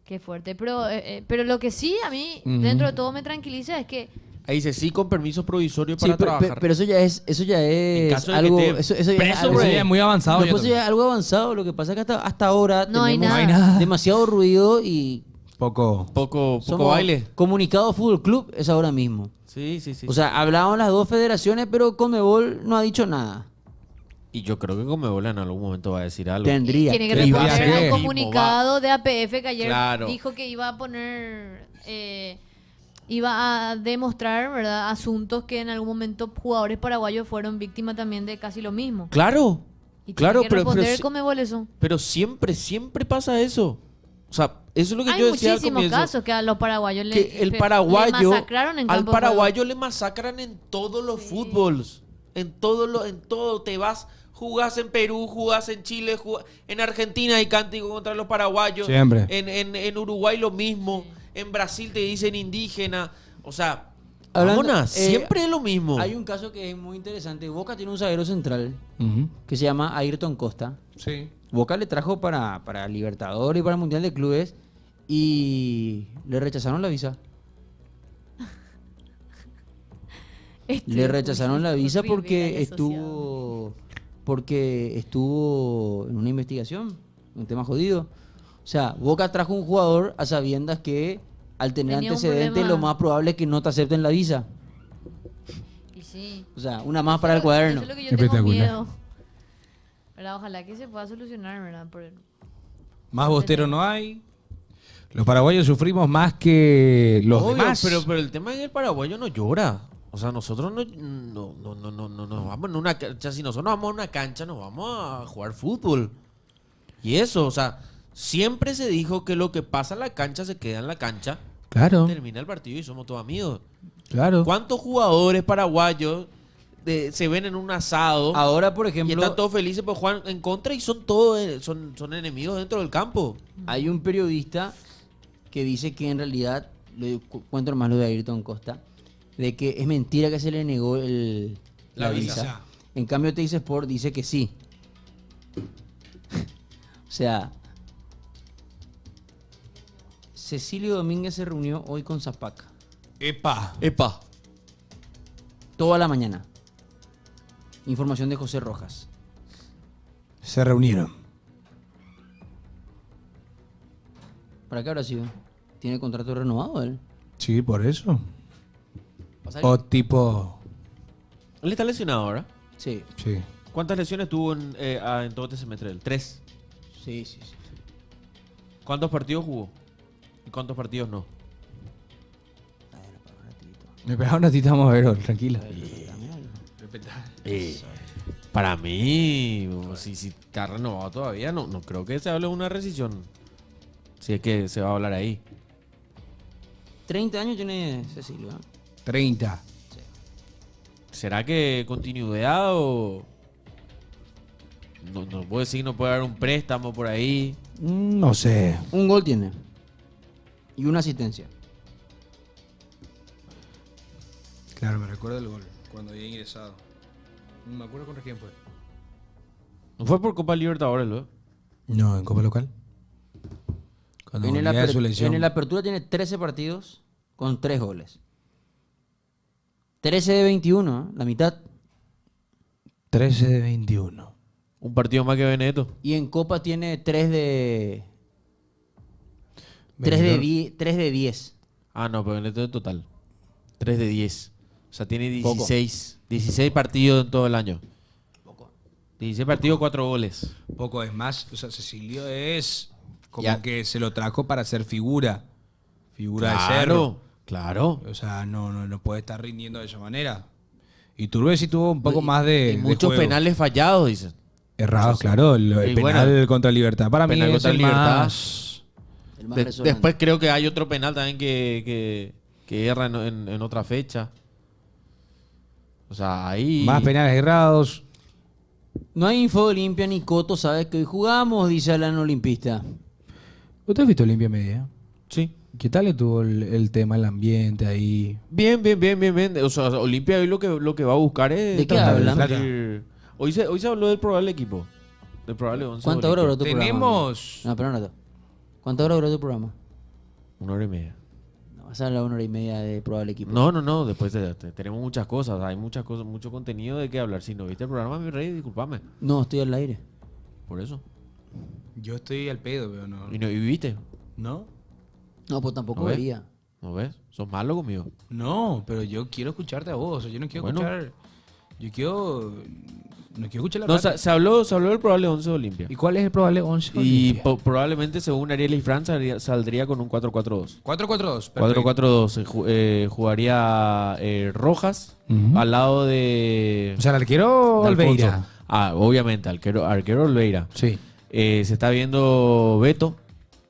Qué fuerte. Pero lo que sí a mí, Ujú. dentro de todo, me tranquiliza es que... Ahí dice, sí, con permiso provisorio Sí, para pero, trabajar. pero eso ya es En caso de que algo, esté eso ya es preso, algo, güey. Eso ya es muy avanzado, No, yo pues eso ya es algo avanzado. Lo que pasa es que hasta ahora No hay tenemos nada. demasiado ruido y Poco somos baile. Comunicado Fútbol Club es ahora mismo. Sí. O sea, hablaban las dos federaciones, pero Conmebol no ha dicho nada. Y yo creo que Conmebol en algún momento va a decir algo. Tendría. Tiene que ¿Qué? responder a ¿Qué? un comunicado de APF que ayer Claro. dijo que iba a poner... iba a demostrar, ¿verdad?, asuntos que en algún momento jugadores paraguayos fueron víctimas también de casi lo mismo. Claro. Y Claro, tiene que responder si- Conmebol eso. pero siempre pasa eso. O sea, eso es lo que Hay yo decía al muchísimos comienzo. casos que a los paraguayos Que el le paraguayo, masacraron en al campo de paraguayo le masacran en todos los fútbols. En todo. Te vas, jugás en Perú, jugás en Chile, en Argentina hay cántico contra los paraguayos. Siempre. En Uruguay lo mismo. En Brasil te dicen indígena. O sea, Hablando- vámonos, siempre es lo mismo. Hay un caso que es muy interesante. Boca tiene un zaguero central Ujú. que se llama Ayrton Costa. Sí. Boca le trajo para Libertadores y para el Mundial de Clubes y le rechazaron la visa. Le rechazaron la visa porque estuvo en una investigación, un tema jodido. O sea, Boca trajo un jugador a sabiendas que al tener Tenía un antecedentes problema. lo más probable es que no te acepten la visa. Y sí. O sea, una más para el cuaderno. Eso es lo que yo tengo miedo. ¿Verdad? Ojalá que se pueda solucionar, ¿verdad? Más bostero no hay. Los paraguayos sufrimos más que los Obvio, demás. pero el tema es que el paraguayo no llora. O sea, nosotros no nos vamos en una cancha. Si nosotros nos vamos a una cancha, nos vamos a jugar fútbol. Y eso, o sea, siempre se dijo que lo que pasa en la cancha se queda en la cancha. Claro. Termina el partido y somos todos amigos. Claro. ¿Cuántos jugadores paraguayos se ven en un asado? Ahora, por ejemplo, y están todos felices por jugar en contra y son todos son enemigos dentro del campo. hay un periodista que dice que en realidad, cuento más lo de Ayrton Costa, de que es mentira que se le negó la visa. En cambio, Teis Sport dice que sí. O sea, Cecilio Domínguez se reunió hoy con Zapaca. Epa. Toda la mañana. Información de José Rojas. Se reunieron. ¿Para qué habrá sido? ¿Tiene contrato renovado él? Sí, por eso. ¿Pasa O tipo... Él está lesionado ahora. Sí. Sí. ¿Cuántas lesiones tuvo en todo este semestre? 3. Sí. ¿Cuántos partidos jugó? ¿Y cuántos partidos no? Me pegaron a ti, vamos a ver, tranquila. Para mí, si está renovado todavía, no creo que se hable de una rescisión. Si es que se va a hablar ahí. 30 años tiene Cecilio. 30. ¿Será que continuidad o no puedo decir que no puede haber un préstamo por ahí? No sé. Un gol tiene. Y una asistencia. Claro, me recuerdo el gol, cuando había ingresado. No me acuerdo contra quién fue. ¿No fue por Copa Libertadores, ¿no? No, en Copa Local. Cuando En el, volvía de su lesión. en el Apertura tiene 13 partidos con 3 goles. 13 de 21, la mitad. 13 de 21. Un partido más que Benedetto. Y en Copa tiene 3 de... 3 de 10. Ah, no, pero Benedetto en total. 3 de 10. O sea, tiene Poco. 16 partidos en todo el año. 16 partidos, 4 goles. Poco es más, o sea, Cecilio es como Ya. que se lo trajo para ser figura. Figura de Claro, Cerro. claro. O sea, no puede estar rindiendo de esa manera. Y Turbie sí tuvo un poco más de. Y muchos de juego. penales fallados, dicen. Errados, claro. El Y penal bueno, contra Libertad. Para mí penal es contra el Libertad. más. El más resonante. Después creo que hay otro penal también que erra en otra fecha. O sea, ahí... Más penales errados. No hay info de Olimpia ni Coto, ¿sabes que hoy jugamos? Dice Alan Olimpista. ¿Usted has visto Olimpia Media? Sí. ¿Qué tal estuvo el tema, el ambiente ahí? Bien. O sea, Olimpia hoy lo que va a buscar es... ¿De qué tratar hablan? salir- Hoy se habló del probable equipo. Del probable 11. ¿Cuánto hora duró tu programa? Tenemos. No, pero no. ¿Cuánto hora duró tu programa? 1 hora y media. No, vas a hablar 1 hora y media de probable equipo. No. Después tenemos muchas cosas. Hay muchas cosas, mucho contenido de qué hablar. Si no viste el programa, mi rey, discúlpame. No, estoy al aire. Por eso. Yo estoy al pedo, pero no. ¿Y viste? ¿No? No, pues tampoco ¿No ves? vería. ¿No ves? ¿Sos malo conmigo? No, pero yo quiero escucharte a vos. O sea, yo no quiero Bueno. escuchar. Yo quiero. No quiero escuchar la No, radio. se habló del probable 11 de Olimpia. ¿Y cuál es el probable 11? Y probablemente, según Ariel y Fran, saldría con un 4-4-2. 4-4-2. 4-4-2. Jugaría Rojas Ujú. al lado de... O sea, el arquero de Alfonso. Olveira. Obviamente, arquero Olveira. Sí. Se está viendo Beto,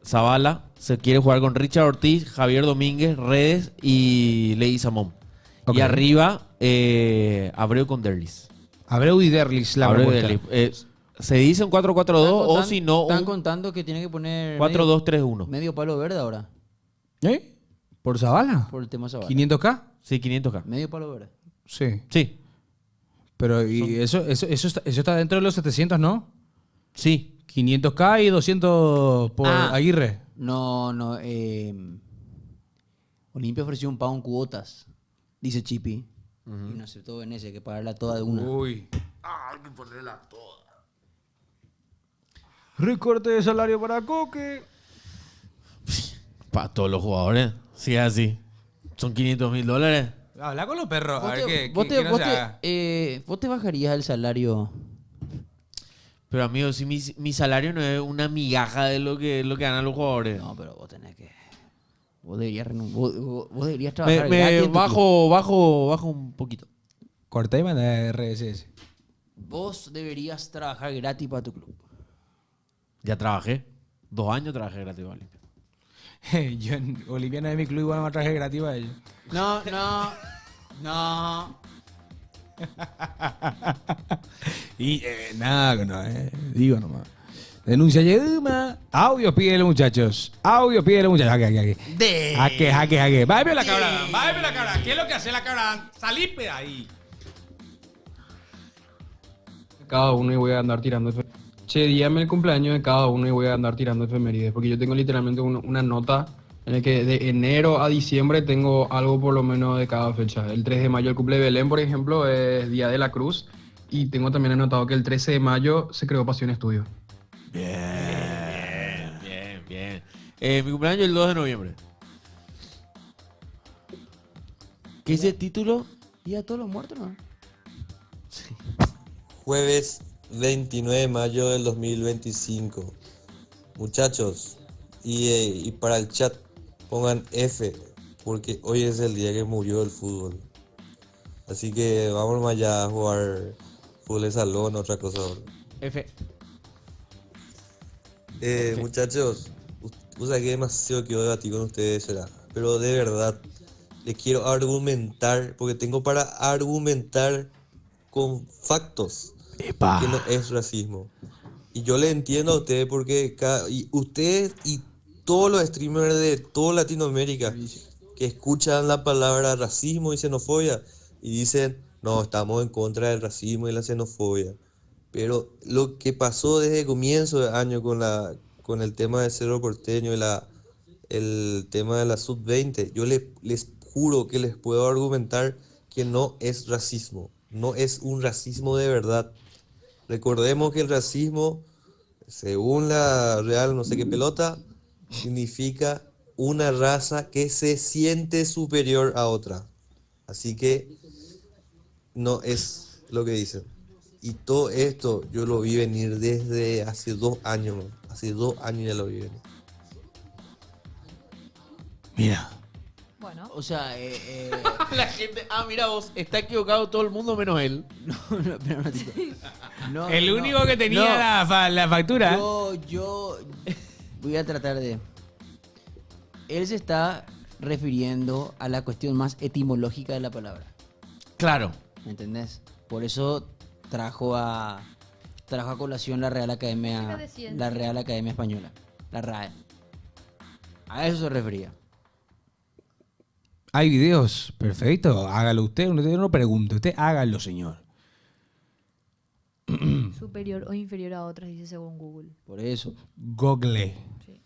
Zavala. Se quiere jugar con Richard Ortiz, Javier Domínguez, Redes y Ley Samón. Ok. Y arriba, Abreu con Derlis. Abreu y Derlis, la Abreu y propuesta. Derlis. Se dice un 4-4-2 o si no Están un contando que tiene que poner 4-2-3-1. medio palo verde ahora. ¿Eh? ¿Por Zavala? Por el tema Zavala. ¿500K? Sí, 500K. Medio palo verde. Sí. Sí, Pero y eso está dentro de los 700, ¿no? sí. 500K y 200 por Ah. Aguirre. No. Olimpia ofreció un pago en cuotas, dice Chipi. Y no aceptó Venecia, hay que pagarla toda de una. Uy. Hay que ponerla toda. Recorte de salario para Coque. Para todos los jugadores. Sí, así. Son $500,000. Habla con los perros. A ¿Vos ver te- qué no se haga. vos te bajarías el salario? Pero amigo, si mi salario no es una migaja de lo que ganan los jugadores. No, pero vos tenés que... Vos deberías trabajar Me gratis en tu club. bajo un poquito. Corta y manda RSS. Vos deberías trabajar gratis para tu club. Ya trabajé. 2 años trabajé gratis, ¿vale? Yo en Olimpia no es mi club, igual me traje gratis a ellos. No. Y nada, no, digo nomás. Denuncia Yeduma. Audio pídele, muchachos. Audio pídele, muchachos. Jaque. Váyame la cabra. ¿Qué es lo que hace la cabra? Salí de ahí. Cada uno y voy a andar tirando Che, dígame el cumpleaños de cada uno y voy a andar tirando efemérides, porque yo tengo literalmente una nota en la que de enero a diciembre tengo algo por lo menos de cada fecha. El 3 de mayo el cumple de Belén, por ejemplo, es Día de la Cruz, y tengo también anotado que el 13 de mayo se creó Pasión Estudio. Bien. Mi cumpleaños es el 2 de noviembre. ¿Qué es el título? ¿Día de todos los muertos, no? Jueves 29 de mayo del 2025. Muchachos, y para el chat pongan F, porque hoy es el día que murió el fútbol. Así que vamos allá a jugar fútbol de salón, otra cosa. F. Muchachos, o sea que demasiado quiero debatir con ustedes, será. Pero de verdad, les quiero argumentar, porque tengo para argumentar con factos que no es racismo. Y yo le entiendo a ustedes porque y ustedes y todos los streamers de toda Latinoamérica que escuchan la palabra racismo y xenofobia y dicen, no, estamos en contra del racismo y la xenofobia. Pero lo que pasó desde el comienzo de año con el tema del Cerro Porteño y el tema de la Sub-20, yo les juro que les puedo argumentar que no es racismo, no es un racismo de verdad. Recordemos que el racismo, según la Real no sé qué pelota, significa una raza que se siente superior a otra. Así que no es lo que dicen. Y todo esto yo lo vi venir desde hace 2 años, ¿no? Hace 2 años ya lo vi venir. Mira. Bueno. O sea, La gente, mira vos, está equivocado todo el mundo menos él. No, El no, único que tenía la factura. Yo voy a tratar de... Él se está refiriendo a la cuestión más etimológica de la palabra. Claro. ¿Me entendés? Por eso trajo a colación la Real Academia Española, la RAE. A eso se refería. Hay videos, perfecto, hágalo usted no pregunte, usted hágalo, señor. Superior o inferior a otras, dice según Google. Por eso. Google. Sí.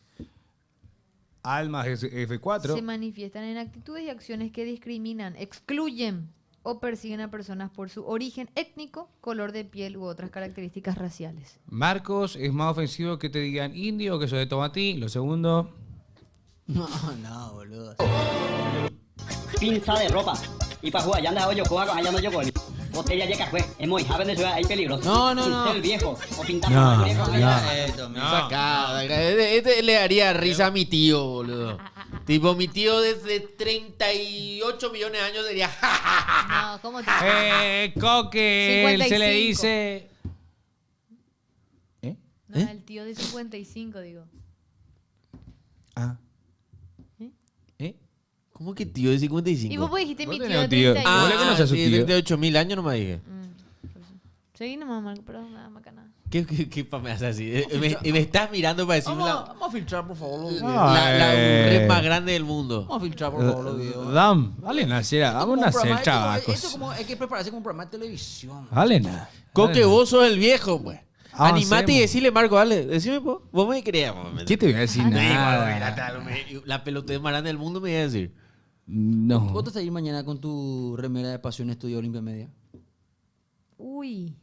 Almas F4. Se manifiestan en actitudes y acciones que discriminan, excluyen o persiguen a personas por su origen étnico, color de piel u otras características raciales. Marcos, es más ofensivo que te digan indio o que soy de tomatí. Lo segundo. No, boludo. Pinza de ropa. Y para jugar, ya andaba yo con allá no yo con. Botella de café. Es muy joven de ciudad, hay peligros. No. El viejo. O pintar No, viejo. Sacada. Este le haría risa a mi tío, boludo. Tipo, mi tío desde 38 millones de años diría... No, ¿cómo te Coque, 55. se le dice... No, el tío de 55, digo. Ah. ¿Cómo que tío de 55? Y vos dijiste mi Vos tío de tenés un tío. 38. ¿Vos le conoces a su sí, tío? 38.000 años no me dije. Seguí nomás, Marco, pero nada más nada. ¿Qué me haces así? Me estás mirando para decirme Vamos a filtrar, por favor, los videos. la red más grande del mundo. Vamos a filtrar, por favor, los videos. Vale, nacera, vamos a nacer, Esto chavacos. como hay que prepararse como un programa de televisión. Vale, nada. Coque, vos sos el viejo, pues. Avancemos. Animate y decirle, Marco, dale, decime, vos me creías. ¿Qué te voy a decir? Nada. La pelotera más grande del mundo me iba a decir. No. ¿Vos te vas a ir mañana con tu remera de Pasión Estudio Olimpia Media? Uy.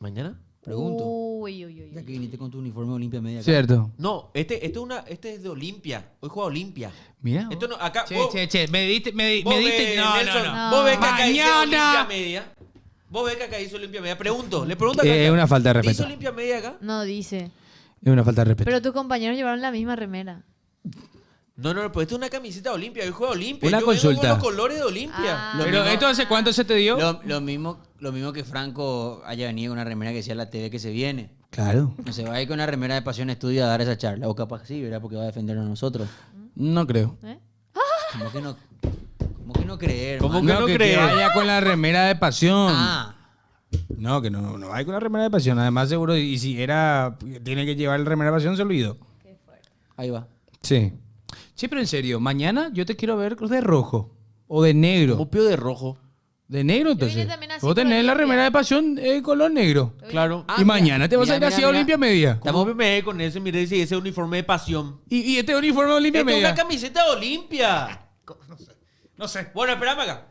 ¿Mañana? Pregunto. Uy. Ya que viniste con tu uniforme de Olimpia Media. acá. Cierto. No, este es de Olimpia. Hoy juega Olimpia. Mira. Esto no, acá. Che, me diste. Vos No. Vos ves que acá dice Mañana. Olimpia Media. Vos ves que acá dice Olimpia Media. Le pregunto acá. Es una falta de ¿Dice respeto. Olimpia Media acá? No dice. Es una falta de respeto. Pero tus compañeros llevaron la misma remera. No, pues esto es una camiseta de Olimpia. Hoy juega Olimpia. Una Yo consulta. vengo con los colores de Olimpia. Pero ¿esto hace cuánto se te dio? Lo mismo que Franco haya venido con una remera que decía la TV que se viene. Claro. No se va a ir con una remera de Pasión Estudio a dar esa charla. O capaz sí, ¿verdad? Porque va a defendernos a nosotros. No creo. ¿Cómo que no creer? ¿Cómo hermano? que vaya con la remera de Pasión? Ah. No, que no vaya con la remera de Pasión. Además, seguro, y si tiene que llevar la remera de Pasión, se olvidó. Ahí va. Sí. Sí, pero en serio, mañana yo te quiero ver de rojo o de negro. ¿Cómo pío de rojo? De negro, entonces. vine también así Vos tenés con la Olimpia. remera de Pasión color negro. Claro. Y mañana te vas a ir así a Olimpia Media. ¿Cómo me con ese? Mire, ese uniforme de pasión. Y este uniforme de Olimpia Esta es Media. una camiseta de Olimpia. No sé. Bueno, espérame acá.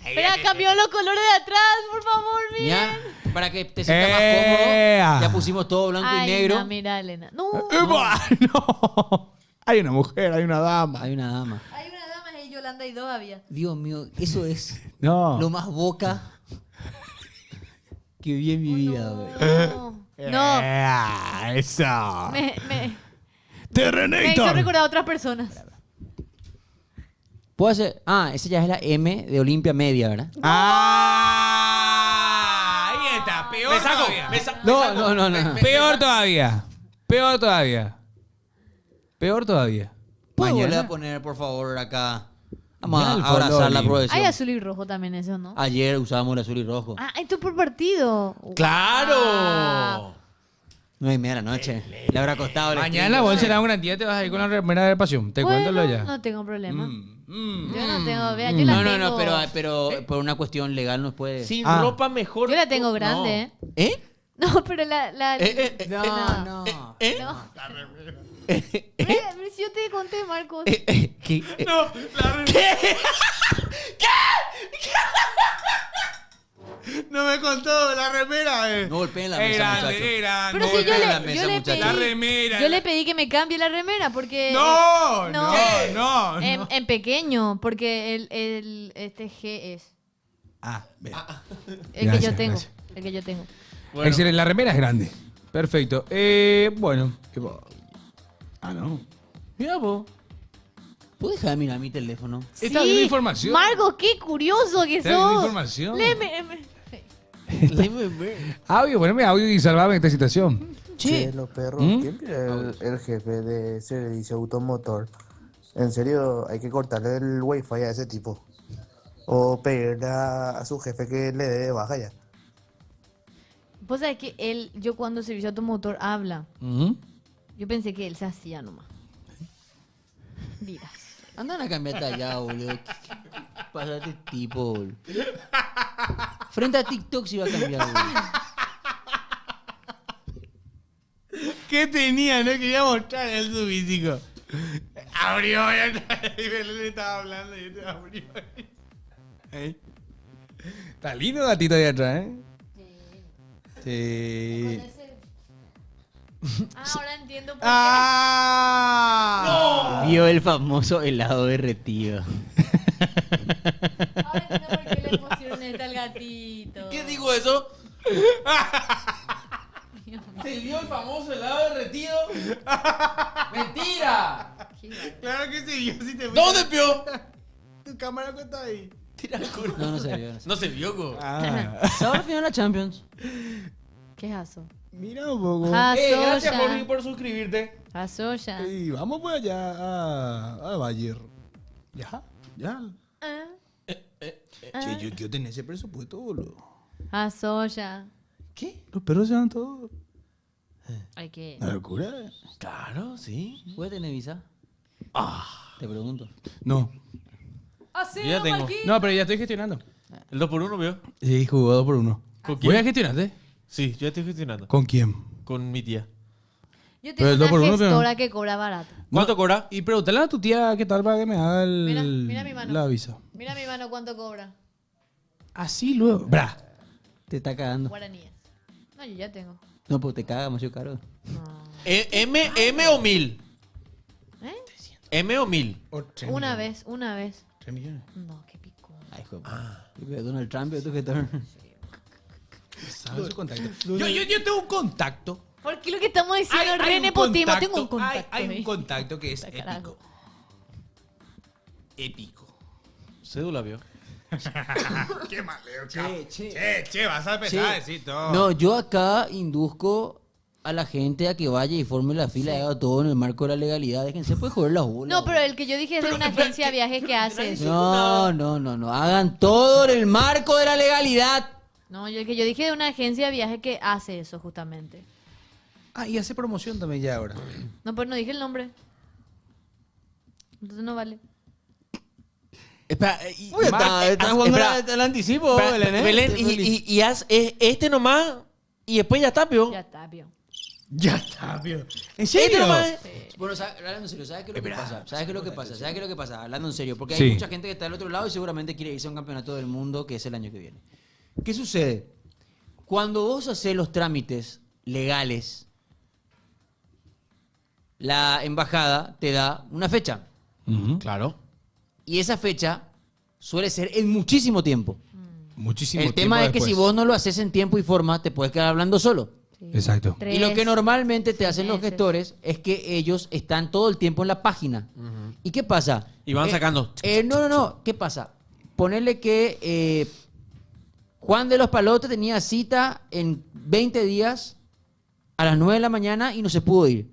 Espera, cambió los colores de atrás, por favor, miren. Ya, para que te sientas más cómodo, ya pusimos todo blanco y negro. No, mira, Elena. No. No. Hay una mujer, hay una dama. Hay una dama. Hay una dama ahí, Yolanda y dos había. Dios mío, eso es No. lo más boca que vi en mi vida, güey. No. Eso. Me Terrenator. hizo recordar a otras personas. ¿Puedo hacer? Esa ya es la M de Olimpia Media, ¿verdad? Ahí está. Peor Me saco. todavía. No. Peor todavía. Peor todavía. Peor todavía. ¿Puedo volver Mañana. a poner, por favor, acá? Vamos Mira el a abrazar color, la Hay progresión. azul y rojo también, eso, ¿no? Ayer usábamos el azul y rojo. Esto por partido. ¡Claro! 9:30 de la noche. Le habrá costado. Mañana vos será un gran día, te vas a ir con la remera de pasión. Te cuento lo ya. No tengo problema. Yo no tengo, vea, yo la tengo. No, pero por una cuestión legal no puede. Sin ropa mejor. Yo la tengo grande, ¿Eh? No, pero la... No. Pero si yo te conté, Marcos. ¿Qué? No, la remera. ¿Qué? No me contó la remera. No golpeen la mesa, muchachos. Pero si yo le pedí que me cambie la remera porque... No. En pequeño, porque este G es Ve. el que yo tengo. El que yo tengo. Bueno. Excelente, la remera es grande. Perfecto. Bueno. No. Mira vos. ¿Puedes dejar de mirar mi teléfono? Está bien información. Marcos, qué curioso que Está bien sos. información. Léeme. Audio, poneme audio y salvame esta situación. Che, los perros, ¿quién es el jefe de servicio automotor? En serio, hay que cortarle el wifi a ese tipo. O pedirle a su jefe que le dé de baja ya. Vos sabés que yo cuando servicio automotor habla, yo pensé que él se hacía nomás. Mira. Andan a cambiarte allá, boludo. ¿Qué pasa a este tipo, boludo? Frente a TikTok se iba a cambiar, boludo. ¿Qué tenía? No quería mostrar el su físico. Abrió, y Belén estaba hablando y yo te abrió. Está lindo gatito ahí atrás, Sí. Ahora entiendo por qué. ¡Ah! Vio el famoso helado derretido. Ahora entiendo por qué le pusieron esta al gatito. ¿Qué dijo eso? ¿Se vio el famoso helado derretido? ¡Mentira! Claro que se vio. Si te ¿Dónde vio? Tu cámara que está ahí. Tira el culo. No se vio. No se vio, go. Ahora final la Champions. ¿Qué es eso? Mira un poco. Gracias, Jorge, por suscribirte. Asoya. Y vamos pues allá a Bayer. Ya. Che, yo quiero tener ese presupuesto, boludo. Asoya. ¿Qué? Los perros se van todos. Hay que... Una locura. Claro, sí. ¿Puedes tener visa? Te pregunto. No. Así, Yo ya tengo. No, pero ya estoy gestionando. El 2x1, ¿vio? Sí, jugó 2x1. ¿Con ¿Voy a quién? gestionarte? Sí, yo estoy gestionando. ¿Con quién? Con mi tía. Yo Pero tengo el 2x1, una pero- gestora que cobra barato. ¿Cuánto cobra? Y pregúntale a tu tía qué tal para que me haga Mira mi mano. la visa. Mira mi mano cuánto cobra. Así luego. Bra. Te está cagando. Guaraníes. No, yo ya tengo. No, pues te caga demasiado caro. ¿M o 1000? ¿Eh? ¿M o 1000? Una vez. 3 millones. No, qué pico. Ay, hijo. Donald Trump es tu gestor. ¿Sabes su contacto? Yo tengo un contacto. Porque lo que estamos diciendo es re un nepotismo. contacto, Tengo un contacto. Hay un ahí. contacto que es Carajo. épico. Cédula, vio. Qué maleo, Che, vas a empezar a decir todo. No, yo acá induzco a la gente a que vaya y forme la fila y haga todo en el marco de la legalidad. Déjense pues joder las bolas. No, pero el que yo dije es de una agencia de viajes que hace eso. No. Hagan todo en el marco de la legalidad. No, el que yo dije de una agencia de viajes que hace eso justamente. Y hace promoción también ya ahora. No, pues no dije el nombre. Entonces no vale. Espera, Estás jugando el anticipo, Belén, ¿eh? Belén, Estoy feliz. y haz este nomás y después ya está, vio. Ya está, pio. Ya está, tío. ¿En Este serio? nomás. Bueno, hablando en serio, ¿sabes qué es lo que pasa? ¿Sabes qué es lo que pasa? Hablando en serio, porque hay Sí. mucha gente que está del otro lado y seguramente quiere irse a un campeonato del mundo que es el año que viene. ¿Qué sucede? Cuando vos haces los trámites legales, la embajada te da una fecha. Claro. Y esa fecha suele ser en muchísimo tiempo. Muchísimo El tema es que si vos no lo haces en tiempo y forma, te puedes quedar hablando solo. Exacto. Y lo que normalmente te hacen los gestores es que ellos están todo el tiempo en la página. ¿Y qué pasa? Y van sacando. No. ¿Qué pasa? Ponerle que Juan de los Palotes tenía cita en 20 días a las 9 de la mañana y no se pudo ir.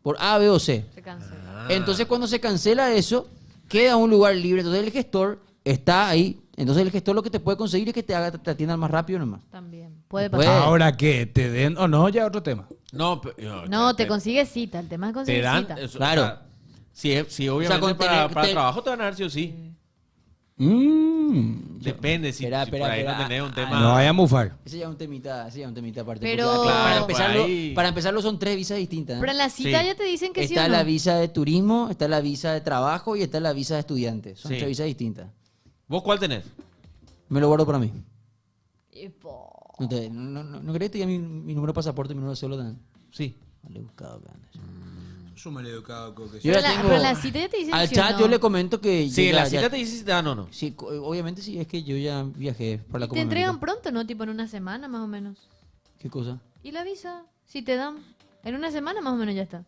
Por A, B o C. Se cancela. Entonces cuando se cancela eso, queda un lugar libre. Entonces el gestor está ahí Entonces el gestor lo que te puede conseguir es que te atiendan más rápido nomás. También. Puede pasar. Ahora que te den o no, ya otro tema. No, No, te consigues cita. El tema es te conseguir dan. cita. Claro. O sea, si obviamente con para tener- trabajo te van a dar sí o sí. Depende, si, Espera, si por ahí no tenés un tema. No vaya a mufar. Ese ya es un temita aparte. Pero- porque para, Claro, empezarlo, por ahí. para empezarlo son 3 visas distintas. ¿eh? Pero en la cita Sí. ya te dicen que sí Está o no. la visa de turismo, está la visa de trabajo y está la visa de estudiante. Son Sí. 3 visas distintas. ¿Vos cuál tenés? Me lo guardo para mí. Epo. ¿No querés que te diga mi número de pasaporte y mi número de cédula también? Sí. Vale, buscado, que andas. Yo me educado, Yo Pero ya la- tengo- pero en la cita ya te dicen Al sí o chat no. yo le comento que... Sí, yo en la ya- cita ya- te dice si te dan o no. Sí, obviamente sí, es que yo ya viajé para la Y te Copa entregan América. pronto, ¿no? Tipo en una semana más o menos. ¿Qué cosa? ¿Y la visa? Si te dan. En una semana más o menos ya está.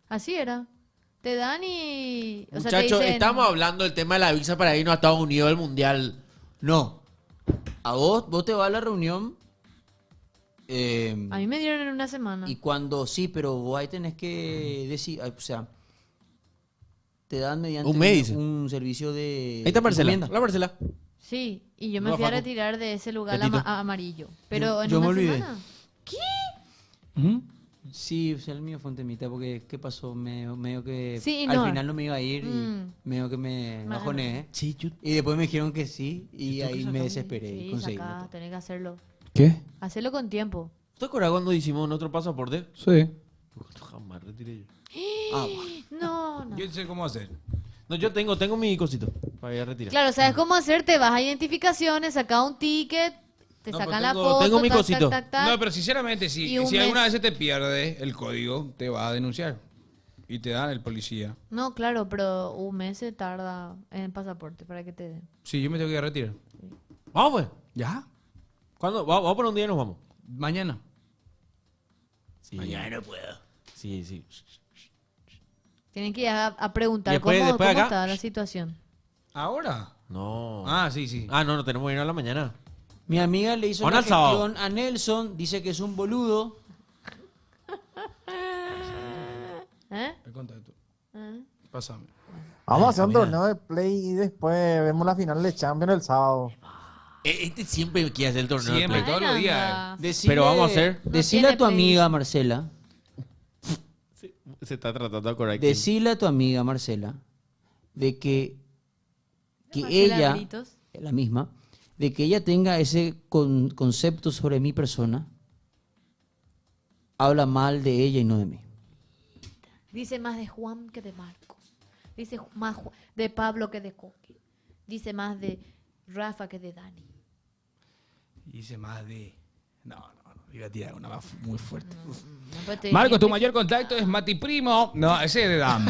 Así era. Te dan y... O sea, te Muchachos, dicen- estamos hablando del tema de la visa para irnos a Estados Unidos del Mundial. No. A vos te vas a la reunión A mí me dieron en una semana. y cuando sí, pero vos ahí tenés que decir, o sea, te dan mediante Un mes, dice. un servicio de... Ahí está Marcela. encomienda. Hola, Marcela. Sí, y yo me No, fui a Facu. retirar de ese lugar Gatito. amarillo. Pero en yo me una olvidé. semana. ¿Qué? Sí, o sea, el mío fue un temita porque ¿qué pasó? Medio que Sí, al no. final no me iba a ir y Mm. medio que me Bueno. bajoné. Sí, Y después me dijeron que sí y ahí me desesperé y Sí, conseguí. sacá, tenés que hacerlo. ¿Qué? Hacerlo con tiempo. ¿Te acuerdas cuando hicimos nuestro pasaporte? Sí. Jamás retiré yo. No. Yo sé cómo hacer. No, yo tengo mi cosito para ir a retirar. Claro, ¿sabes cómo hacer? Te vas a identificaciones, saca un ticket, te No, sacan pues la tengo- foto, tengo mi tac, cosito. tac, tac, tac. No, pero sinceramente, Y si un alguna mes. vez se te pierde el código, te va a denunciar. Y te dan el policía. No, claro, pero un mes se tarda en el pasaporte para que te den. Sí, yo me tengo que ir a retirar. Vamos, pues. ¿Ya? ¿Cuándo? Vamos por un día y nos vamos. Mañana. Sí. Mañana no puedo. Sí, sí. Tienen que ir a preguntar ¿Y después- cómo después acá? está la situación. ¿Ahora? No. Ah, sí, sí. Ah, no tenemos que irnos a la mañana. Mi amiga le hizo Van la al sábado. gestión a Nelson, dice que es un boludo. ¿Eh? El contacto. ¿Eh? Pásame. Vamos a hacer un torneo de play y después vemos la final de Champions el sábado. Este siempre quiere hacer el torneo. de Siempre, Play. todos los días. Anda. Pero vamos a hacer. Decile tiene a tu play. amiga Marcela, Se está tratando de acordar. decile a tu amiga Marcela de que Marcela ella, Britos. la misma, de que ella tenga ese concepto sobre mi persona, habla mal de ella y no de mí. Dice más de Juan que de Marcos. Dice más de Pablo que de Coque. Dice más de Rafa que de Dani. Hice más de... No. Iba a tirar una más muy fuerte. No, pues te- Marcos, tu mayor contacto es Mati Primo. No, ese es de Dam.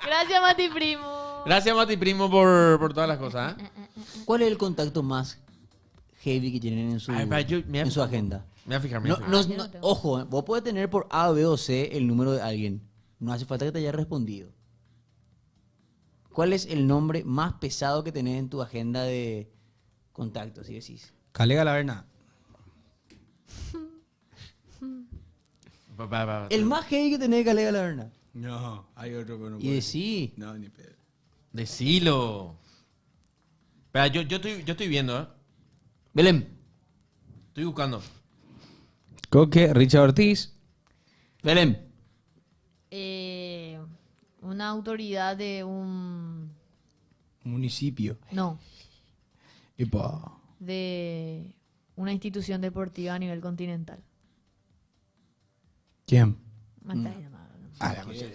Gracias, Mati Primo. Gracias, Mati Primo, por todas las cosas. ¿eh? ¿Cuál es el contacto más heavy que tienen en su, Ay, pero yo- me voy a en su fijar. agenda? Me voy a fijar, me voy a No, fijar. no, ojo, vos podés tener por A, B o C el número de alguien. No hace falta que te haya respondido. ¿Cuál es el nombre más pesado que tenés en tu agenda de contactos? Si decís. Calega la Verna. El más heavy que tenés, Calega la Verna. No, hay otro, pero no Y puedo decí. decir. No, ni pedo. Decilo. Espera, yo estoy viendo, ¿eh? Belén. Estoy buscando. Coque, Richard Ortiz. Belén. Una autoridad de un... Municipio. No, Epa. de una institución deportiva a nivel continental. ¿Quién? Más está ahí nomás. Ah, la cosa.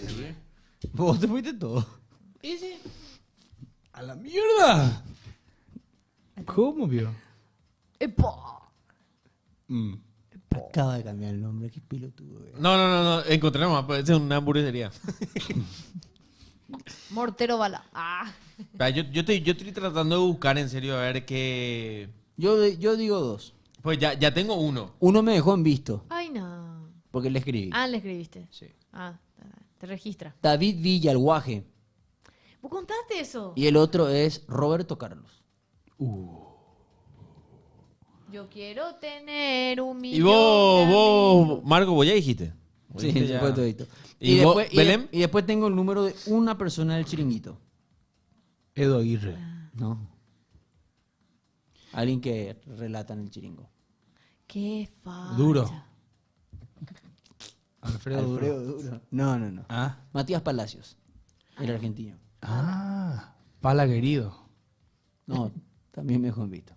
Vos te fuiste todo. ¡A la mierda! ¿Cómo, vio? ¡Epa! Acaba de cambiar el nombre, qué pelotudo. No. Encontré nomás, pues, esa es una hamburguesería. Mortero Bala. Ah. Espera, yo estoy tratando de buscar en serio a ver qué. Yo digo dos. Pues ya tengo uno. Uno me dejó en visto, Ay, no. porque le escribí. Ah, le escribiste. Sí. Ah, te registra. David Villa, el guaje. ¿Vos contaste eso? Y el otro es Roberto Carlos. Yo quiero tener un millón. Y vos, Marco, vos ya dijiste. Vos Sí, dijiste se ya. fue todito. ¿Y vos, Belén? Y después tengo el número de una persona del chiringuito. Edo Aguirre. No. Alguien que relata en el chiringo. Qué facha. Duro. Alfredo Duro. No. Ah. Matías Palacios, el argentino. Ah. Pala querido. No, también me dejó en visto.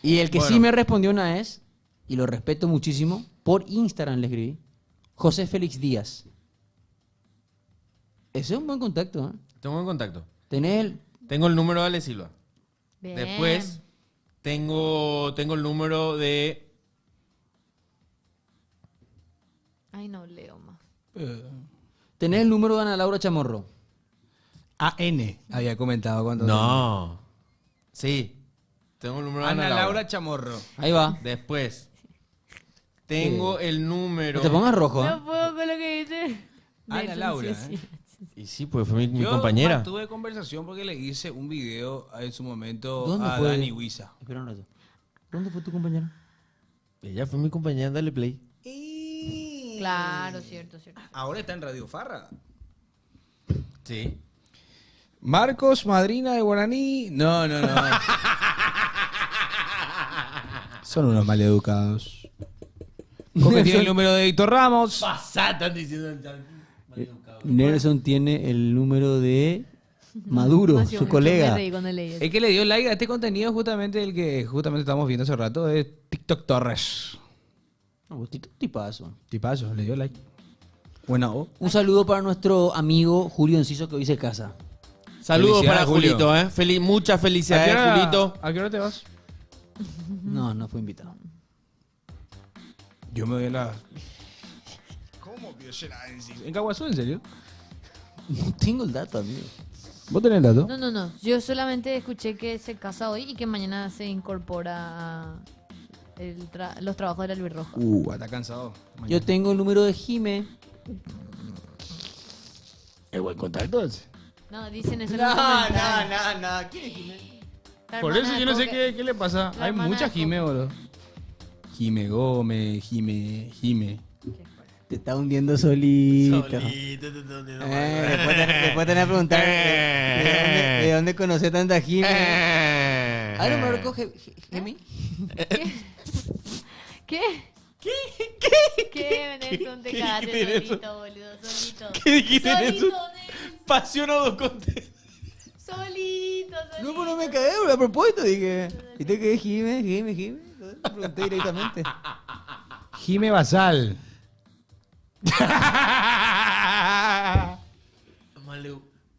Y el que Bueno. sí me respondió una vez, y lo respeto muchísimo, por Instagram le escribí, José Félix Díaz. Ese es un buen contacto, ¿eh? Tengo en contacto. Tenés Tengo el número de Ale Silva. Bien. Después tengo el número de... Ay, no leo más. Tenés el número de Ana Laura Chamorro. AN había comentado cuando. No. Sí. Tengo el número de Ana Laura Chamorro. Ahí va. Después tengo el número... No te pongas rojo, ¿eh? No puedo con lo que dice. Ana Nelson, Laura, sí. Y sí, pues fue mi Yo compañera. tuve conversación porque le hice un video en su momento ¿Dónde a fue? Dani Huiza. Espera un rato. ¿Dónde fue tu compañera? Ella fue mi compañera en Dale Play. Claro, cierto. Ahora está en Radio Farra. Sí. Marcos, madrina de Guaraní. No. Son unos maleducados. Porque tiene el número de Héctor Ramos. Están diciendo... Nelson tiene el número de Maduro, Nació su mucho, colega. me reí cuando leí eso. El que le dio like a este contenido justamente el que justamente estamos viendo hace rato es TikTok Torres. No, tipazo. Tipazo, le dio like. Buena O. Un saludo para nuestro amigo Julio Enciso que hoy se casa. Saludos Felicidades, para Julio. Julito, ¿eh? Muchas felicidades, Julito. ¿A qué hora te vas? No fue invitado. Yo me voy a la... ¿Cómo en Caguazú, en serio? No tengo el dato, amigo. ¿Vos tenés el dato? No. Yo solamente escuché que se casa hoy y que mañana se incorpora a los trabajos de la Luis Roja. Está cansado. Yo tengo el número de Jime. ¿Es buen contacto ese? No, dicen eso en los comentarios. no. ¿Quién es Jime? La Por hermana eso de yo no sé Coque. qué le pasa. La Hay hermana mucha de Jime, boludo. Jime Gómez, Jime. Te está hundiendo solito. Después tenés que preguntar ¿de dónde conoce tanta Jime? Ahora me recoge Jimmy. ¿Qué? ¿Qué, Nelson? Te cagaste solito, boludo, solito. ¿Qué dijiste, Solito, Nelson? Nelson. Pasión o dos contes. Solito. No, pues no me cagué, a propósito. Dije, ¿viste qué es Jime? Le pregunté directamente. Jime Basal.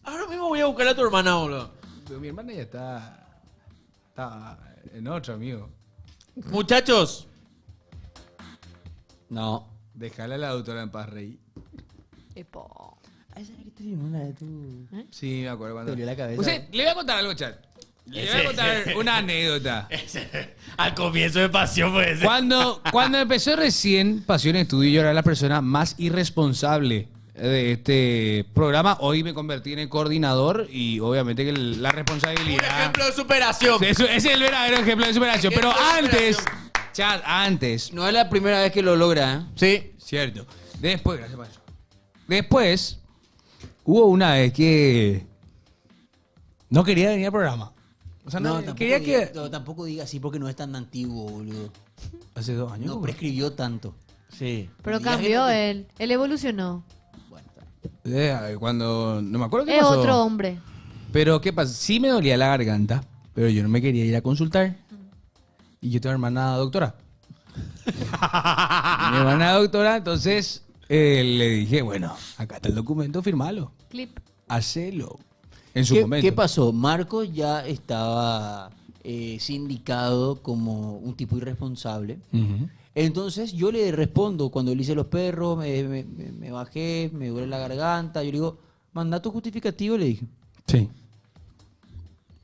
Ahora mismo voy a buscar a tu hermana, boludo. Pero mi hermana ya está en otro, amigo. Muchachos. No. Déjale a la doctora en paz, Rey. Epo. Ay, ¿sabes que te dio una de tu...? Sí, me acuerdo cuando... Te dolió la cabeza. Usted, le voy a contar algo, chat. Le voy a contar una anécdota. Al comienzo de Pasión puede ser. Cuando empezó recién Pasión Estudio, yo era la persona más irresponsable de este programa. Hoy me convertí en el coordinador y obviamente que la responsabilidad... Un ejemplo de superación. Ese es el verdadero ejemplo de superación. Pero antes, chat, antes... No es la primera vez que lo logra, ¿eh? Sí, cierto. Después, gracias por eso. Después, hubo una vez que no quería venir al programa. O sea, no, quería que... tampoco diga así porque no es tan antiguo, boludo. Hace 2 años. No prescribió tanto. Sí. Pero Digas cambió que no te- él. Él evolucionó. Cuando... No me acuerdo qué Es pasó. otro hombre. Pero, ¿qué pasa? Sí me dolía la garganta, pero yo no me quería ir a consultar. Y yo tengo hermana doctora. Mi hermana doctora, entonces le dije, bueno, acá está el documento, firmalo. Clip. Hacelo. En su ¿Qué, momento. ¿Qué pasó? Marcos ya estaba sindicado como un tipo irresponsable. Ujú. Entonces yo le respondo cuando le hice los perros, me bajé, me duele la garganta. Yo le digo, manda tu justificativo, le dije. Sí.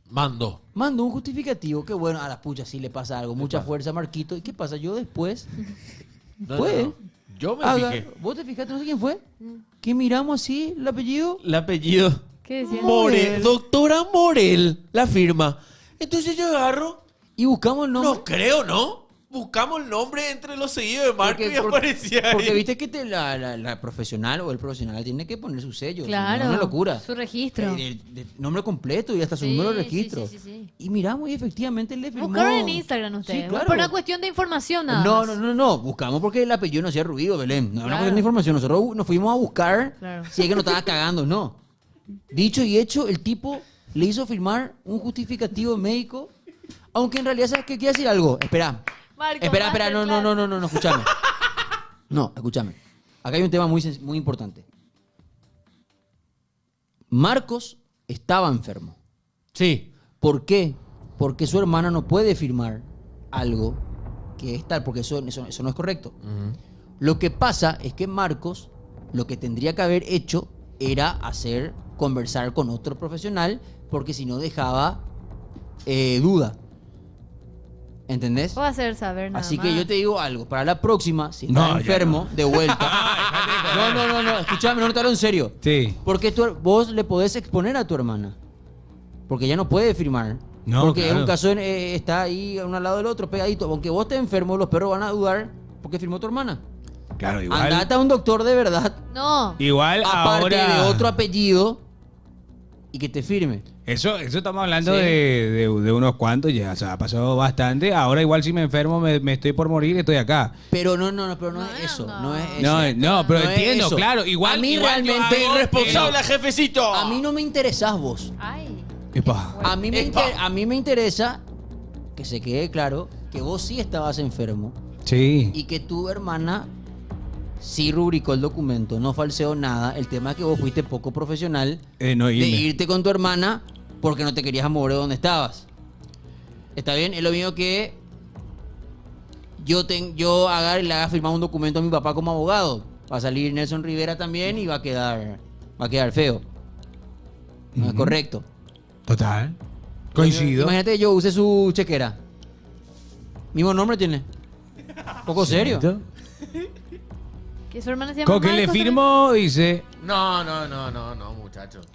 Mando un justificativo, que bueno, a la pucha sí le pasa algo, mucha fuerza, Marquito. ¿Y qué pasa? Yo después, No. Yo me fijé. ¿Vos te fijaste? No sé quién fue. Que miramos así el apellido. El apellido. ¿Qué decía? Morel. Doctora Morel. La firma. Entonces yo agarro. Y buscamos el nombre. No creo, ¿no? buscamos el nombre entre los seguidos de Marco y aparecía ahí. Porque viste que la profesional o el profesional tiene que poner su sello. Claro. Es una locura. Su registro. De nombre completo y hasta su número de registro. Sí. Y miramos y efectivamente le firmó. Buscaron en Instagram ustedes. Sí, claro. Por una cuestión de información nada más. No. Buscamos porque el apellido no hacía ruido, Belén. No era una cuestión de información. Nosotros nos fuimos a buscar si es que nos estaba cagando. No. Dicho y hecho, el tipo le hizo firmar un justificativo médico. Aunque en realidad, ¿sabes qué? Quiero decir algo. Espera, no, escúchame. No, escúchame. Acá hay un tema muy importante. Marcos estaba enfermo. Sí. ¿Por qué? Porque su hermana no puede firmar algo que es tal, porque eso no es correcto. Lo que pasa es que Marcos, lo que tendría que haber hecho era conversar con otro profesional, porque si no dejaba duda. ¿Entendés? Puedo hacer saber nada Así más. que yo te digo algo. Para la próxima, si estás enfermo, de vuelta. No. Escuchame, no te hablo en serio. Sí. Porque vos le podés exponer a tu hermana. Porque ella no puede firmar. No, porque claro. en un caso está ahí uno al lado del otro, pegadito. Aunque vos estés enfermo, los perros van a dudar porque firmó tu hermana. Claro, igual. Andate a un doctor de verdad. No. Igual aparte ahora. de otro apellido y que te firme. Eso estamos hablando Sí. de unos cuantos ya, o sea, ha pasado bastante. Ahora igual si me enfermo, me estoy por morir, estoy acá. Pero no es eso. No es eso. No, pero No es entiendo, eso. claro. Igual, a mí igual yo realmente hago- Irresponsable, jefecito. A mí no me interesás vos. Epa. A mí me interesa que se quede claro que vos sí estabas enfermo Sí. y que tu hermana sí rubricó el documento, no falseó nada. El tema es que vos fuiste poco profesional No de irme. irte con tu hermana porque no te querías mover de donde estabas. ¿Está bien? Es lo mismo que yo agarre y le haga firmar un documento a mi papá como abogado. Va a salir Nelson Rivera también y va a quedar feo. No es correcto. Total. Coincido. Imagínate que yo use su chequera. Mismo nombre tiene. Poco serio. Que su hermana se llama Con que le Marcos, firmo, dice. No, muchachos.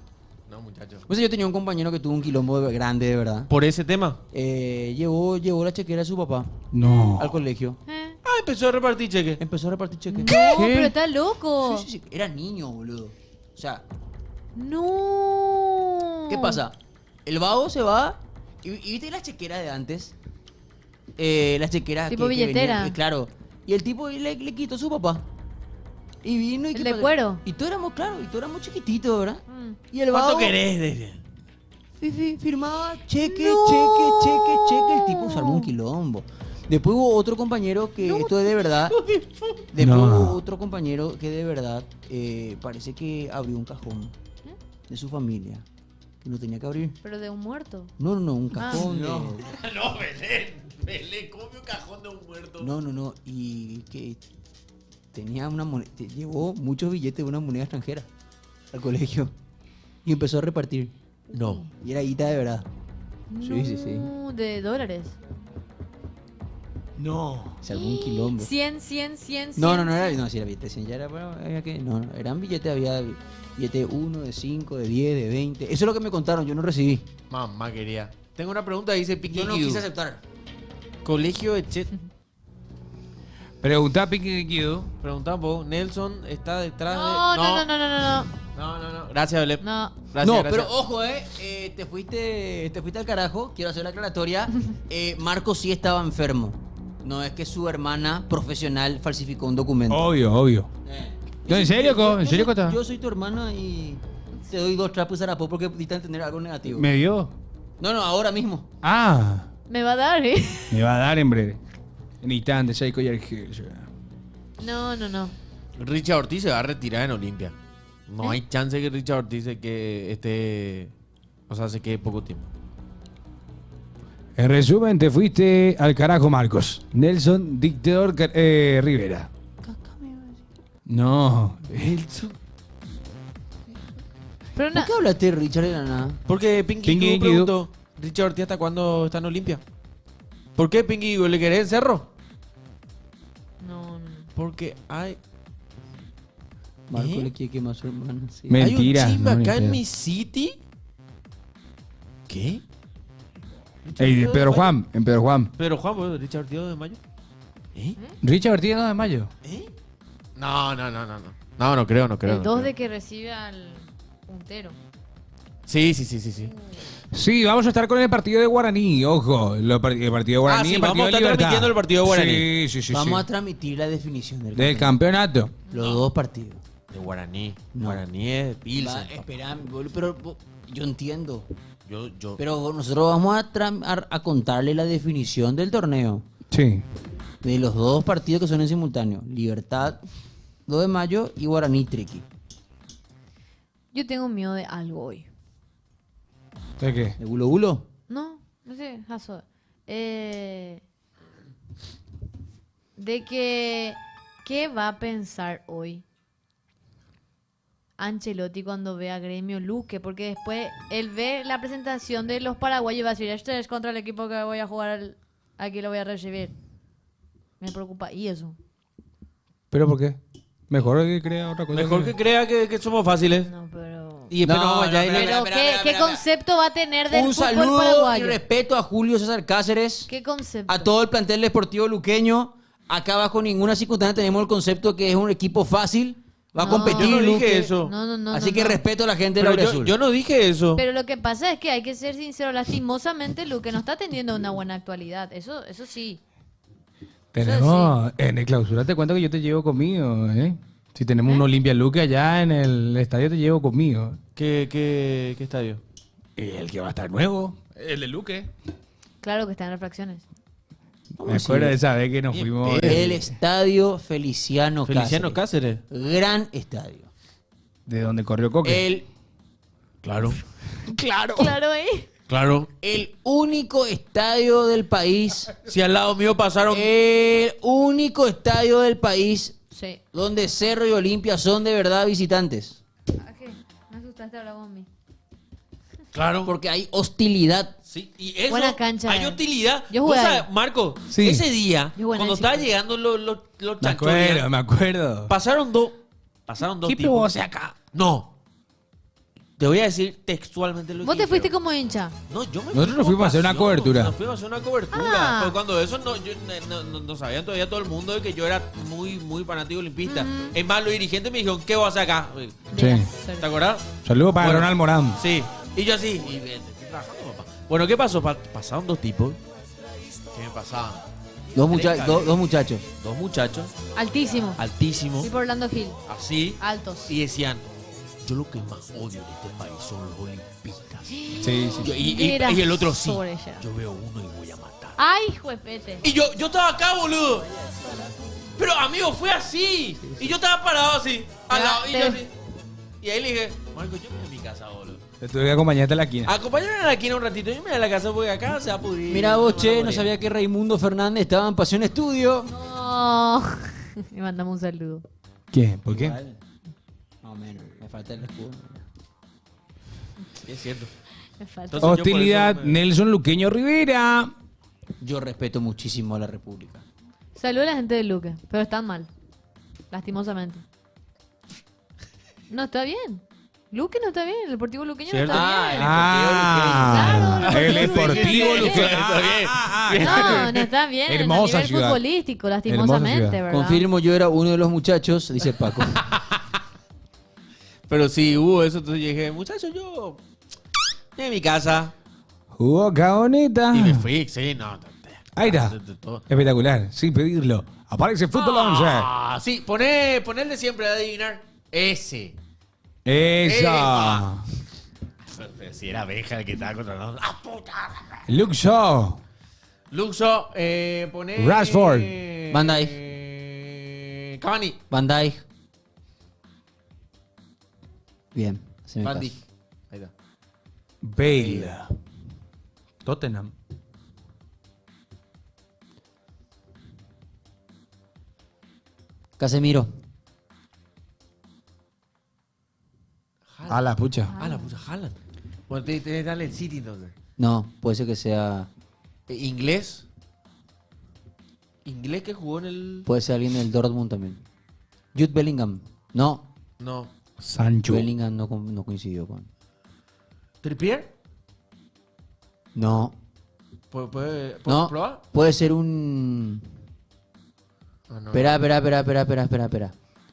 No, muchachos. Pues yo tenía un compañero que tuvo un quilombo grande, de verdad. ¿Por ese tema? Llevó la chequera de su papá. No. Al colegio. Empezó a repartir cheques. Empezó a repartir cheques. No, pero está loco. Sí. Era niño, boludo. O sea, No. ¿qué pasa? El vago se va. ¿Y viste las chequeras de antes? Las chequeras Tipo billetera. venían, claro. Y el tipo le quitó a su papá. Y vino y El de cuero. Y todos éramos chiquititos, ¿verdad? Y el ¿Cuánto vago querés? firmaba cheque. El tipo se armó un quilombo. Después hubo otro compañero que esto es de verdad. Después hubo otro compañero que de verdad parece que abrió un cajón de su familia. Que no tenía que abrir. Pero de un muerto. No, un cajón. No, Belén, come un cajón de un muerto. No. Y que tenía una moneda, llevó muchos billetes de una moneda extranjera al colegio. Y empezó a repartir. No. Y era guita de verdad. Sí. No, de dólares. No. Se armó un quilombo. 100. No, si era billete 100 ya era, bueno, había que, no, eran billetes, había billete 1, de 5, de 10, de 20. Eso es lo que me contaron, yo no recibí. Mamá quería. Tengo una pregunta, dice Pinky Yo no Kidu. quise aceptar. Colegio de Chet. Pregunta a Pinky Kidu. Preguntaba vos, Nelson está detrás No. No. Gracias, Belén. No. Gracias. Pero ojo, te fuiste al carajo, quiero hacer la aclaratoria. Marco sí estaba enfermo. No es que su hermana profesional falsificó un documento. Obvio. No, ¿en serio, Cota? Yo soy tu hermana y te doy 2 trapos de zarapó porque diste a entender algo negativo. ¿Me dio? No, ahora mismo. Ah. Me va a dar, Me va a dar en breve. En instante, Seiko y Argel. No. Richard Ortiz se va a retirar en Olimpia. No hay chance que Richard Ortiz se quede poco tiempo. En resumen, te fuiste al carajo, Marcos. Nelson Dictador Rivera. No. Nelson. Pero ¿Por qué hablaste de Richard de la nada? Porque Pinky Pinky Kidu preguntó, Richard Ortiz, ¿hasta cuándo está en Olimpia? ¿Por qué Pinky Kidu? ¿Le querés el cerro? No. Porque hay... Marco le quiere quemar a su hermana. Sí. Mentira. ¿Hay un chimba no, ni acá en pedo. mi city? ¿Qué? En Pedro Juan. Pero Juan, ¿Richard Ortiz de Mayo? Richard Ortiz el 2 de mayo. No. No creo. El 2 de que recibe al puntero. Sí. Sí, vamos a estar con el partido de Guaraní, ojo. El partido de Guaraní, sí, el partido vamos a de estar Libertad. transmitiendo el partido de Guaraní. Sí. Vamos a transmitir la definición del campeonato. Los dos partidos. De Guaraní. No. Guaraní es Pilsen. Espera, pero yo entiendo. Yo. Pero nosotros vamos a contarle la definición del torneo. Sí. De los dos partidos que son en simultáneo. Libertad, 2 de mayo y Guaraní Triqui. Yo tengo miedo de algo hoy. ¿De qué? ¿De Gulo Gulo? No sé, Jaso. De que... ¿Qué va a pensar hoy Ancelotti cuando ve a Gremio Luque? Porque después él ve la presentación de los paraguayos y va a decir, este es contra el equipo que voy a jugar, aquí lo voy a recibir. Me preocupa. ¿Y eso? ¿Pero por qué? Mejor que crea otra cosa. Mejor que crea que somos fáciles. No, pero... Y después No, vamos allá y Pero ¿qué concepto va a tener del Un fútbol saludo y paraguayo? respeto a Julio César Cáceres, ¿Qué concepto? a todo el plantel deportivo luqueño. Acá bajo ninguna circunstancia tenemos el concepto que es un equipo fácil. Va a competir. Yo no dije Luque. eso. No, Así que respeto a la gente de Pero la Azul. yo no dije eso. Pero lo que pasa es que hay que ser sincero, lastimosamente Luque no está teniendo una buena actualidad. Eso sí. Tenemos, en el clausura te cuento que yo te llevo conmigo, ¿eh? Si tenemos un Olimpia Luque allá en el estadio te llevo conmigo. ¿Qué estadio? El que va a estar nuevo, el de Luque. Claro que está en refracciones. Me acuerdo de esa vez que nos fuimos. El estadio Feliciano Cáceres. Gran estadio. De donde corrió Coque. Claro. Claro. Claro, ¿eh? Claro. El único estadio del país. Si al lado mío pasaron. El único estadio del país Sí. donde Cerro y Olimpia son de verdad visitantes. ¿A qué? Me asustaste ahora vos a mí. Claro. Porque hay hostilidad. Sí, y eso. Buena cancha, Hay hostilidad. Yo jugué Vos sabés, ahí. Marco, Sí. ese día, Yo jugué en cuando el estaba Chico. llegando los Me chanchones, acuerdo. pasaron dos ¿Qué tipos. vos acá? No. Te voy a decir textualmente lo Vos que te fuiste dijeron. como hincha. No, yo me Nosotros fui nos fuimos a hacer una pasión, cobertura. Nos fuimos a hacer una cobertura. Ah. Pero cuando eso no sabían todavía todo el mundo de que yo era muy fanático olimpista. Es más, los dirigentes me dijeron, ¿qué vas a hacer acá? Sí. ¿Te acuerdas? Saludos para Bueno. Ronald Morán. Sí. Y yo así. Estoy trabajando, papá. Bueno, ¿qué pasó? Pasaron dos tipos. ¿Qué me pasaban? Dos muchachos. Dos muchachos Altísimo. altísimos, Fui por Orlando Gil. así, Altos. y decían, yo lo que más odio de este país son los olimpistas. Sí. Y Era el otro sí. sobre ella. Yo veo uno y voy a matar. Ay, juepete. Y yo estaba acá, boludo. Pero, amigo, fue así. Y yo estaba parado así, al lado, y yo así. Y ahí le dije, Marco, yo me voy a mi casa, boludo. Te tuve que acompañarte a la esquina. Acompáñame a la esquina un ratito. Yo me voy a la casa porque acá se va a pudrir. Mira vos, che, no morir. sabía que Raimundo Fernández estaba en Pasión Estudio. No. Le mandamos un saludo. ¿Qué? ¿Por qué? Más o menos, me falta el escudo. Es cierto. Me falta. Entonces, yo por Hostilidad, eso me- Nelson Luqueño Rivera. Yo respeto muchísimo a la República. Saludos a la gente de Luque, pero están mal. Lastimosamente. No está bien. Luque no está bien. El Deportivo Luqueño ¿Cierto? no está bien. Ah, el Deportivo Luqueño. Luqueño. Está bien. No, no está bien. Hermosa a nivel ciudad. futbolístico, Hermosa lastimosamente, ciudad. ¿verdad? Confirmo, yo era uno de los muchachos, dice Paco. Pero sí, hubo eso. Entonces yo dije, muchachos, yo. Estoy en mi casa. Jugó acá bonita. Y me fui, sí, no. Ahí está. de todo. Espectacular, sin pedirlo. Aparece Fútbol 11. Ah, sí, poné el de siempre de adivinar. Ese. Esa. Pero si era abeja el que estaba controlando. ¡Ah, puta! Luke Shaw. Luxo, poné. Rashford. Van Dijk. Cavani. Van Dijk. Bien, haceme Van caso. Dijk. Ahí está. Bale. Tottenham. Casemiro. A la pucha. Ah, la puta, Haaland. Bueno, tenés que darle el City entonces. No, puede ser que sea. ¿Inglés? ¿Inglés que jugó en el...? Puede ser alguien del Dortmund también. Jude Bellingham. No. No. Sancho. Bellingham no coincidió con. ¿Trippier? No. ¿Puedo No. probar? Puede ser un. Espera.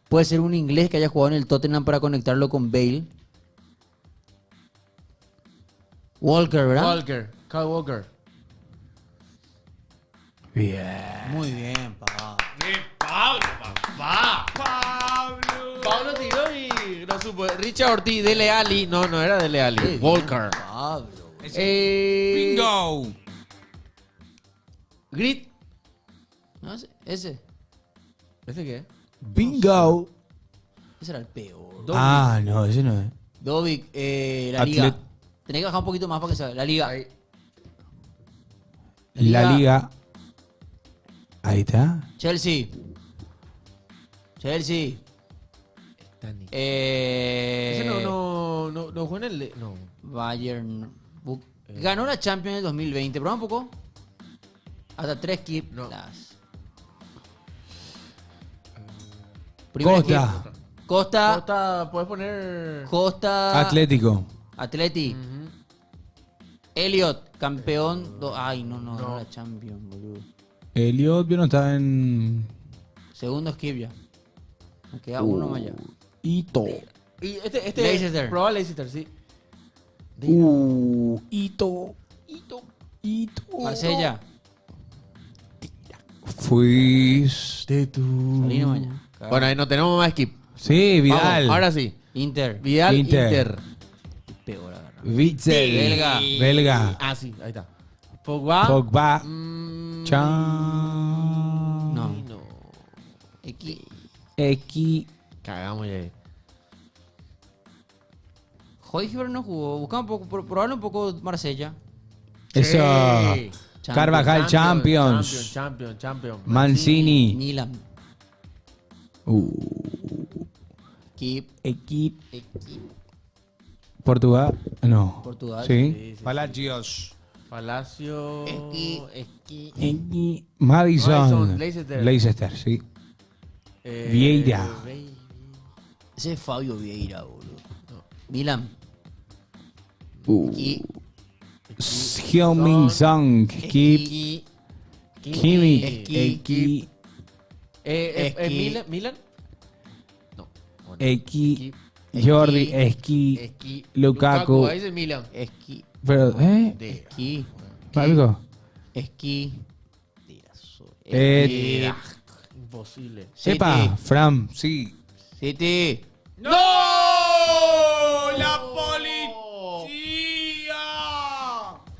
Puede ser un inglés que haya jugado en el Tottenham para conectarlo con Bale. Walker, ¿verdad? Kyle Walker. Bien. Muy bien, papá. Pablo, papá. Pablo tiró y no supo. Richard Ortiz, Dele Alli. No era Dele Alli. Walker. Pablo. Bingo. Grit. No, ese. ¿Ese qué? Bingo. Ese era el peor. Ah, no, ese no es. Dovic, la Liga. Atlet- Tenés que bajar un poquito más para que salga. La Liga. La Liga. Ahí está. Chelsea. Ese no jugó en el... No. Bayern. Ganó la Champions en el 2020. Prueba un poco. Hasta 3 equipos. No. Costa. Puedes poner... Costa. Atlético. Atleti. Elliot, campeón. Ay, no, la Champions, boludo. Elliot no está en. Segundo skip ya. Me queda uno más allá. Ito. Y este Leicester. Probable Leicester, sí. Ito. Marsella. Fuiste tú. Salino mañana. Bueno, ahí no tenemos más skip. Sí, Vidal. Vamos, ahora sí. Inter. Vidal, Inter. Inter. Peor agarrar. Witzel. Belga. Ah, sí, ahí está. Pogba. Pogba. No. X. Cagamos ya. Højbjerg no jugó. Buscamos un poco, probarle un poco Marsella. Eso. Sí. Carvajal Champions. Champions. Mancini. Milan. Equip. Portugal. No. Portugal. Sí. Palacios. Palacio. Madison. Leicester. Leicester, sí. Vieira. Ese es Fabio Vieira, boludo. Milan. Heung-min Son. Kimi. Milan. No. X. Jordi. Esqui. Lukaku. Ahí es Milan. Pero, Esquí. Amigo. Esquí. Imposible. Sepa, Fran, sí. City. ¡No! ¡La policía!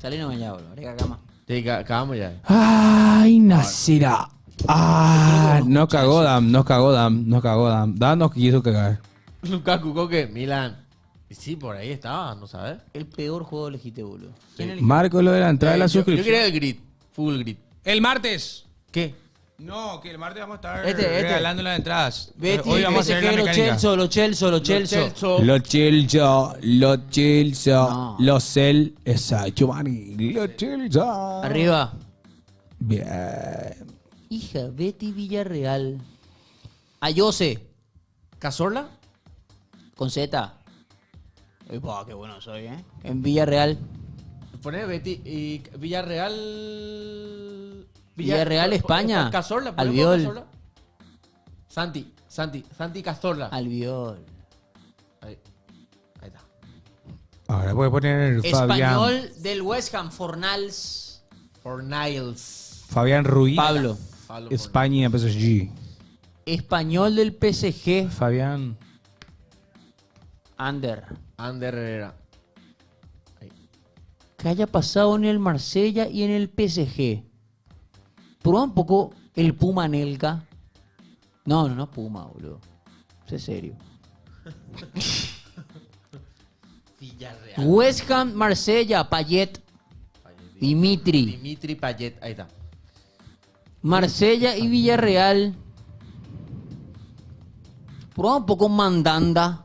Salino mañana, boludo. Venga, cama. Sí, cagamos ya. Ay, Nacira. Ah, no cagó Dam. Dam nos quiso cagar. Lukaku, Coque, Milan. Y sí, por ahí estaba, ¿no sabes? El peor juego elegiste, boludo. ¿Quién eligió? Marco, lo de la entrada de la Yo suscripción. quería el grid. Full grid. El martes. ¿Qué? No, que el martes vamos a estar Este. regalando las entradas. Betty, Hoy vamos a hacer la los mecánica. Chelsea, los Chelsea. Los Chelsea, No. los Cel, esa, Giovanni, los Chelsea. Arriba. Bien. Hija, Betty Villarreal. Ayose. ¿Cazorla? Con Z. Epa, qué bueno soy, ¿eh? En Villarreal. Pone Betty y Villarreal. Villarreal, España. Cazorla, Albiol. Santi Cazorla. Albiol. Ahí está. Ahora puede poner Fabián. Español del West Ham, Fornals. Fornals. Fabián Ruiz. Pablo. España, PSG. Español del PSG. Fabián. Ander Herrera. Que haya pasado en el Marsella y en el PSG. Prueba un poco el Puma Nelka. No, Puma, boludo. Es serio. Villarreal. West Ham, Marsella, Payet. Dimitri Payet. Ahí está. Marsella y Villarreal. Prueba un poco Mandanda.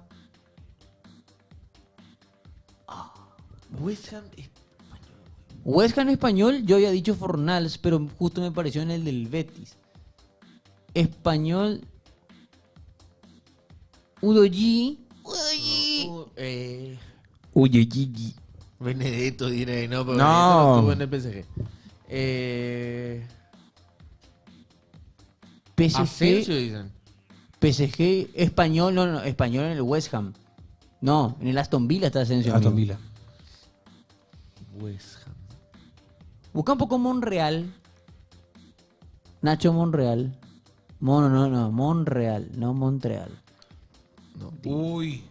West Ham español, yo había dicho Fornals, pero justo me pareció en el del Betis. Español. Udoji. Uy, Gigi. Benedetto diré, no, pero No. Benedetto no estuvo en el PSG. Asensio, dicen. PSG español, no, español en el West Ham. No, en el Aston Villa está Asensio. Aston amigo. Villa. West Ham. Busca un poco Monreal. Nacho Monreal. No, Monreal, no Montreal. No, tío. Uy.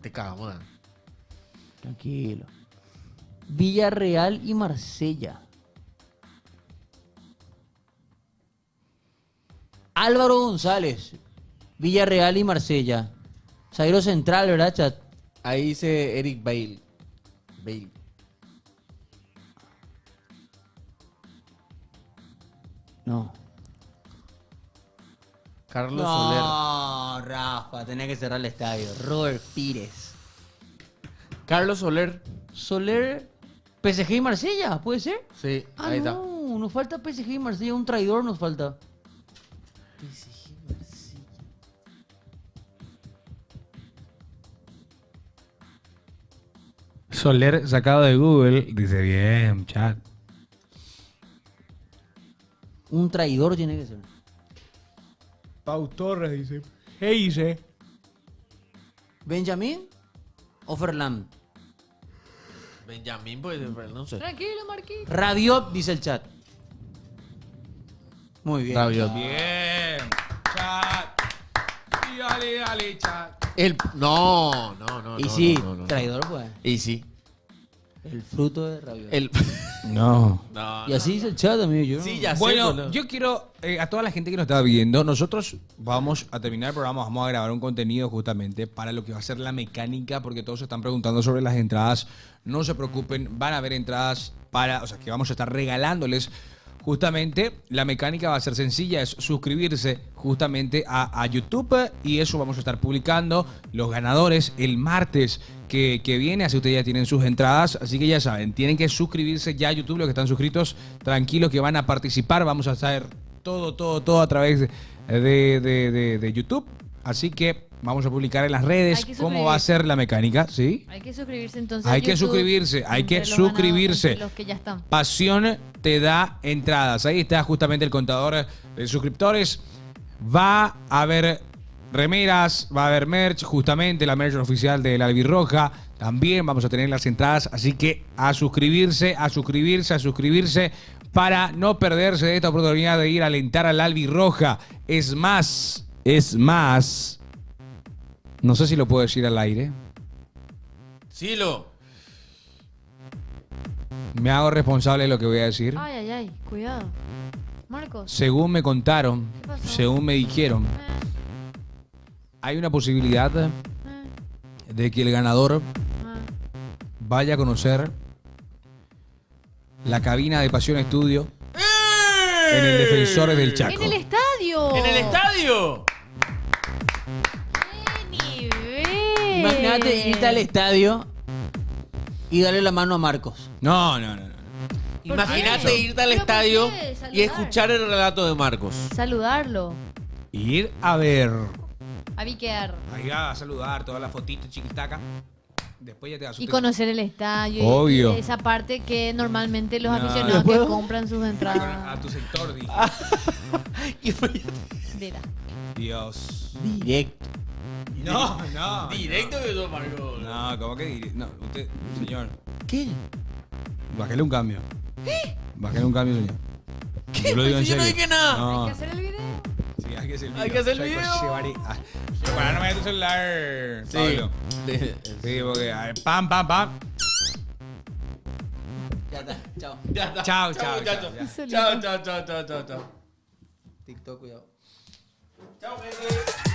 Te cagamos, ¿no? Tranquilo. Villarreal y Marsella. Álvaro González. Villarreal y Marsella. Zaguero central, ¿verdad, chat? Ahí dice Eric Bale. No. Carlos Soler. No, Rafa, tenía que cerrar el estadio. Robert Pires. Carlos Soler. Soler, PSG y Marsella, ¿puede ser? Sí, Ah, ahí está. no, nos falta PSG y Marsella, un traidor nos falta. Soler sacado de Google. Dice bien, chat. Un traidor tiene que ser. Pau Torres dice. ¿Qué dice? ¿Benjamín o Ferland? Benjamín, pues, no sé. Tranquilo, Marquín. Rabiot, dice el chat. Muy bien. Rabiot. Bien. Chat. Y dale, chat. No. Y sí, no. traidor, pues. Y sí. El fruto de Rabiot. No. Y así dice el chat, amigo. Yo Sí, no- ya sé. Bueno, boludo. yo quiero a toda la gente que nos está viendo, nosotros vamos a terminar el programa, vamos a grabar un contenido justamente para lo que va a ser la mecánica, porque todos se están preguntando sobre las entradas. No se preocupen, van a haber entradas o sea, que vamos a estar regalándoles. Justamente la mecánica va a ser sencilla, es suscribirse justamente a YouTube y eso vamos a estar publicando los ganadores el martes que viene, así ustedes ya tienen sus entradas, así que ya saben, tienen que suscribirse ya a YouTube, los que están suscritos, tranquilos que van a participar, vamos a hacer todo a través de YouTube, así que vamos a publicar en las redes Hay que cómo va a ser la mecánica, ¿sí? Hay que suscribirse entonces. Hay a que YouTube, suscribirse, hay que entre los ganados, suscribirse. entre los que ya están. Pasión te da entradas. Ahí está justamente el contador de suscriptores. Va a haber remeras, va a haber merch, justamente la merch oficial de la Albirroja. También vamos a tener las entradas. Así que a suscribirse para no perderse de esta oportunidad de ir a alentar al Albirroja. Es más. No sé si lo puedo decir al aire. Silo. Me hago responsable de lo que voy a decir. Ay, cuidado. Marcos. Según me contaron, ¿Qué pasó? según me dijeron, hay una posibilidad de que el ganador vaya a conocer la cabina de Pasión Estudio en el Defensores del Chaco. ¡En el estadio! ¡En el estadio! ¡Qué nivel! Imagínate irte al estadio y darle la mano a Marcos. No. Imagínate irte al ¿Pero por estadio qué? y Saludar. escuchar el relato de Marcos. Saludarlo. Ir a ver. A biquear. Ahí a saludar, todas las fotitos chiquitaca. Después ya te vas a Y conocer el estadio. Obvio. Y esa parte que normalmente los No, aficionados ¿no que puedo? compran sus entradas. a tu sector, dije. Mira. Dios. Directo. No. Directo que eso, Marcos. No, ¿cómo que directo? No, usted, señor. ¿Qué? Bájale un cambio. Bájale un cambio, señor. Yo lo digo en Yo no serio. dije nada. No. Hay que hacer el video. Sí, hay que hacer el video. Hay que hacer el Soy video. Cochevare. Para no me tu celular, Sí. Pablo. Sí, porque a ver, pam. Ya está, chao. Ya está. Chao, muchachos. chao. Chao. TikTok, cuidado. Chao, gente.